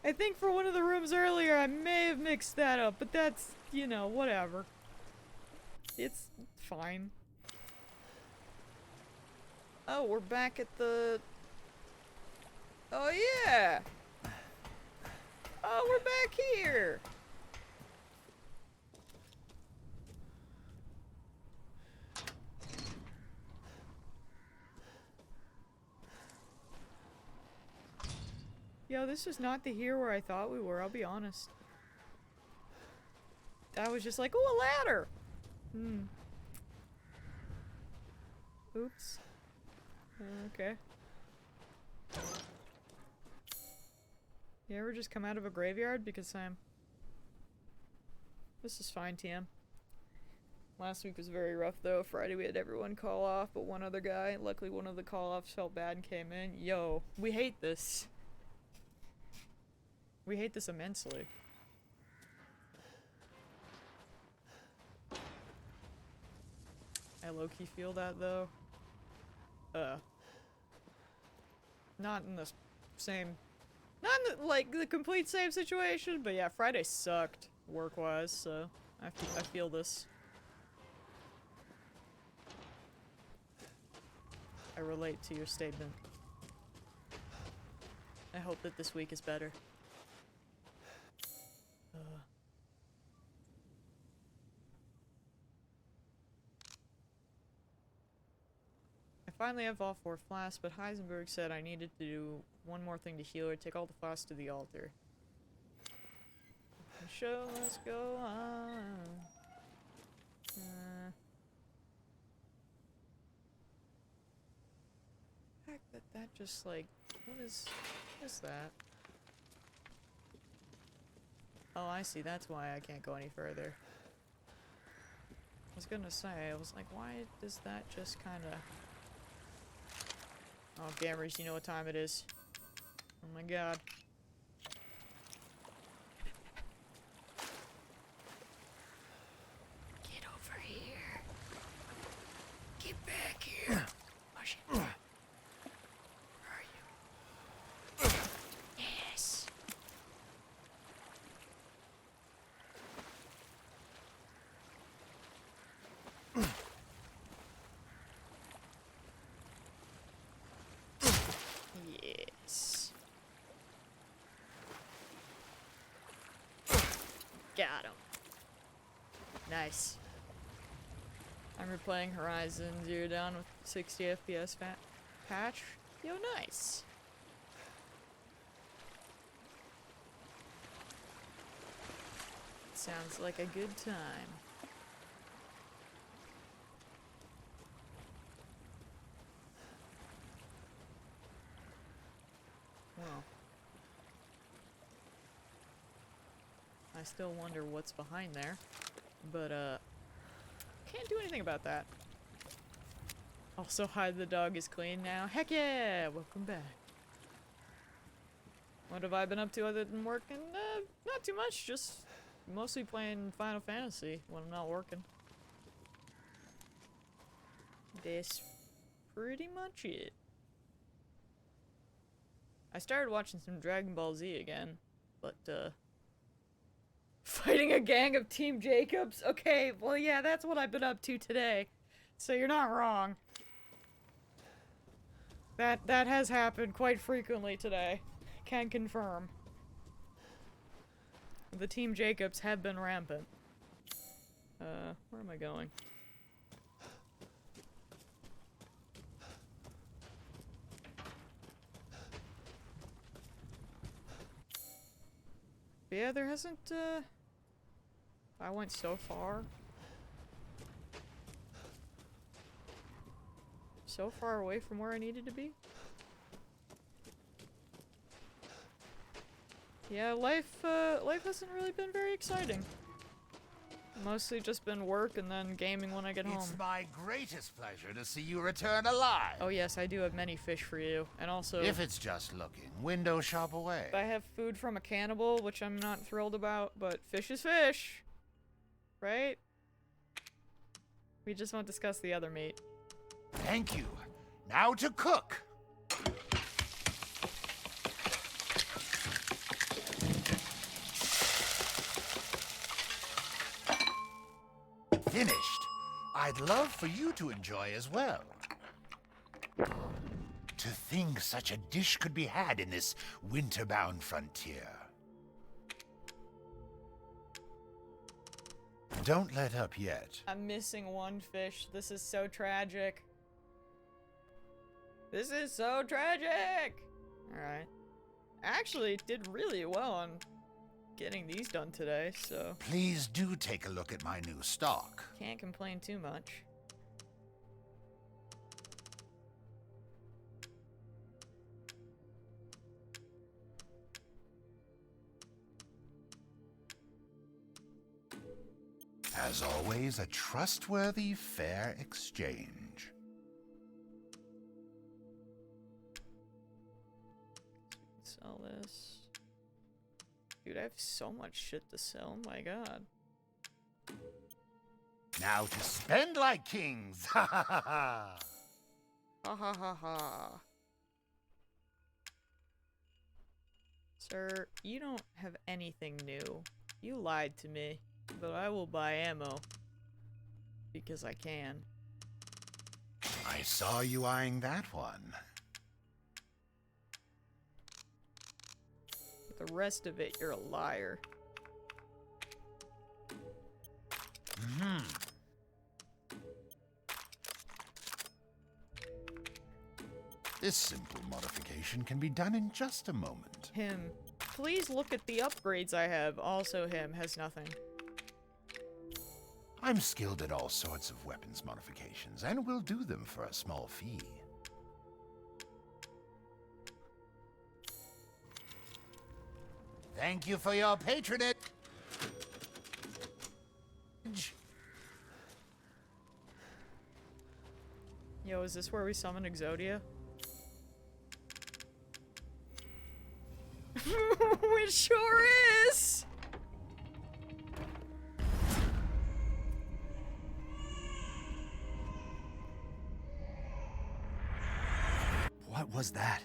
I think for one of the rooms earlier I may have mixed that up, but that's, you know, whatever. It's fine. Oh, we're back at the... Oh yeah! Oh, we're back here! Yo, this is not the here where I thought we were, I'll be honest. I was just like, oh, a ladder! Oops. Okay. You ever just come out of a graveyard? Because I'm... This is fine, TM. Last week was very rough, though. Friday we had everyone call off, but one other guy. Luckily, one of the call-offs felt bad and came in. Yo, we hate this. We hate this immensely. I low-key feel that, though. Not in the same... Not in the, like, the complete same situation, but yeah, Friday sucked, work-wise, so I feel this. I relate to your statement. I hope that this week is better. I finally have all 4 flasks, but Heisenberg said I needed to do one more thing to heal her. Take all the flasks to the altar. The show must go on. The fact that just like, what is that? Oh, I see. That's why I can't go any further. I was gonna say, I was like, why does that just kinda... Oh, gamers, you know what time it is. Oh my god. Get over here. Get back here. Push it. Where are you? Yes. Yes. Got him. Nice. I'm replaying Horizon Zero Dawn with 60 FPS patch. Yo, nice. Sounds like a good time. Well, I still wonder what's behind there, but can't do anything about that. Also, hide the dog is clean now. Heck yeah! Welcome back. What have I been up to other than working? Not too much, just mostly playing Final Fantasy when I'm not working. That's pretty much it. I started watching some Dragon Ball Z again, but, fighting a gang of Team Jacobs? Okay, well, yeah, that's what I've been up to today. So you're not wrong. That has happened quite frequently today. Can confirm. The Team Jacobs have been rampant. Where am I going? But yeah, there hasn't, I went so far. So far away from where I needed to be. Yeah, life hasn't really been very exciting. Mostly just been work and then gaming when I get home. It's my greatest pleasure to see you return alive. Oh yes, I do have many fish for you. And also, If it's just looking, window shop away. I have food from a cannibal, which I'm not thrilled about, but fish is fish. Right? We just won't discuss the other meat. Thank you. Now to cook. Finished. I'd love for you to enjoy as well. To think such a dish could be had in this winter-bound frontier. Don't let up yet. I'm missing one fish. This is so tragic. This is so tragic! Alright. Actually, did really well on getting these done today, so Please do take a look at my new stock. can't complain too much. As always, a trustworthy, fair exchange. Sell this. Dude, I have so much shit to sell, my god. Now to spend like kings! Ha ha ha ha! Ha ha ha ha. Sir, you don't have anything new. You lied to me, but I will buy ammo. Because I can. I saw you eyeing that one. But the rest of it, you're a liar. This simple modification can be done in just a moment. Him. Please look at the upgrades I have. Also him has nothing. I'm skilled at all sorts of weapons modifications, and will do them for a small fee. Thank you for your patronage. Yo, is this where we summon Exodia? It sure is! What was that?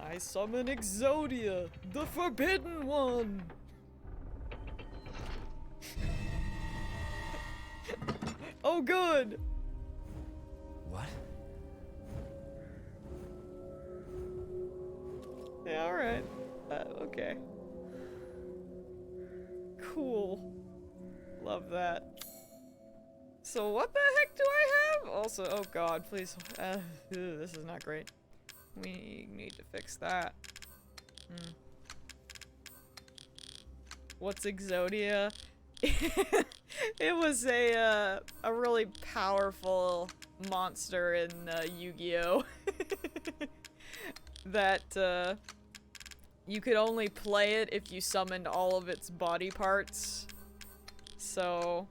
I summon Exodia, the Forbidden One! Oh good! What? Yeah, alright. Okay. Cool. Love that. So what the heck do I have? Also, oh god, please. This is not great. We need to fix that. What's Exodia? It was a really powerful monster in Yu-Gi-Oh! That you could only play it if you summoned all of its body parts. So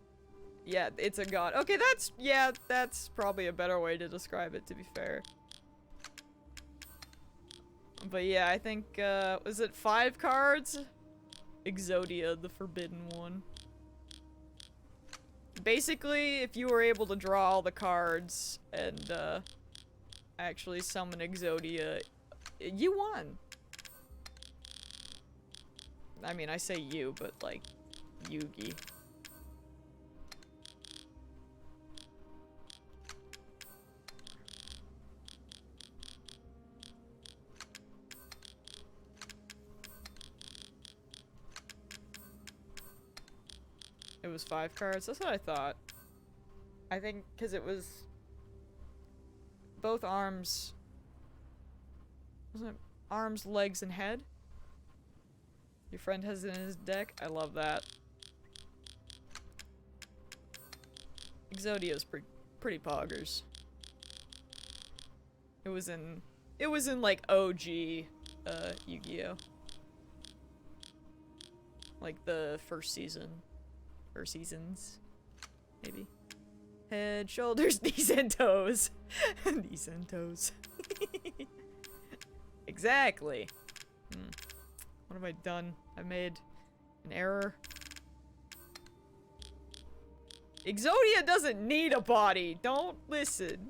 yeah, it's a god. Okay, that's probably a better way to describe it, to be fair. But yeah, I think, was it 5 cards? Exodia, the Forbidden One. Basically, if you were able to draw all the cards and, actually summon Exodia, you won. I mean, I say you, but, like, Yugi. It was 5 cards. That's what I thought. I think because it was both arms. Wasn't it arms, legs, and head? Your friend has it in his deck. I love that. Exodia's pretty poggers. It was in like OG Yu-Gi-Oh! Like the first season. Or seasons. Maybe. Head, shoulders, knees, and toes. Knees and toes. Exactly. What have I done? I made an error. Exodia doesn't need a body. Don't listen.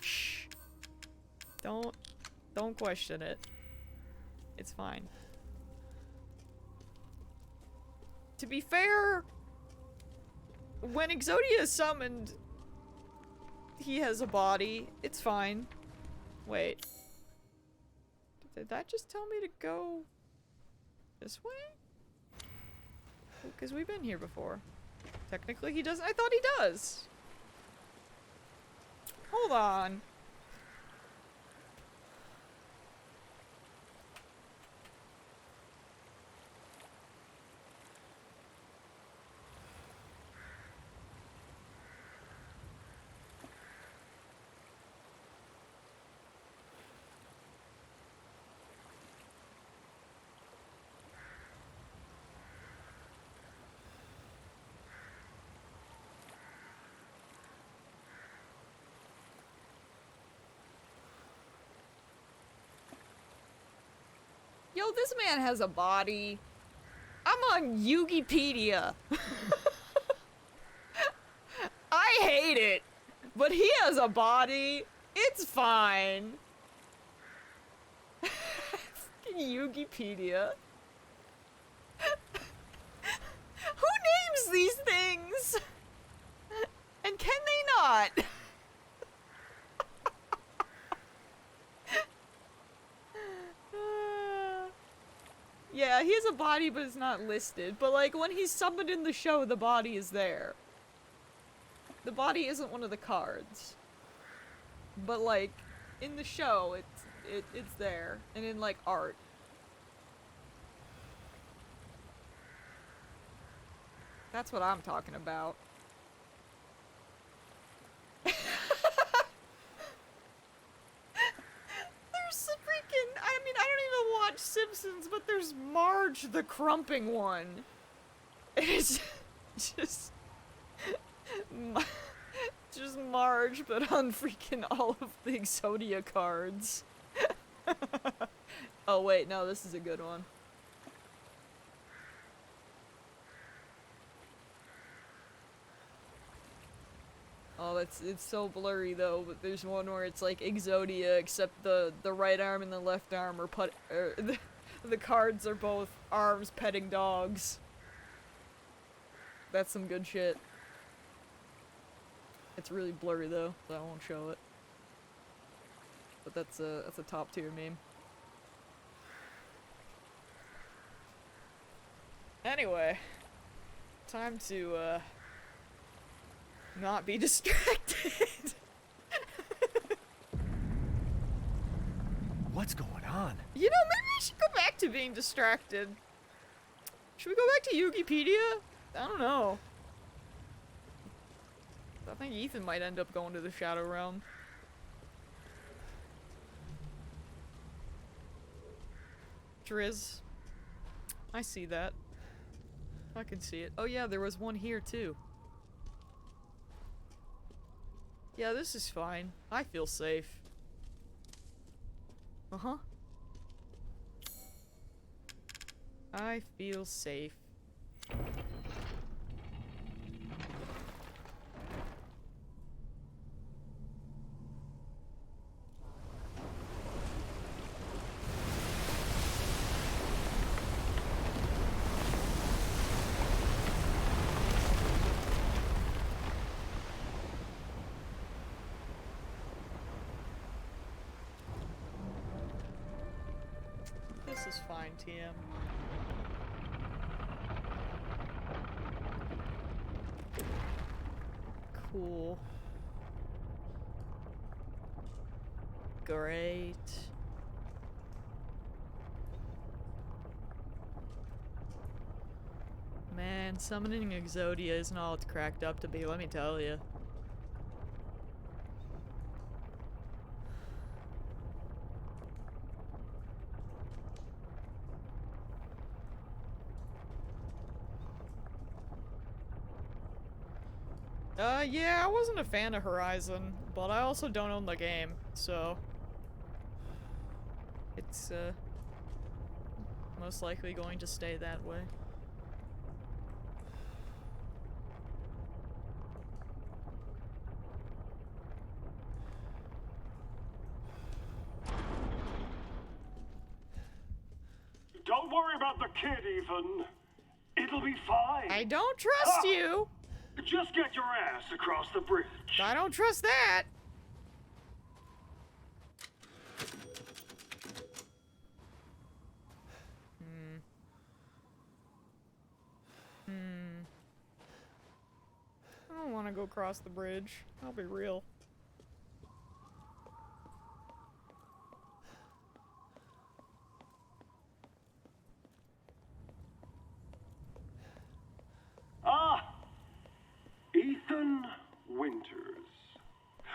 Shh. Don't question it. It's fine. To be fair, when Exodia is summoned, he has a body. It's fine. Wait. Did that just tell me to go this way? Because we've been here before. Technically he doesn't. I thought he does. Hold on. Yo, this man has a body. I'm on Yugipedia. I hate it, but he has a body. It's fine. Yugipedia. Who names these things? And can they not? Yeah, he has a body, but it's not listed. But, like, when he's summoned in the show, the body is there. The body isn't one of the cards. But, like, in the show, it's there. And in, like, art. That's what I'm talking about. There's a freaking... I mean, I don't even watch Simpsons, but there's Marge the Crumping one. It's just... just Marge, but on freaking all of the Exodia cards. Oh wait, no, this is a good one. Oh, it's so blurry though, but there's one where it's like Exodia, except the right arm and the left arm are the cards are both arms petting dogs. That's some good shit. It's really blurry though, so I won't show it. But that's a top tier meme. Anyway, time to not be distracted. What's going on? You know, maybe I should go back to being distracted. Should we go back to Yugipedia? I don't know. I think Ethan might end up going to the Shadow Realm. Driz. I see that. I can see it. Oh yeah, there was one here too. Yeah, this is fine. I feel safe. Uh-huh. I feel safe. This is fine, TM. Cool. Great. Man, summoning Exodia isn't all it's cracked up to be, let me tell you. Yeah, I wasn't a fan of Horizon, but I also don't own the game, so... It's, most likely going to stay that way. Don't worry about the kid, Ethan. It'll be fine. I don't trust you! Just get your ass across the bridge. I don't trust that! I don't want to go across the bridge. I'll be real. Ah! Ethan Winters.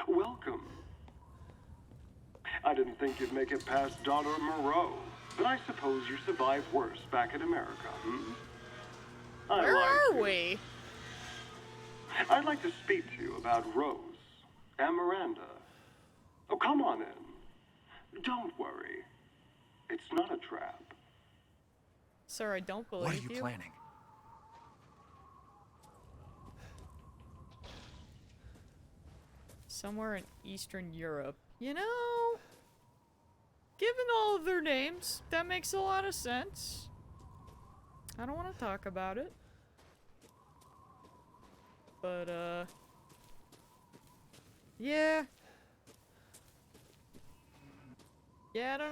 Welcome. I didn't think you'd make it past Daughter Moreau, but I suppose you survived worse back in America, hmm? Where are we? I'd like to speak to you about Rose and Miranda. Oh, come on in. Don't worry. It's not a trap. Sir, I don't believe What are you planning? Somewhere in Eastern Europe. You know, given all of their names, that makes a lot of sense. I don't want to talk about it. But, yeah. Yeah, I don't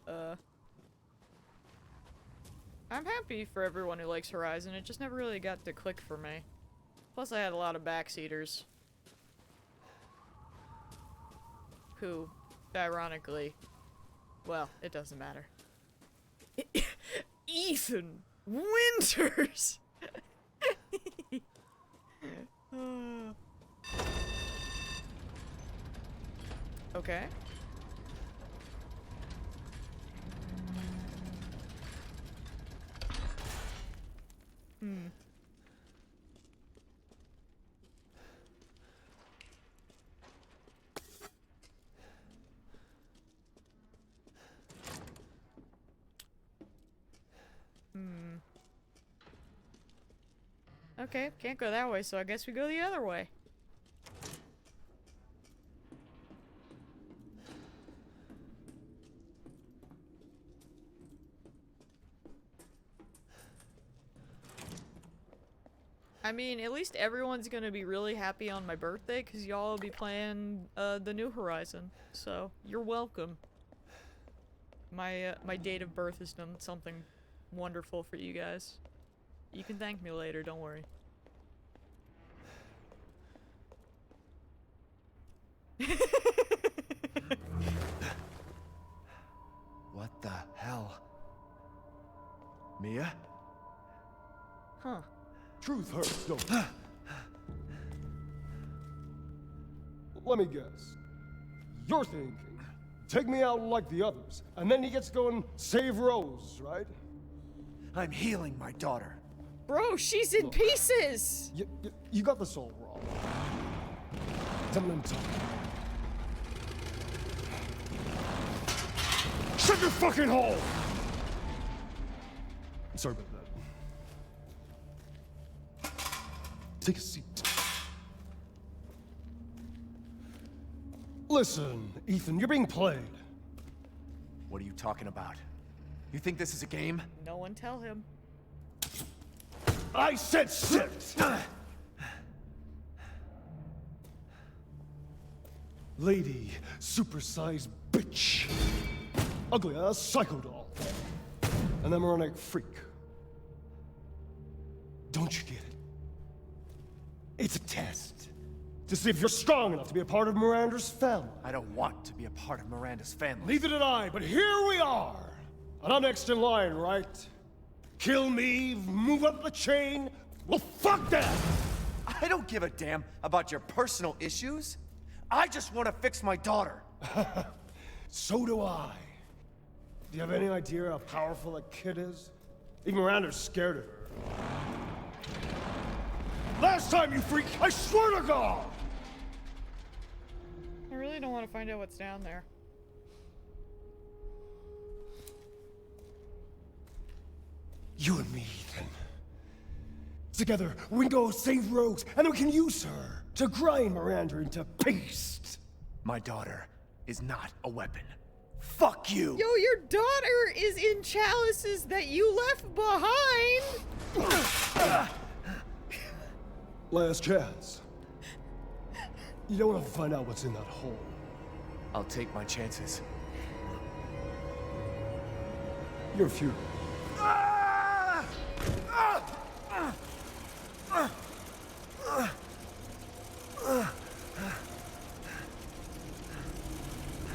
know. I'm happy for everyone who likes Horizon, it just never really got to click for me. Plus I had a lot of backseaters. Who, ironically, well, it doesn't matter. Ethan Winters! Okay. Okay, can't go that way, so I guess we go the other way. I mean, at least everyone's gonna be really happy on my birthday, because y'all will be playing, the new Horizon. So, you're welcome. My date of birth has done something wonderful for you guys. You can thank me later, don't worry. What the hell? Mia? Huh. Truth hurts, don't it? Let me guess. You're thinking, take me out like the others, and then he gets to go and save Rose, right? I'm healing my daughter. Bro, she's in pieces! You got this all wrong. Let me talk. Shut your fucking hole! Sorry about that. Take a seat. Listen, Ethan, you're being played. What are you talking about? You think this is a game? No one tell him. I said sit! Lady, supersized bitch. Ugly ass psycho doll. An embryonic freak. Don't you get it? It's a test. To see if you're strong enough to be a part of Miranda's family. I don't want to be a part of Miranda's family. Neither did I, but here we are. And I'm next in line, right? Kill me, move up the chain. Well, fuck that! I don't give a damn about your personal issues. I just want to fix my daughter. So do I. Do you have any idea how powerful that kid is? Even Miranda's scared of her. Last time, you freak, I swear to God! I really don't want to find out what's down there. You and me, Ethan. Together, we can go save Rose, and we can use her to grind Miranda into paste. My daughter is not a weapon. Fuck you! Yo, your daughter is in chalices that you left behind! Last chance. You don't want to find out what's in that hole. I'll take my chances. You're futile.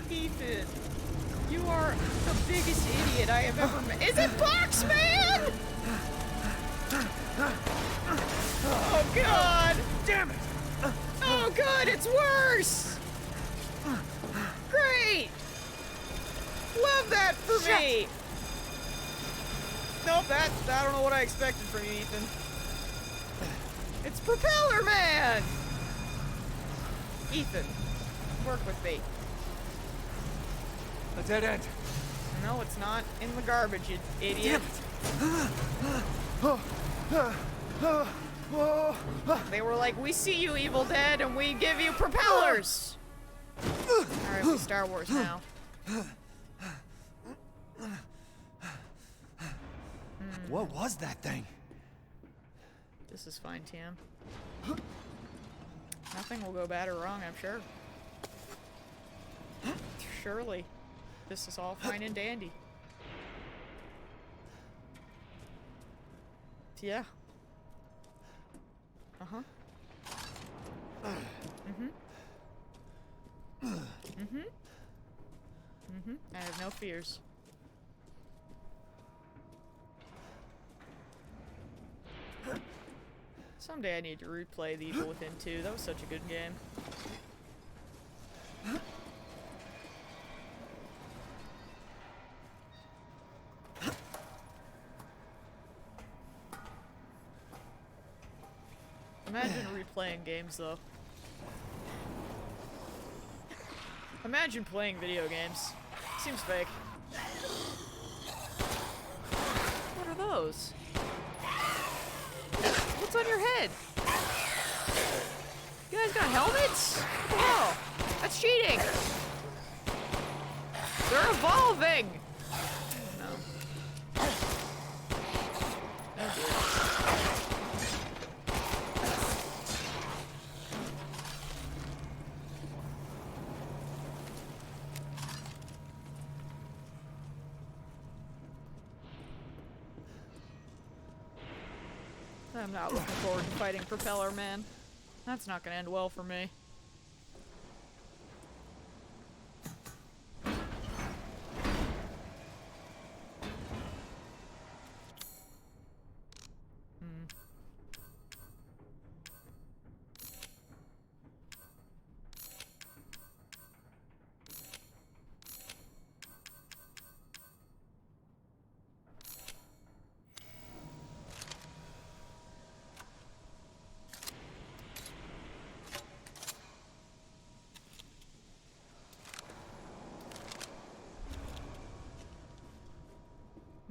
Ethan, you are the biggest idiot I have ever met. Is it Boxman? Oh God! Damn it! Oh God, it's worse! Great! Love that for me! Nope, I don't know what I expected from you, Ethan. It's Propeller Man! Ethan, work with me. A dead end. No, it's not. In the garbage, you idiot. They were like, we see you, Evil Dead, and we give you propellers! Alright, we Star Wars now. What was that thing? This is fine, Tim. Nothing will go bad or wrong, I'm sure. Surely. This is all fine and dandy. Yeah. Uh-huh. Mm-hmm. Mm-hmm. Mm-hmm. I have no fears. Someday I need to replay The Evil Within 2. That was such a good game. Imagine replaying games, though. Imagine playing video games. Seems fake. What are those? What's on your head? You guys got helmets? Oh, that's cheating. They're evolving. No. Oh dear. I'm not looking forward to fighting Propeller Man. That's not gonna end well for me.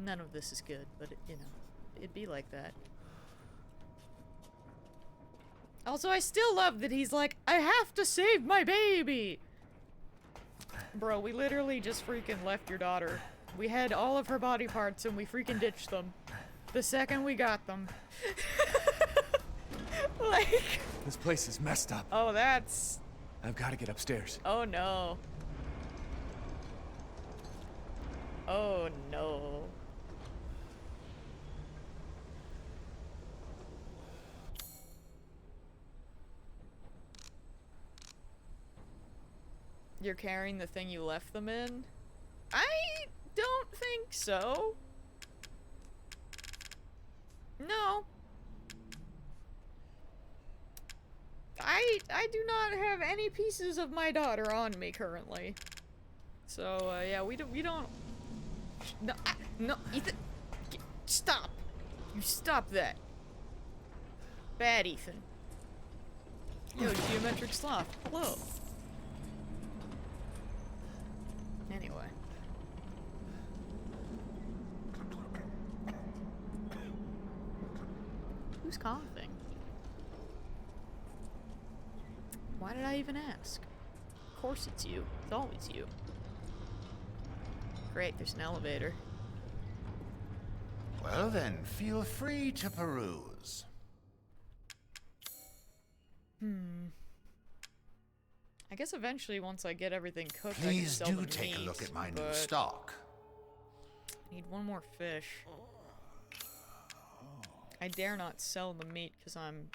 None of this is good, but you know, it'd be like that. Also, I still love that he's like, I have to save my baby! Bro, we literally just freaking left your daughter. We had all of her body parts and we freaking ditched them. The second we got them. Like... This place is messed up. Oh, that's... I've got to get upstairs. Oh no. Oh no. you're carrying the thing you left them in? I don't think so. No. I do not have any pieces of my daughter on me currently. So, yeah, we don't... No, no, Ethan! Stop! You stop that! Bad, Ethan. Yo, Geometric Sloth. Hello. Anyway. Who's coughing? Why did I even ask? Of course it's you. It's always you. Great, there's an elevator. Well then, feel free to peruse. I guess eventually, once I get everything cooked, Please I can sell do the take a meat, look at my new but stock. I need one more fish. I dare not sell the meat because I'm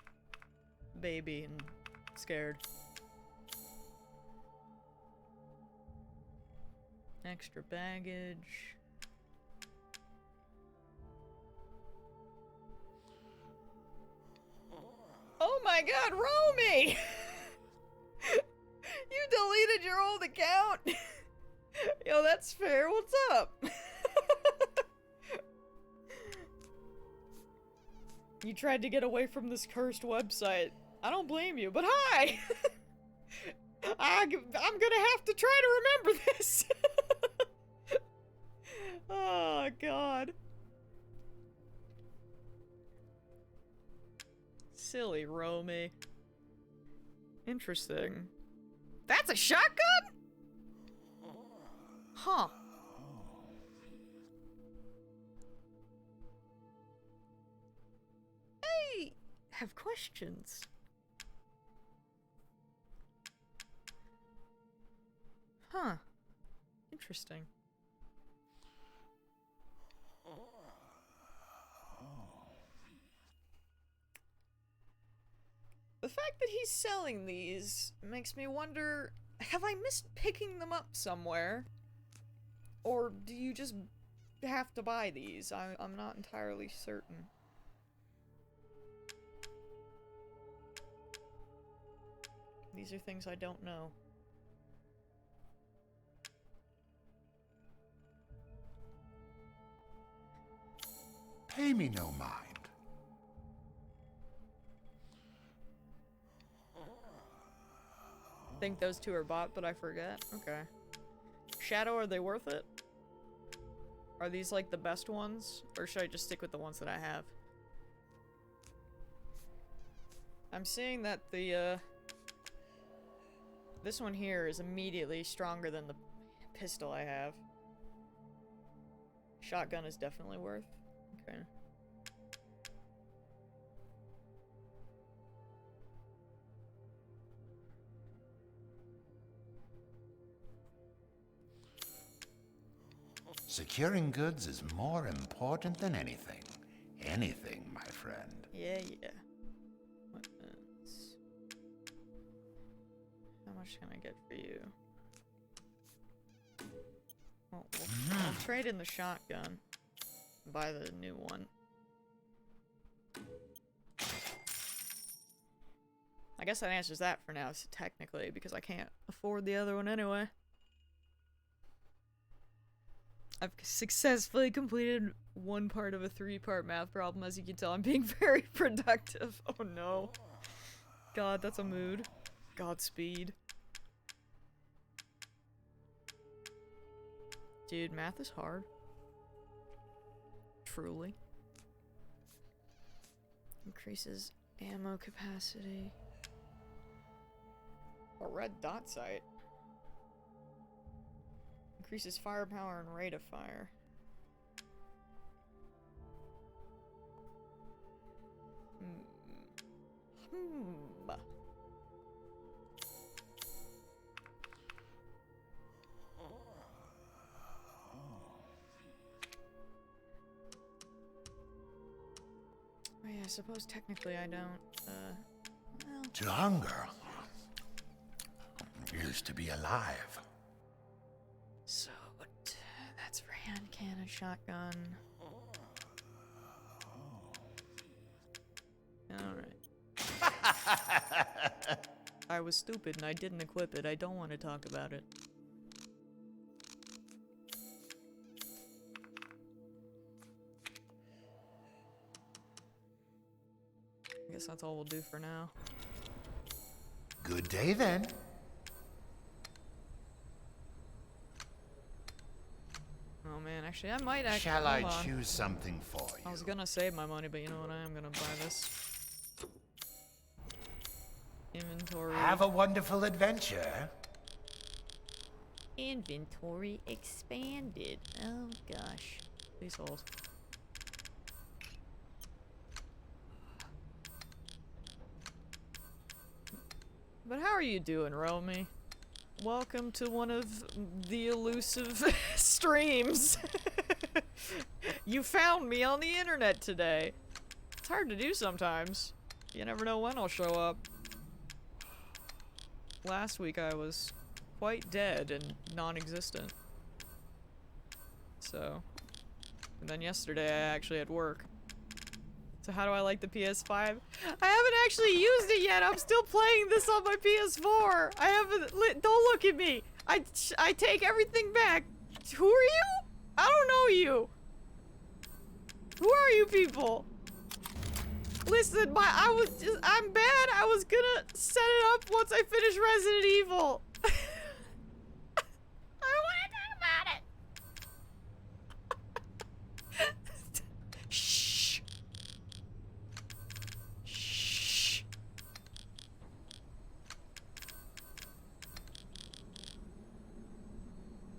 baby and scared. Extra baggage. Oh my god, Romy! You deleted your old account? Yo, that's fair. What's up? You tried to get away from this cursed website. I don't blame you, but hi! I'm gonna have to try to remember this. Oh, God. Silly Romy. Interesting. That's a shotgun? Huh. I have questions. Huh. Interesting. The fact that he's selling these makes me wonder, have I missed picking them up somewhere? Or do you just have to buy these? I'm not entirely certain. These are things I don't know. Pay me no mind. Think those two are bought, but I forget? Okay. Shadow, are they worth it? Are these like the best ones? Or should I just stick with the ones that I have? I'm seeing that the, this one here is immediately stronger than the pistol I have. Shotgun is definitely worth. Okay. Securing goods is more important than anything. Anything, my friend. Yeah, yeah. Weapons. How much can I get for you? Well, I'll trade in the shotgun. Buy the new one. I guess that answers that for now, technically, because I can't afford the other one anyway. I've successfully completed one part of a 3-part math problem. As you can tell, I'm being very productive. Oh no. God, that's a mood. Godspeed. Dude, math is hard. Truly. Increases ammo capacity. A red dot sight. Increases firepower and rate of fire. Oh yeah, I suppose technically I don't, well... To hunger appears to be alive. So, that's for hand cannon, shotgun. Alright. I was stupid and I didn't equip it. I don't want to talk about it. I guess that's all we'll do for now. Good day then. Oh man, actually I might actually. Shall I hold on. choose something for you? I was gonna save my money, but you know what? I am gonna buy this. Inventory. Have a wonderful adventure. Inventory expanded. Oh gosh. Please hold. But how are you doing, Romy? Welcome to one of the elusive streams. You found me on the internet today. It's hard to do sometimes. You never know when I'll show up. Last week I was quite dead and non-existent. So. And then yesterday I actually had work. So how do I like the PS5? I haven't actually used it yet. I'm still playing this on my PS4. I haven't. Don't look at me. I take everything back. Who are you? I don't know you. Who are you people? Listen, I'm bad. I was gonna set it up once I finish Resident Evil. I don't want to talk about it. Shh. Shh.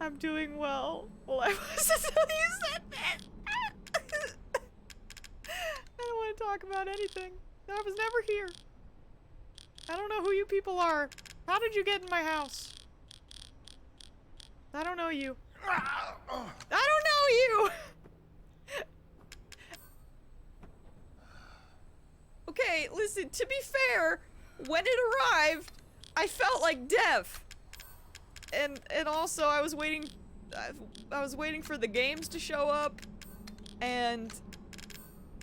I'm doing well. Well, I was until you said that. I don't want to talk about anything. I was never here. I don't know who you people are. How did you get in my house? I don't know you. I don't know you! Okay, listen, to be fair, when it arrived, I felt like death. And also I was waiting for the games to show up, and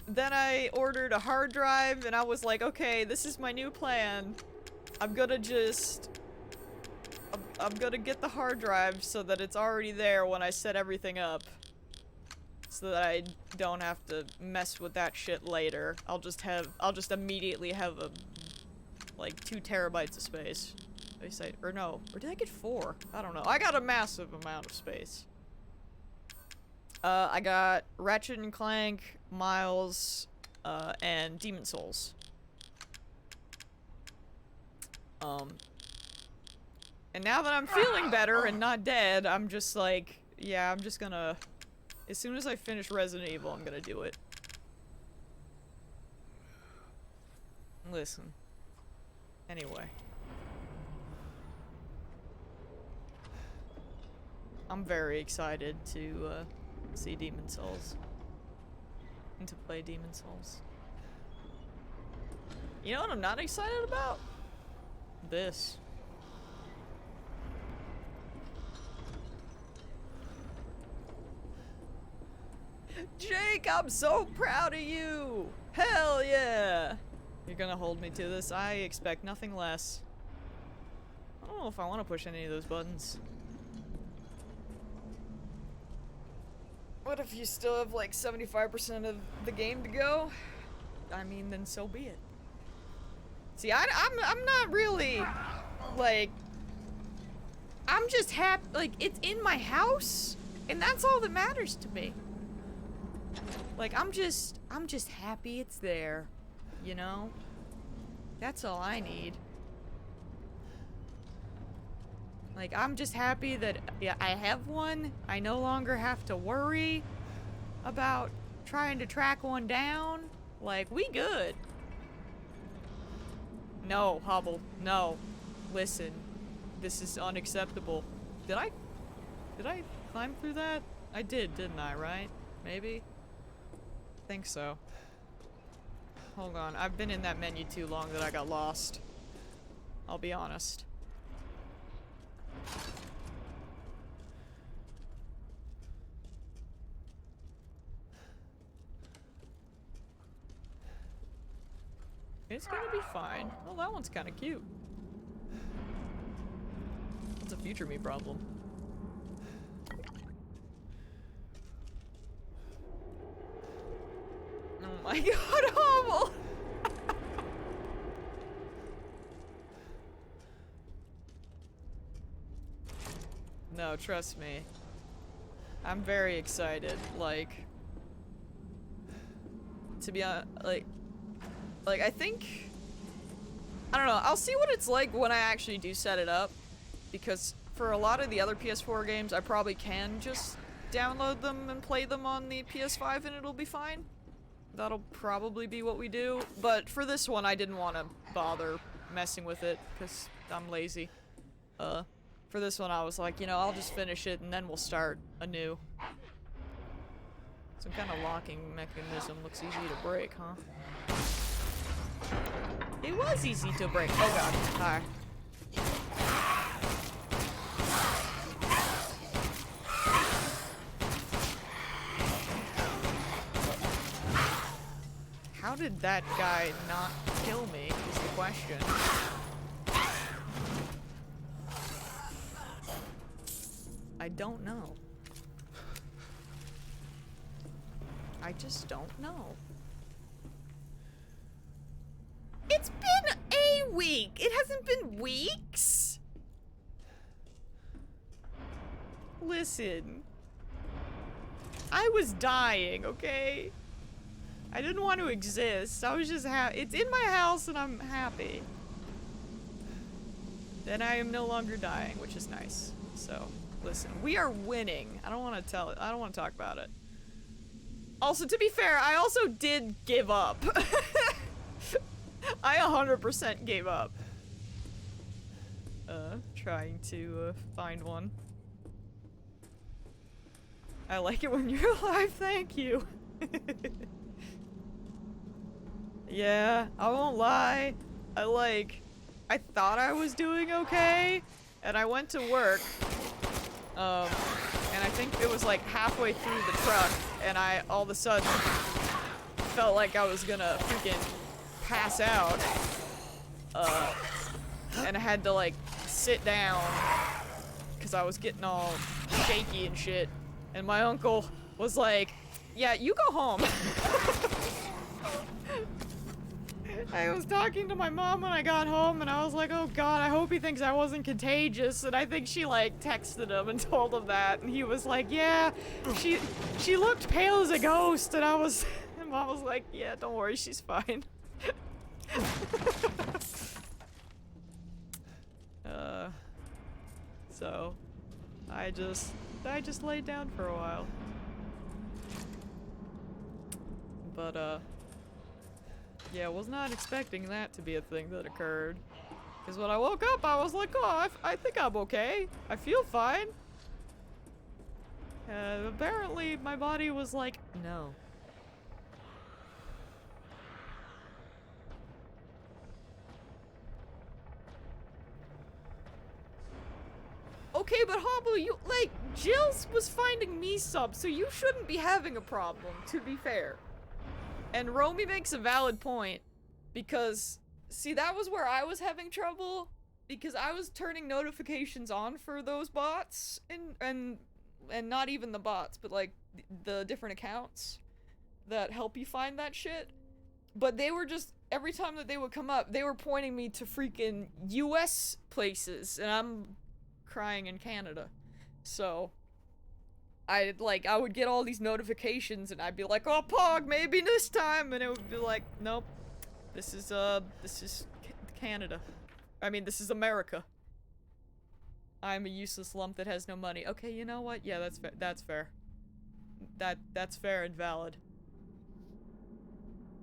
then I ordered a hard drive, and I was like, okay, this is my new plan. I'm gonna get the hard drive so that it's already there when I set everything up. So that I don't have to mess with that shit later. I'll just immediately have like 2 terabytes of space. They say, or no, or did I get 4? I don't know. I got a massive amount of space. I got Ratchet and Clank, Miles, and Demon Souls. And now that I'm feeling better and not dead, I'm just like, yeah, I'm just gonna, as soon as I finish Resident Evil, I'm gonna do it. Listen. Anyway. I'm very excited to, see Demon Souls. And to play Demon Souls. You know what I'm not excited about? This. Jake, I'm so proud of you! Hell yeah! You're gonna hold me to this? I expect nothing less. I don't know if I want to push any of those buttons. What if you still have like 75% of the game to go? I mean, then so be it. See, I'm not really, like, I'm just happy, like, it's in my house, and that's all that matters to me. Like, I'm just happy it's there, you know? That's all I need. Like, I'm just happy that, yeah, I have one. I no longer have to worry about trying to track one down. Like, we good. No, Hubble, no. Listen, this is unacceptable. Did I climb through that? I did, didn't I, right? Maybe? I think so. Hold on, I've been in that menu too long that I got lost. I'll be honest. It's gonna be fine. Well, that one's kind of cute. That's a future me problem. Oh my god, Hobble! No, trust me. I'm very excited. Like, to be honest, like I think, I don't know, I'll see what it's like when I actually do set it up, because for a lot of the other PS4 games, I probably can just download them and play them on the PS5 and it'll be fine. That'll probably be what we do, but for this one, I didn't want to bother messing with it, because I'm lazy. For this one, I was like, you know, I'll just finish it and then we'll start anew. Some kind of locking mechanism looks easy to break, huh? It was easy to break. Oh god. Hi. How did that guy not kill me is the question. I don't know. I just don't know. It's been a week. It hasn't been weeks. Listen. I was dying, okay? I didn't want to exist. I was just it's in my house and I'm happy. Then I am no longer dying, which is nice. So, listen, we are winning. I don't want to tell it. I don't want to talk about it. Also, to be fair, I also did give up. I 100% gave up. Trying to find one. I like it when you're alive, thank you. Yeah, I won't lie. I thought I was doing okay, and I went to work, and I think it was like halfway through the truck, and I all of a sudden felt like I was gonna freaking pass out, and I had to like sit down because I was getting all shaky and shit, and my uncle was like, yeah, you go home. I was talking to my mom when I got home, and I was like, oh god, I hope he thinks I wasn't contagious, and I think she like texted him and told him that, and he was like, yeah, she looked pale as a ghost, and and mom was like, yeah, don't worry, she's fine. So I just laid down for a while. But yeah, was not expecting that to be a thing that occurred. Because when I woke up, I was like, oh, I think I'm okay. I feel fine. Apparently, my body was like, no. Okay, but Hobble, you, like, Jill's was finding me sub, so you shouldn't be having a problem, to be fair. And Romy makes a valid point, because, see, that was where I was having trouble, because I was turning notifications on for those bots, and not even the bots, but like, the different accounts that help you find that shit. But they were just, every time that they would come up, they were pointing me to freaking US places, and I'm crying in Canada. So I would get all these notifications and I'd be like, oh Pog, maybe this time, and it would be like, nope, this is Canada. I mean, this is America. I'm a useless lump that has no money. Okay, you know what? Yeah, that's fair. That's fair. That's fair and valid.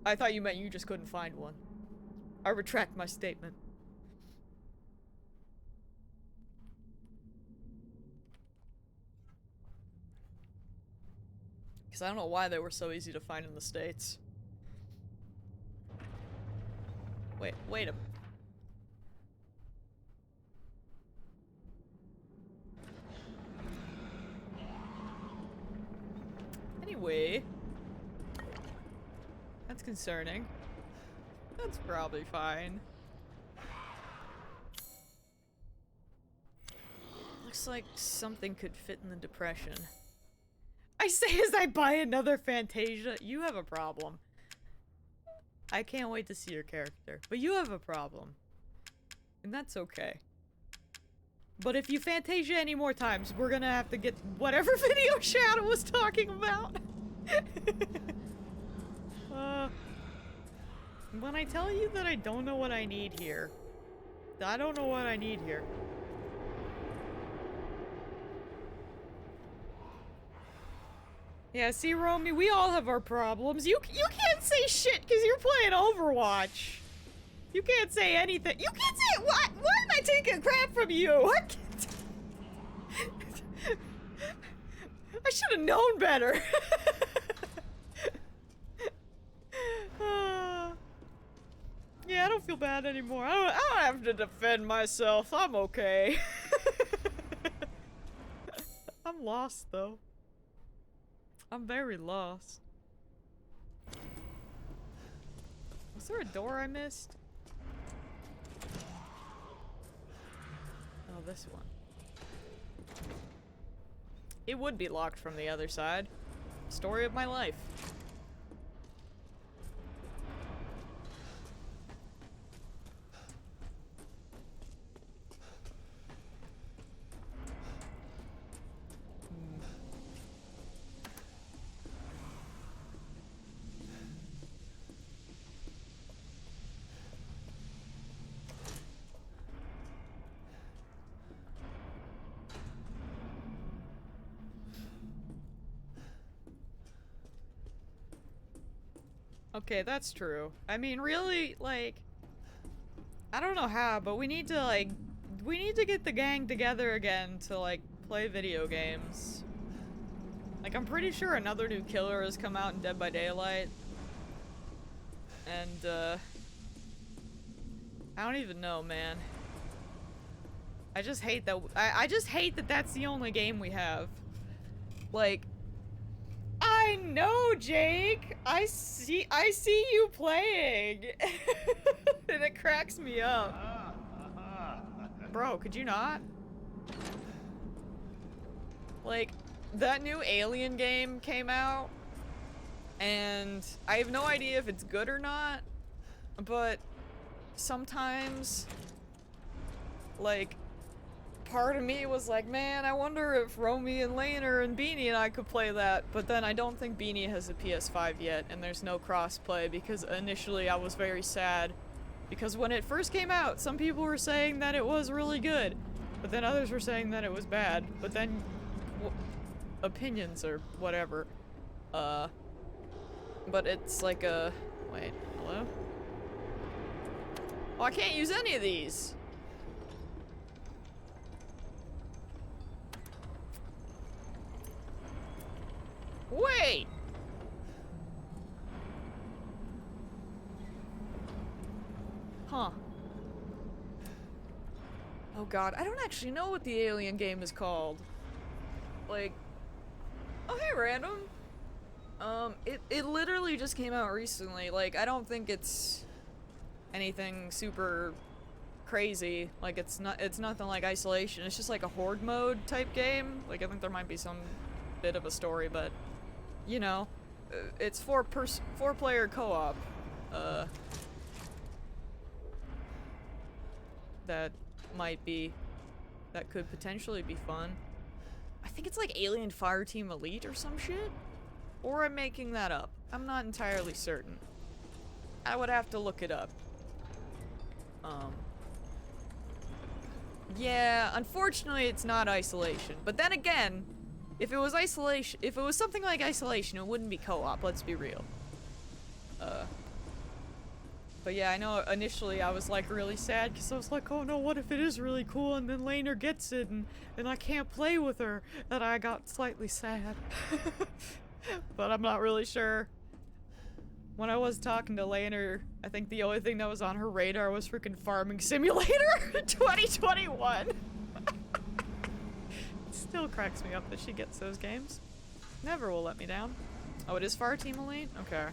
I thought you meant you just couldn't find one. I retract my statement. Because I don't know why they were so easy to find in the States. Wait a... we? That's concerning. That's probably fine. Looks like something could fit in the depression. I say as I buy another Fantasia, you have a problem. I can't wait to see your character, but you have a problem. And that's okay. But if you Fantasia any more times, we're gonna have to get whatever video Shadow was talking about. When I tell you that I don't know what I need here, I don't know what I need here. Yeah, see, Romy, we all have our problems. You can't say shit because you're playing Overwatch. You can't say anything. You can't say what? Why am I taking crap from you? What? I should have known better. Yeah, I don't feel bad anymore. I don't have to defend myself. I'm okay. I'm lost, though. I'm very lost. Was there a door I missed? Oh, this one. It would be locked from the other side. Story of my life. Okay, that's true. I mean, really, like, I don't know how, but we need to get the gang together again to, like, play video games. Like, I'm pretty sure another new killer has come out in Dead by Daylight. And, I don't even know, man. I just hate that, I just hate that that's the only game we have. Like, I know, Jake! I see you playing! And it cracks me up. Bro, could you not? Like, that new Alien game came out, and I have no idea if it's good or not, but sometimes, like, part of me was like, man, I wonder if Romy and Laner and Beanie and I could play that, but then I don't think Beanie has a PS5 yet, and there's no crossplay, because initially I was very sad, because when it first came out, some people were saying that it was really good, but then others were saying that it was bad, but then opinions or whatever, but it's like a, wait, hello? Oh, I can't use any of these! Wait! Huh. Oh god, I don't actually know what the Alien game is called. Like... Oh hey, random! It literally just came out recently. Like, I don't think it's anything super crazy. Like, it's nothing like Isolation. It's just like a horde mode type game. Like, I think there might be some bit of a story, but you know, it's four-player co-op. That could potentially be fun. I think it's like Alien Fireteam Elite or some shit? Or I'm making that up. I'm not entirely certain. I would have to look it up. Yeah, unfortunately it's not Isolation. But then again, if it was something like Isolation, it wouldn't be co-op, let's be real. But yeah, I know initially I was like really sad because I was like, oh no, what if it is really cool and then Laner gets it and I can't play with her, and I got slightly sad. But I'm not really sure. When I was talking to Laner, I think the only thing that was on her radar was freaking Farming Simulator 2021. Still cracks me up that she gets those games. Never will let me down. Oh, it is Fireteam Elite? Okay.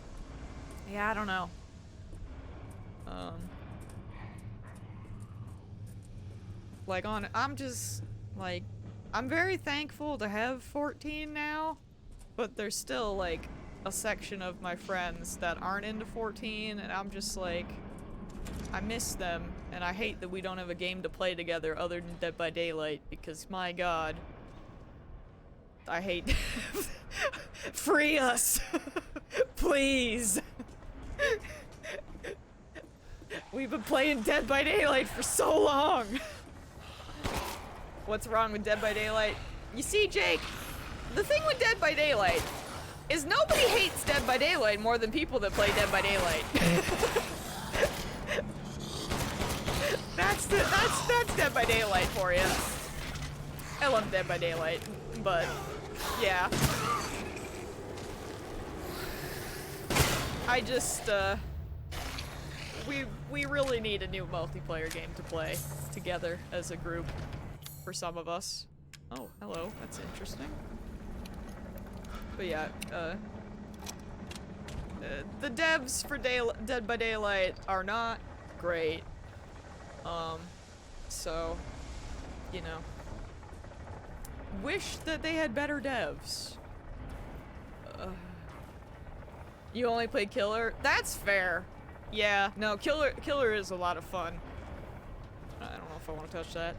Yeah, I don't know. Like, I'm just, like, I'm very thankful to have 14 now, but there's still, like, a section of my friends that aren't into 14, and I'm just like, I miss them, and I hate that we don't have a game to play together other than Dead by Daylight, because my god. I hate free us. Please. We've been playing Dead by Daylight for so long. What's wrong with Dead by Daylight? You see, Jake, the thing with Dead by Daylight is nobody hates Dead by Daylight more than people that play Dead by Daylight. that's Dead by Daylight for you. I love Dead by Daylight, but yeah. I just we really need a new multiplayer game to play together as a group for some of us. Oh, hello. That's interesting. But yeah, the devs for Dead by Daylight are not great. So, you know, wish that they had better devs. You only play Killer? That's fair. Yeah, no, Killer is a lot of fun. I don't know if I want to touch that.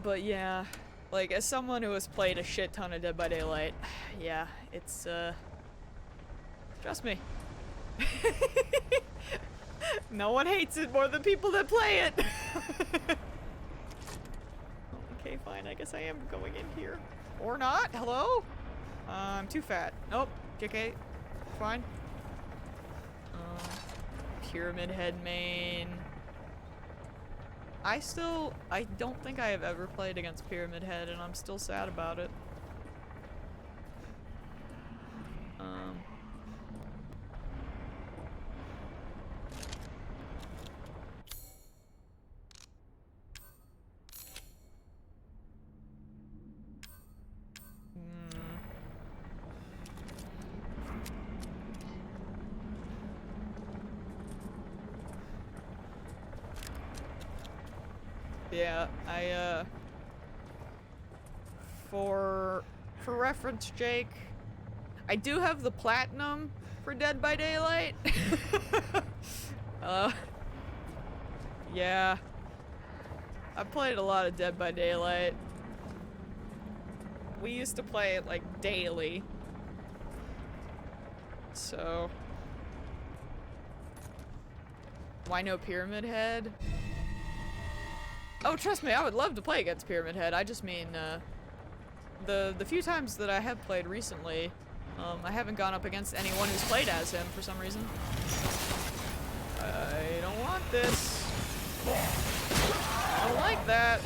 But yeah, like, as someone who has played a shit ton of Dead by Daylight, yeah, it's, trust me. No one hates it more than people that play it. Okay, fine, I guess I am going in here. Or not, hello? I'm too fat. Nope, JK, fine. Pyramid Head main. I don't think I have ever played against Pyramid Head, and I'm still sad about it. Yeah, for reference, Jake, I do have the platinum for Dead by Daylight. Yeah. I played a lot of Dead by Daylight. We used to play it, like, daily. So... Why no Pyramid Head? Oh, trust me, I would love to play against Pyramid Head. I just mean, the few times that I have played recently, I haven't gone up against anyone who's played as him for some reason. I don't want this. I don't like that.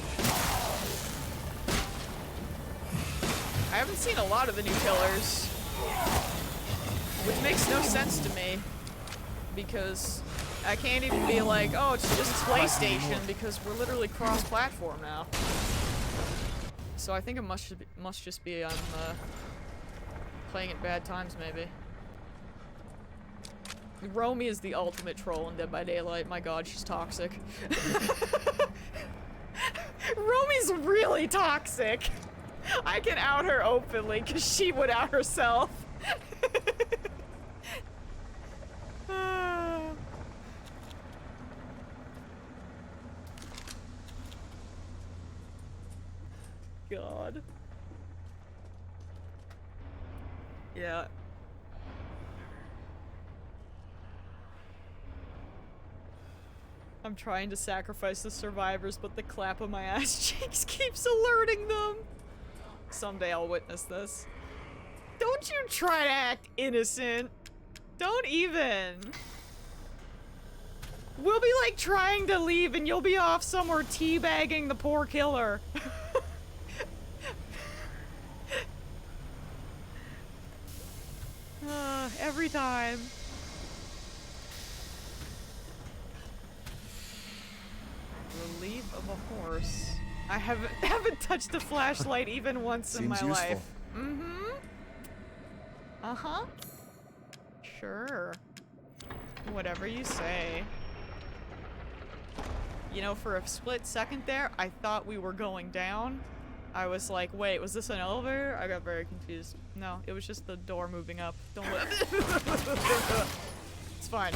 I haven't seen a lot of the new killers, which makes no sense to me, because I can't even be like, oh, it's just PlayStation, because we're literally cross-platform now. So I think it must just be I'm playing at bad times, maybe. Romy is the ultimate troll in Dead by Daylight. My god, she's toxic. Romy's really toxic. I can out her openly, because she would out herself. God. Yeah. I'm trying to sacrifice the survivors, but the clap of my ass cheeks keeps alerting them. Someday I'll witness this. Don't you try to act innocent. Don't even. We'll be like trying to leave and you'll be off somewhere teabagging the poor killer. Every time. Relief of a horse. I haven't touched a flashlight even once in my life. Seems useful. Mm-hmm. Uh-huh. Sure. Whatever you say. You know, for a split second there, I thought we were going down. I was like, wait, was this an elevator? I got very confused. No, it was just the door moving up. Don't let It's fine.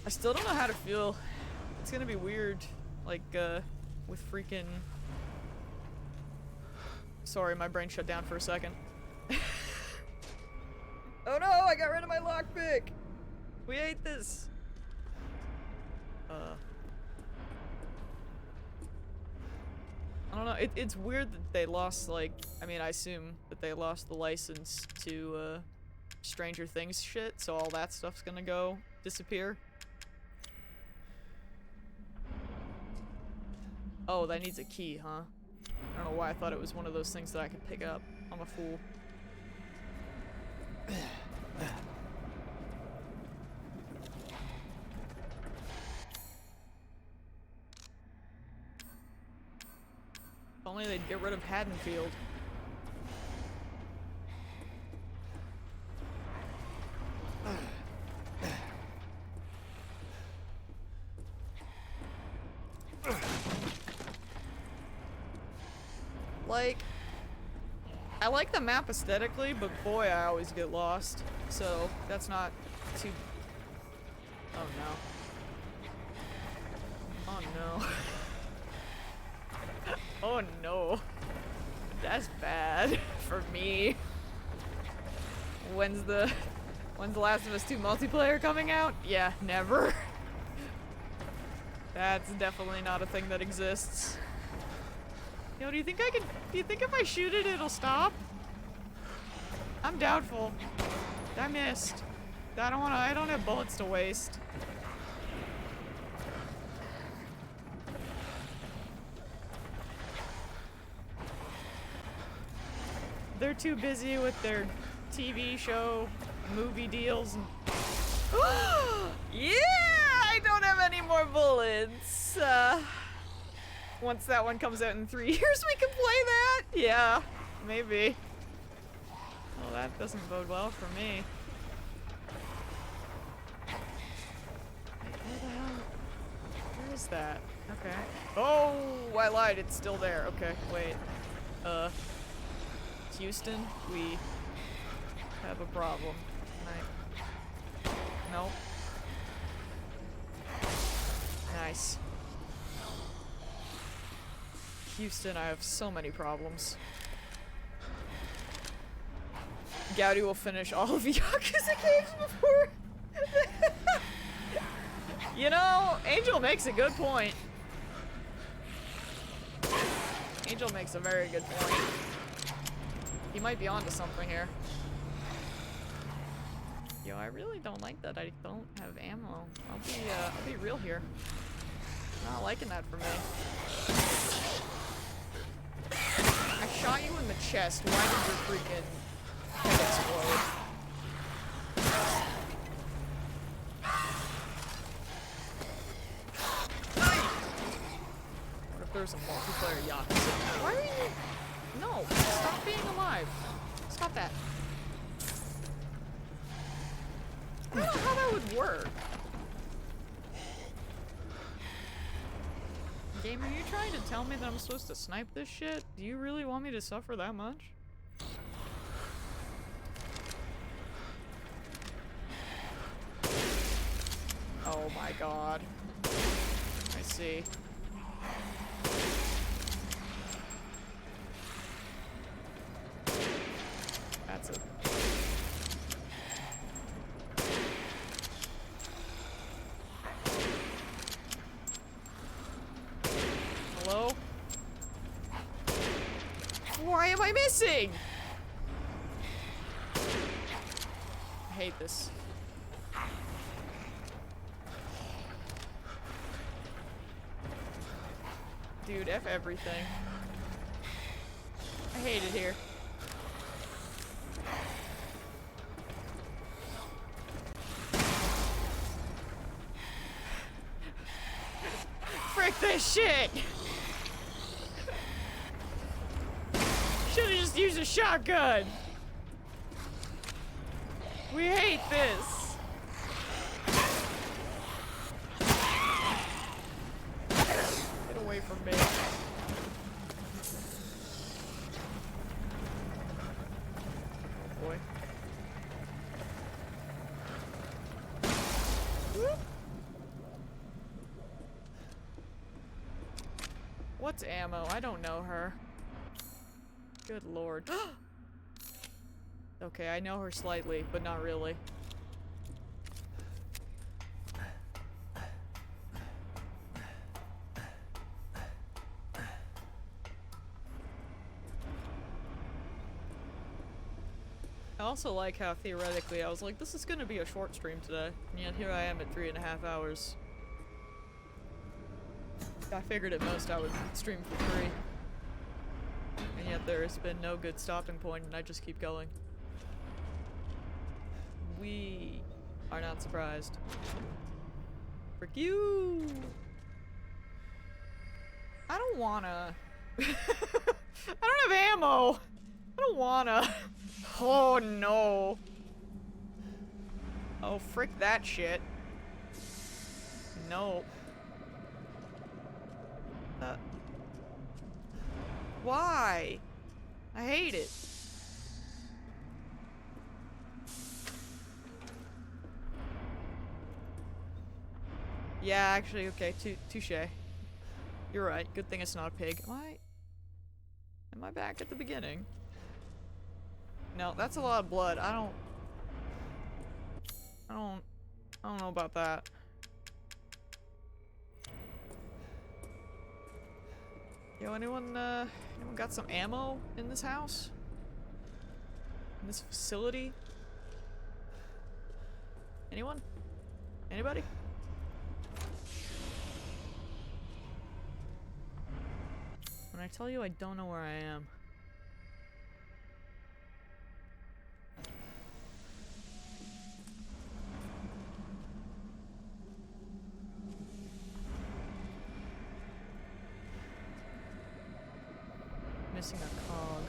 I still don't know how to feel. It's gonna be weird, like, with freaking... Sorry, my brain shut down for a second. Oh no, I got rid of my lockpick! We ate this! I don't know, it's weird that they lost, like, I mean, I assume that they lost the license to, Stranger Things shit, so all that stuff's gonna disappear. Oh, that needs a key, huh? I don't know why I thought it was one of those things that I could pick up. I'm a fool. If only they'd get rid of Haddonfield. Like, I like the map aesthetically, but boy, I always get lost. So, that's not too... Oh no. Oh no. Oh no. That's bad for me. When's the Last of Us 2 multiplayer coming out? Yeah, never. That's definitely not a thing that exists. Yo, do you think if I shoot it, it'll stop? I'm doubtful. I missed. I don't have bullets to waste. They're too busy with their TV show, movie deals, and... Yeah! I don't have any more bullets! Once that one comes out in 3 years, we can play that? Yeah, maybe. Well, that doesn't bode well for me. Where the hell? Where is that? Okay. Oh, I lied. It's still there. Okay, wait. Houston, we have a problem. No. Nice. Houston, I have so many problems. Gowdy will finish all of Yakuza games before... You know, Angel makes a good point. Angel makes a very good point. He might be onto something here. Yo, I really don't like that I don't have ammo. I'll be real here. Not liking that for me. I shot you in the chest. Why did your freaking head explode? What if there's a multiplayer Yakuza? Why are you... No, stop being alive. Stop that. I don't know how that would work. Game, are you trying to tell me that I'm supposed to snipe this shit? Do you really want me to suffer that much? Oh my god. I see. That's it. Hello? Why am I missing? I hate this. Dude, F everything. I hate it here. Frick this shit! Should've just use a shotgun! We hate this! Get away from me. Oh boy. Whoop. What's ammo? I don't know her. Good lord. Okay, I know her slightly, but not really. I also like how theoretically I was like, this is gonna be a short stream today, and yet here I am at 3.5 hours. I figured at most I would stream for 3. And yet there has been no good stopping point, and I just keep going. We are not surprised. Frick you! I don't wanna. I don't have ammo! I don't wanna. Oh no. Oh, frick that shit. No. Why? I hate it. Yeah, actually, okay, touche. You're right. Good thing it's not a pig. Am I back at the beginning? No, that's a lot of blood. I don't know about that. Yo, anyone got some ammo in this house? In this facility? Anyone? Anybody? When I tell you I don't know where I am. Missing a cog.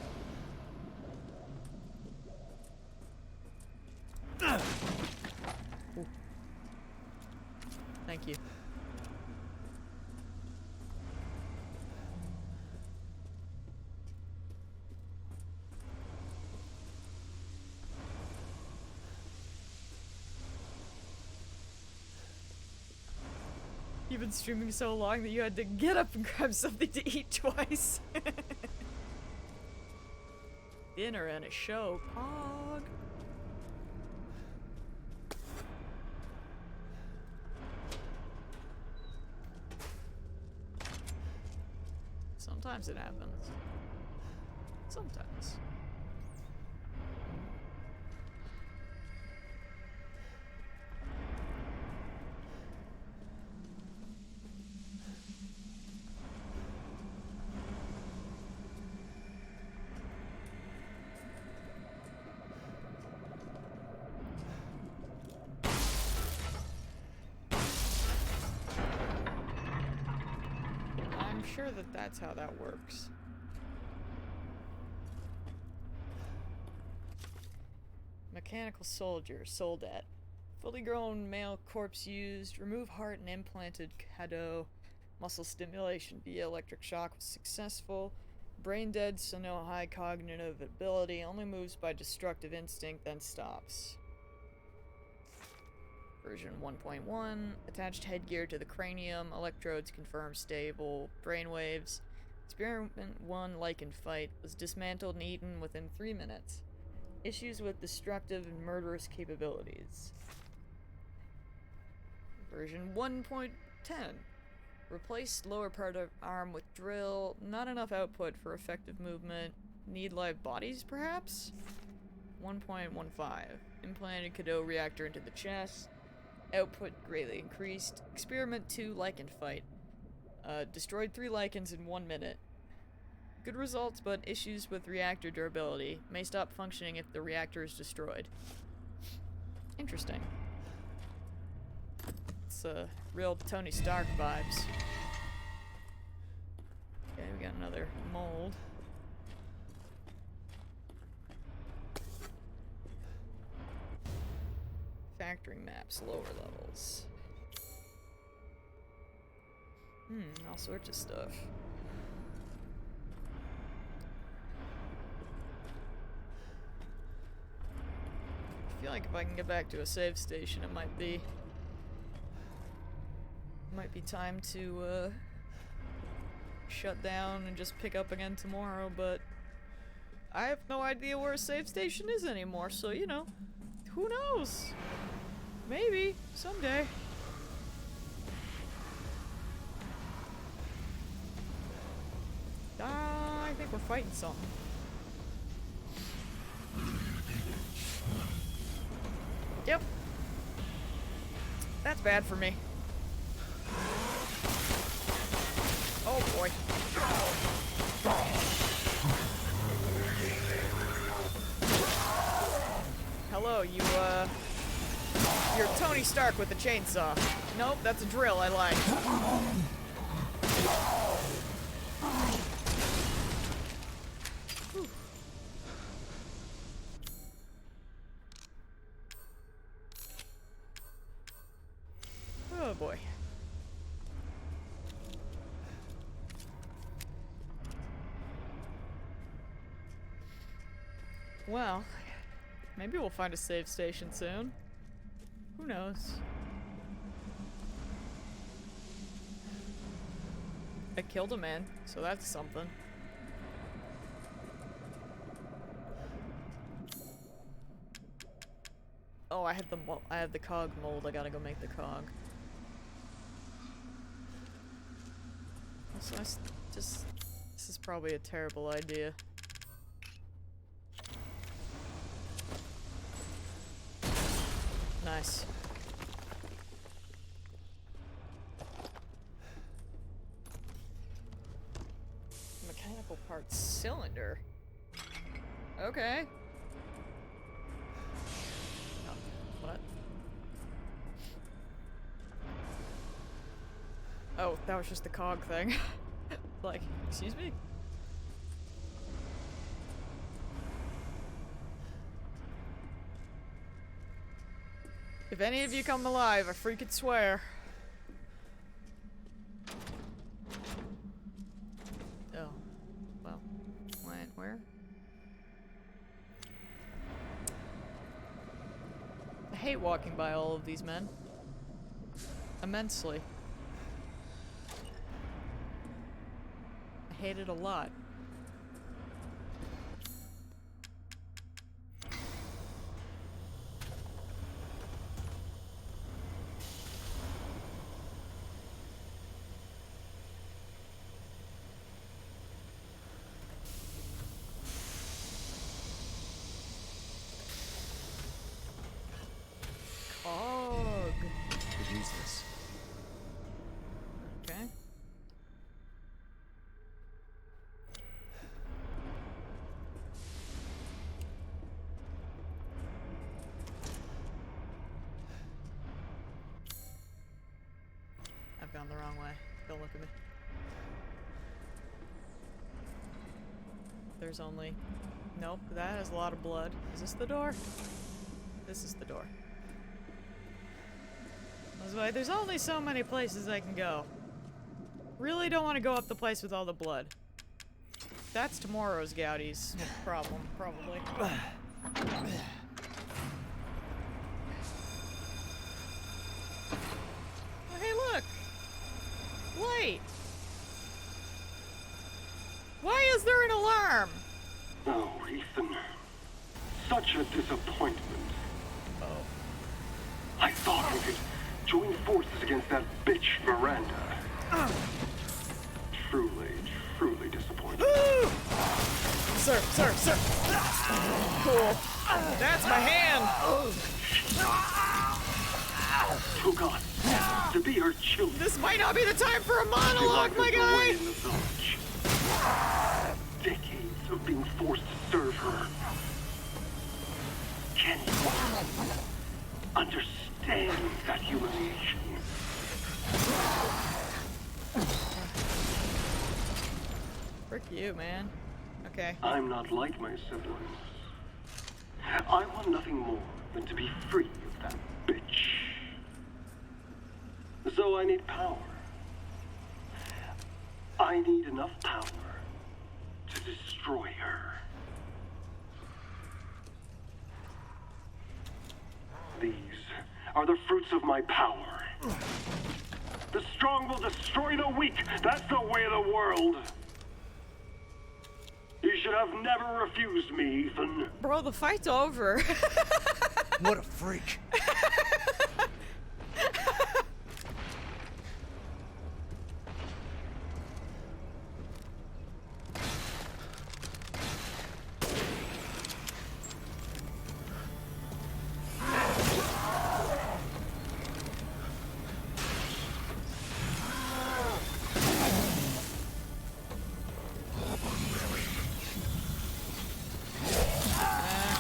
Ooh. Thank you. You've been streaming so long that you had to get up and grab something to eat twice. Dinner and a show, Pog. Sometimes it happens. Sometimes. I'm sure that that's how that works. Mechanical soldier, sold at. Fully grown male corpse used. Remove heart and implanted cadeau. Muscle stimulation via electric shock was successful. Brain dead, so no high cognitive ability. Only moves by destructive instinct, then stops. Version 1.1. Attached headgear to the cranium. Electrodes confirmed stable. Brainwaves. Experiment 1, Lichen Fight, was dismantled and eaten within 3 minutes. Issues with destructive and murderous capabilities. Version 1.10. Replaced lower part of arm with drill. Not enough output for effective movement. Need live bodies, perhaps? 1.15. Implanted cadeau reactor into the chest. Output greatly increased. Experiment 2, Lichen Fight. Destroyed 3 lichens in 1 minute. Good results, but issues with reactor durability. May stop functioning if the reactor is destroyed. Interesting. It's real Tony Stark vibes. Okay, we got another mold. factory maps, lower levels. All sorts of stuff. I feel like if I can get back to a save station, it might be time to shut down and just pick up again tomorrow, but I have no idea where a save station is anymore, so you know, who knows? Maybe someday. I think we're fighting something. Yep. That's bad for me. Oh boy. Hello, you're Tony Stark with a chainsaw. Nope, that's a drill, I lied. Whew. Oh boy. Well, maybe we'll find a save station soon. Who knows? I killed a man, so that's something. Oh, I have the cog mold. I gotta go make the cog. Also, this is probably a terrible idea. Nice. Mechanical parts cylinder. Okay. Oh, what? Oh, that was just the cog thing. Like, excuse me? If any of you come alive, I freaking swear. Oh. Well. Where? I hate walking by all of these men. Immensely. I hate it a lot. Could use this. Okay. I've gone the wrong way. Don't look at me. There's only... Nope, that has a lot of blood. Is this the door? This is the door. I was like, there's only so many places I can go. Really don't want to go up the place with all the blood. That's tomorrow's Gouty's problem, probably. Oh, hey, look! Light! Why is there an alarm? Oh, Ethan. Such a disappointment. Oh. I thought we could join forces against that bitch Miranda. Truly disappointed. Sir! Cool. That's my hand! Oh God, to be her children. This might not be the time for a monologue, my Away guy! in the village. Decades of being forced to serve her. Can you understand that humiliation? Frick you, man. Okay. I'm not like my siblings. I want nothing more than to be free of that bitch. So I need power. I need enough power to destroy her. These are the fruits of my power. The strong will destroy the weak. That's the way of the world. You should have never refused me, Ethan. Bro, the fight's over. What a freak.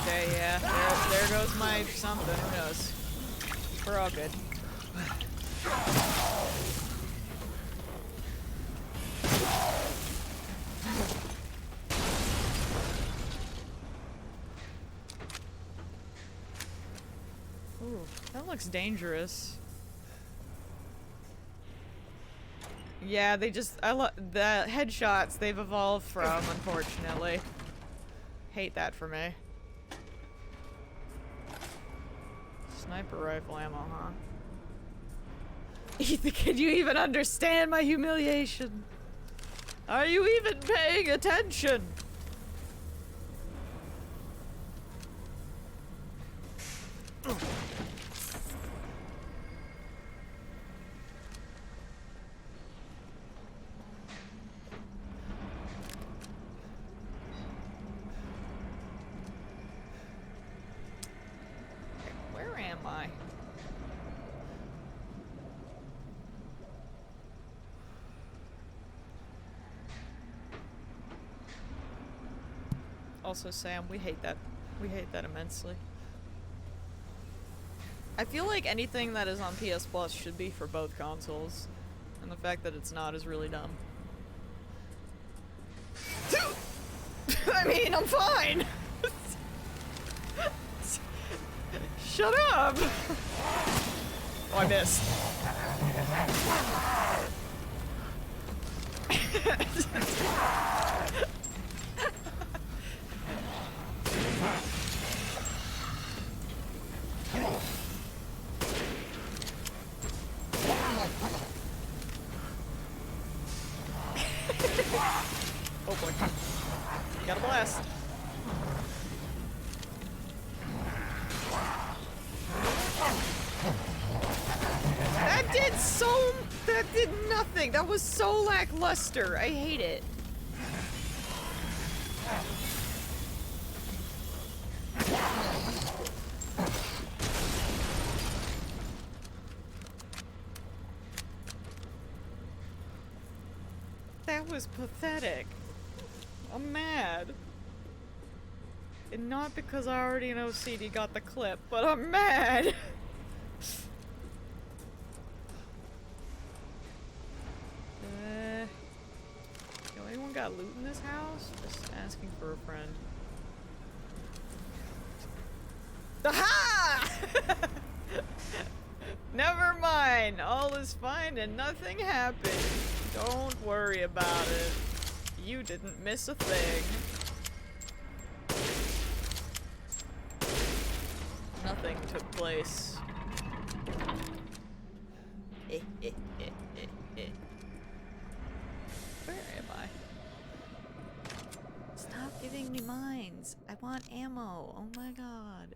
Okay, yeah. There goes my something. Who knows? We're all good. Ooh, that looks dangerous. Yeah, they just the headshots they've evolved from, unfortunately. Hate that for me. Sniper rifle ammo, huh? Ethan, can you even understand my humiliation? Are you even paying attention? Where am I? Also, Sam, we hate that. We hate that immensely. I feel like anything that is on PS Plus should be for both consoles, and the fact that it's not is really dumb. I mean, I'm fine! Shut up! Oh, I missed. Oh boy. Got a blast. That did nothing. That was so lackluster. I hate it. That was pathetic. I'm mad. And not because I already know CD got the clip, but I'm mad. Yo, anyone got loot in this house? Just asking for a friend. Aha! Never mind. All is fine and nothing happened. Don't worry about it. You didn't miss a thing. Nothing took place. Where am I? Stop giving me mines. I want ammo. Oh my god.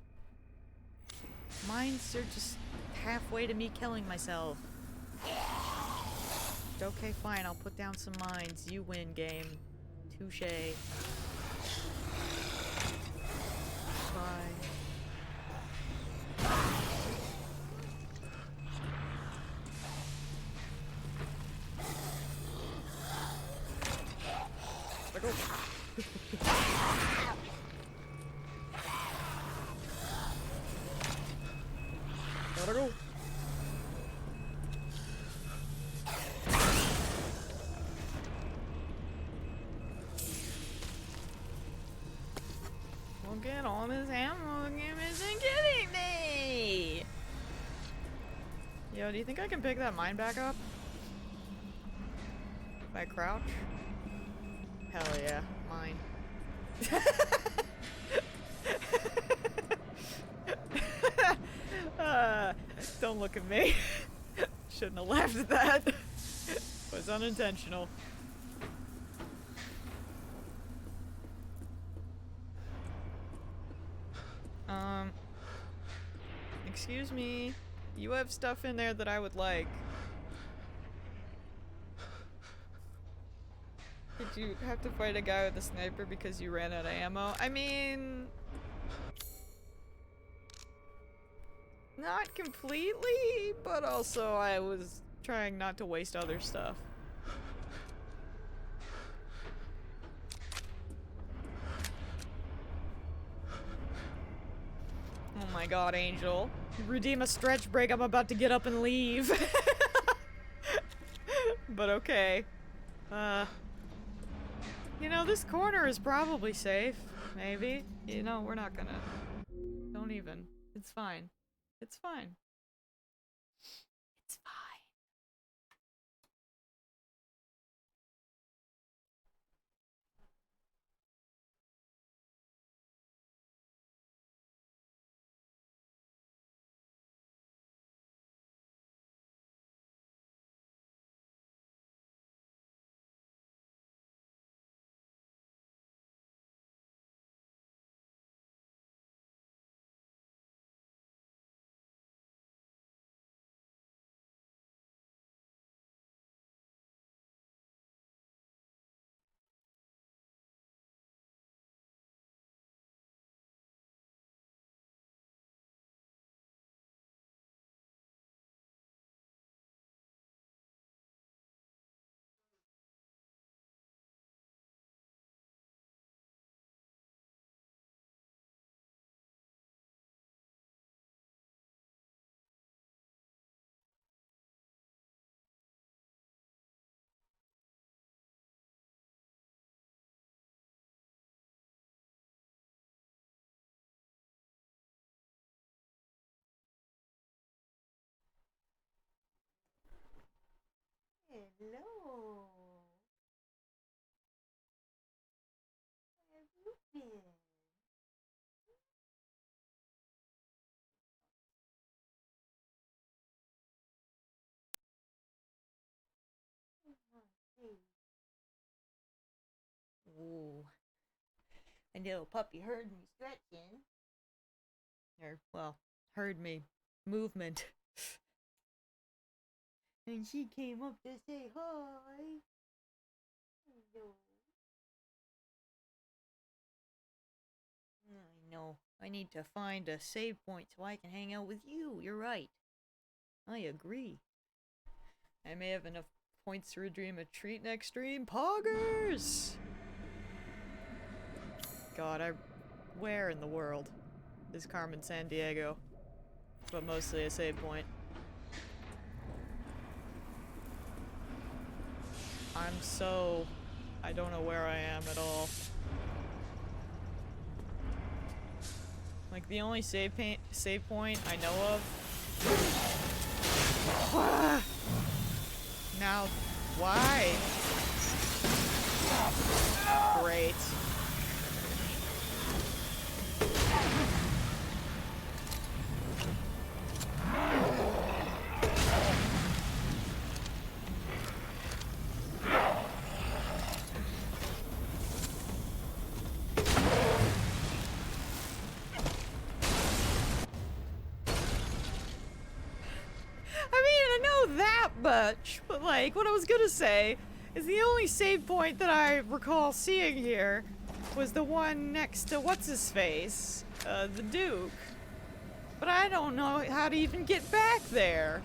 Mines are just halfway to me killing myself. Okay, fine. I'll put down some mines. You win, game. Touché. Bye. Let go. Gotta go. Look at all this ammo the game isn't getting me! Yo, do you think I can pick that mine back up? If I crouch? Hell yeah, mine. Don't look at me. Shouldn't have laughed at that. It was unintentional. Excuse me. You have stuff in there that I would like. Did you have to fight a guy with a sniper because you ran out of ammo? I mean... not completely, but also I was trying not to waste other stuff. Oh my god, Angel. Redeem a stretch break, I'm about to get up and leave. But okay. You know, this corner is probably safe. Maybe. You know, we're not gonna... Don't even. It's fine. It's fine. It's fine. Hello. Where have you been? Ooh. A little puppy heard me stretching. Or, well, heard me. Movement. And she came up to say hi. Hello. I know. I need to find a save point so I can hang out with you. You're right. I agree. I may have enough points to redeem a treat next stream. Poggers! God, where in the world is Carmen Sandiego? But mostly a save point. I don't know where I am at all. Like, the only save point I know of... Now, why? Great. Much, but like, what I was gonna say is the only save point that I recall seeing here was the one next to what's-his-face, the Duke. But I don't know how to even get back there.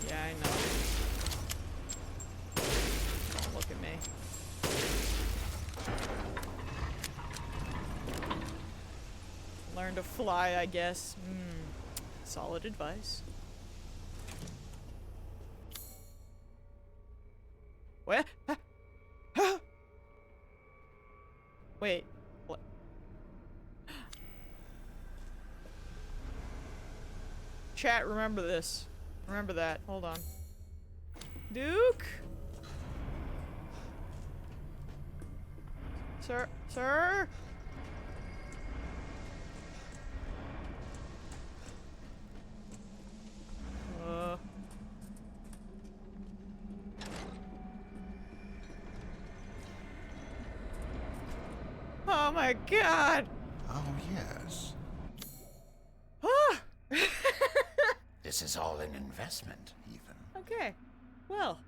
Yeah, I know. Don't look at me. Learn to fly, I guess. Solid advice. What? Wait. What? Chat, remember this. Remember that. Hold on. Duke? Sir? Sir? Oh my god! Oh, yes. Ah! This is all an investment, Ethan. Okay. Well.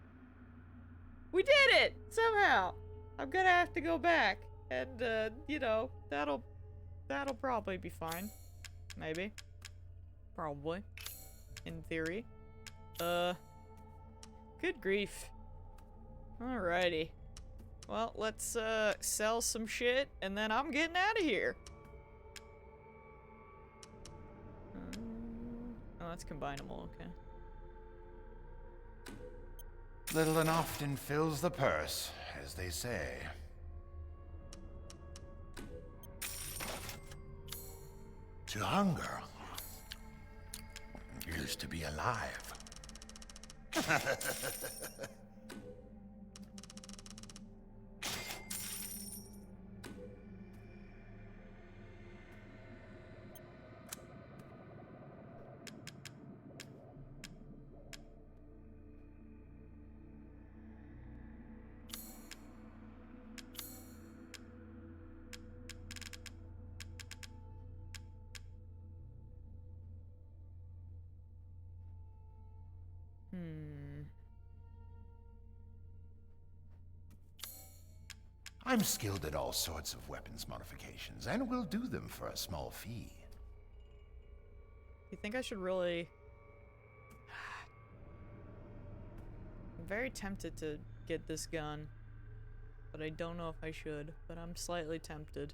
We did it! Somehow! I'm gonna have to go back. And, you know, that'll probably be fine. Maybe. Probably. In theory. Good grief. Alrighty. Well, let's, sell some shit, and then I'm getting out of here. Oh, that's combinable, okay. Little and often fills the purse, as they say. To hunger is to be alive. I'm skilled at all sorts of weapons modifications, and will do them for a small fee. You think I should really... I'm very tempted to get this gun, but I don't know if I should, but I'm slightly tempted.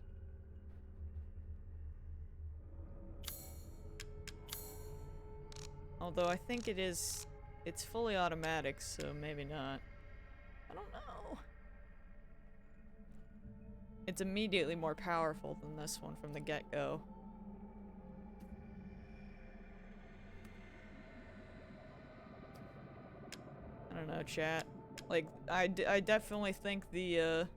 Although I think it's fully automatic, so maybe not. I don't know. It's immediately more powerful than this one from the get-go. I don't know, chat. Like, I definitely think the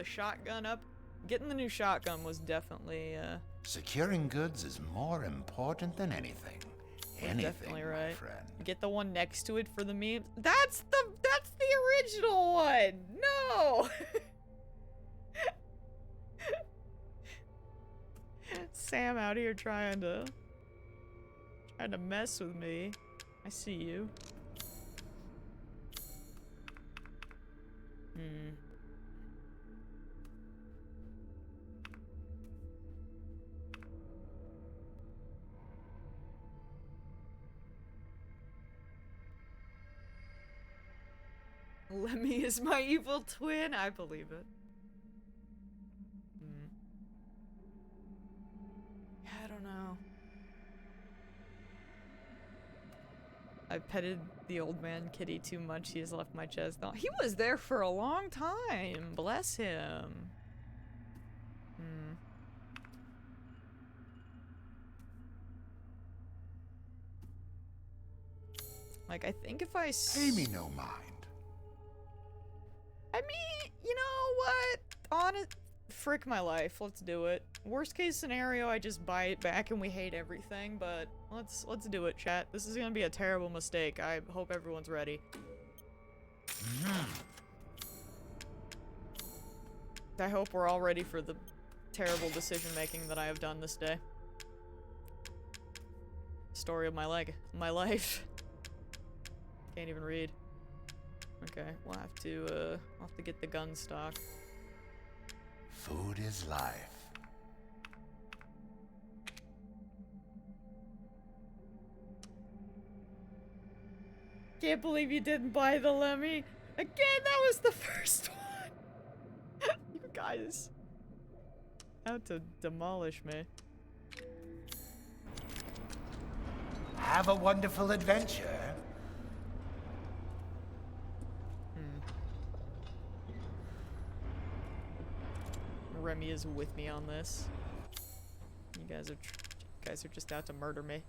shotgun up... Getting the new shotgun was definitely, Securing goods is more important than anything. Anything, definitely right. my friend. Get the one next to it for the meme. That's the original one! No! Sam out here trying to mess with me. I see you. Lemmy is my evil twin? I believe it. I don't know. I petted the old man kitty too much. He has left my chest. Oh, he was there for a long time. Bless him. Like, I think if I Pay me no mind. I mean, you know what? Frick my life. Let's do it. Worst case scenario, I just buy it back and we hate everything, but let's do it, chat. This is gonna be a terrible mistake. I hope everyone's ready. I hope we're all ready for the terrible decision making that I have done this day. Story of my life. Can't even read. Okay, we'll have to get the gun stock. Food is life. Can't believe you didn't buy the Lemmy. Again, that was the first one. You guys. Out to demolish me. Have a wonderful adventure. Remy is with me on this. You guys are just out to murder me.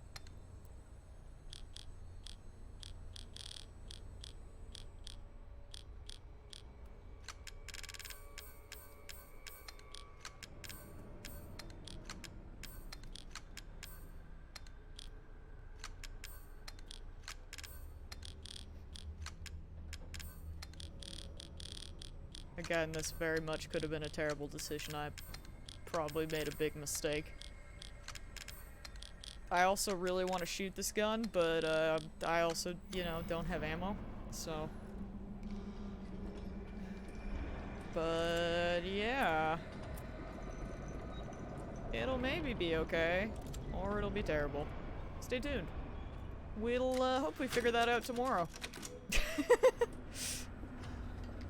Again, this very much could have been a terrible decision. I probably made a big mistake. I also really want to shoot this gun, but I also, you know, don't have ammo, so. But yeah. It'll maybe be okay, or it'll be terrible. Stay tuned. We'll hopefully figure that out tomorrow.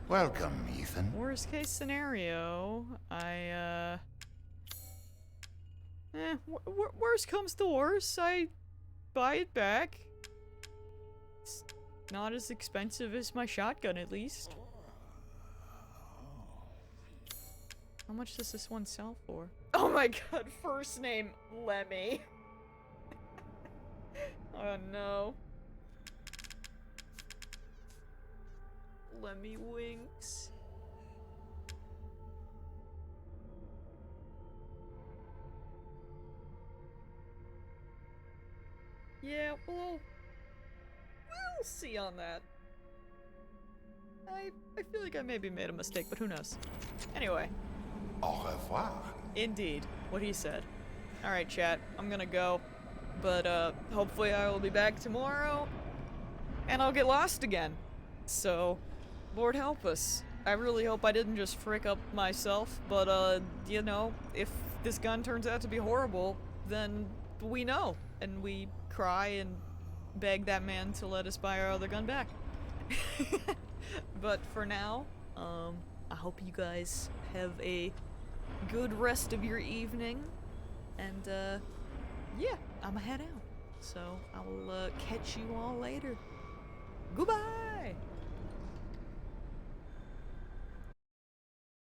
Welcome, Ethan. Worst case scenario, worst comes to worst, I buy it back. It's not as expensive as my shotgun, at least. How much does this one sell for? Oh my god, first name Lemmy. Oh no. Lemmy Winks. Yeah, we'll see on that. I feel like I maybe made a mistake, but who knows. Anyway. Au revoir. Indeed, what he said. Alright, chat, I'm gonna go. But, hopefully I will be back tomorrow. And I'll get lost again. So, Lord help us. I really hope I didn't just frick up myself, but, you know, if this gun turns out to be horrible, then we know. And we cry and beg that man to let us buy our other gun back. But for now, I hope you guys have a good rest of your evening. And, yeah, I'ma head out. So, I will, catch you all later. Goodbye!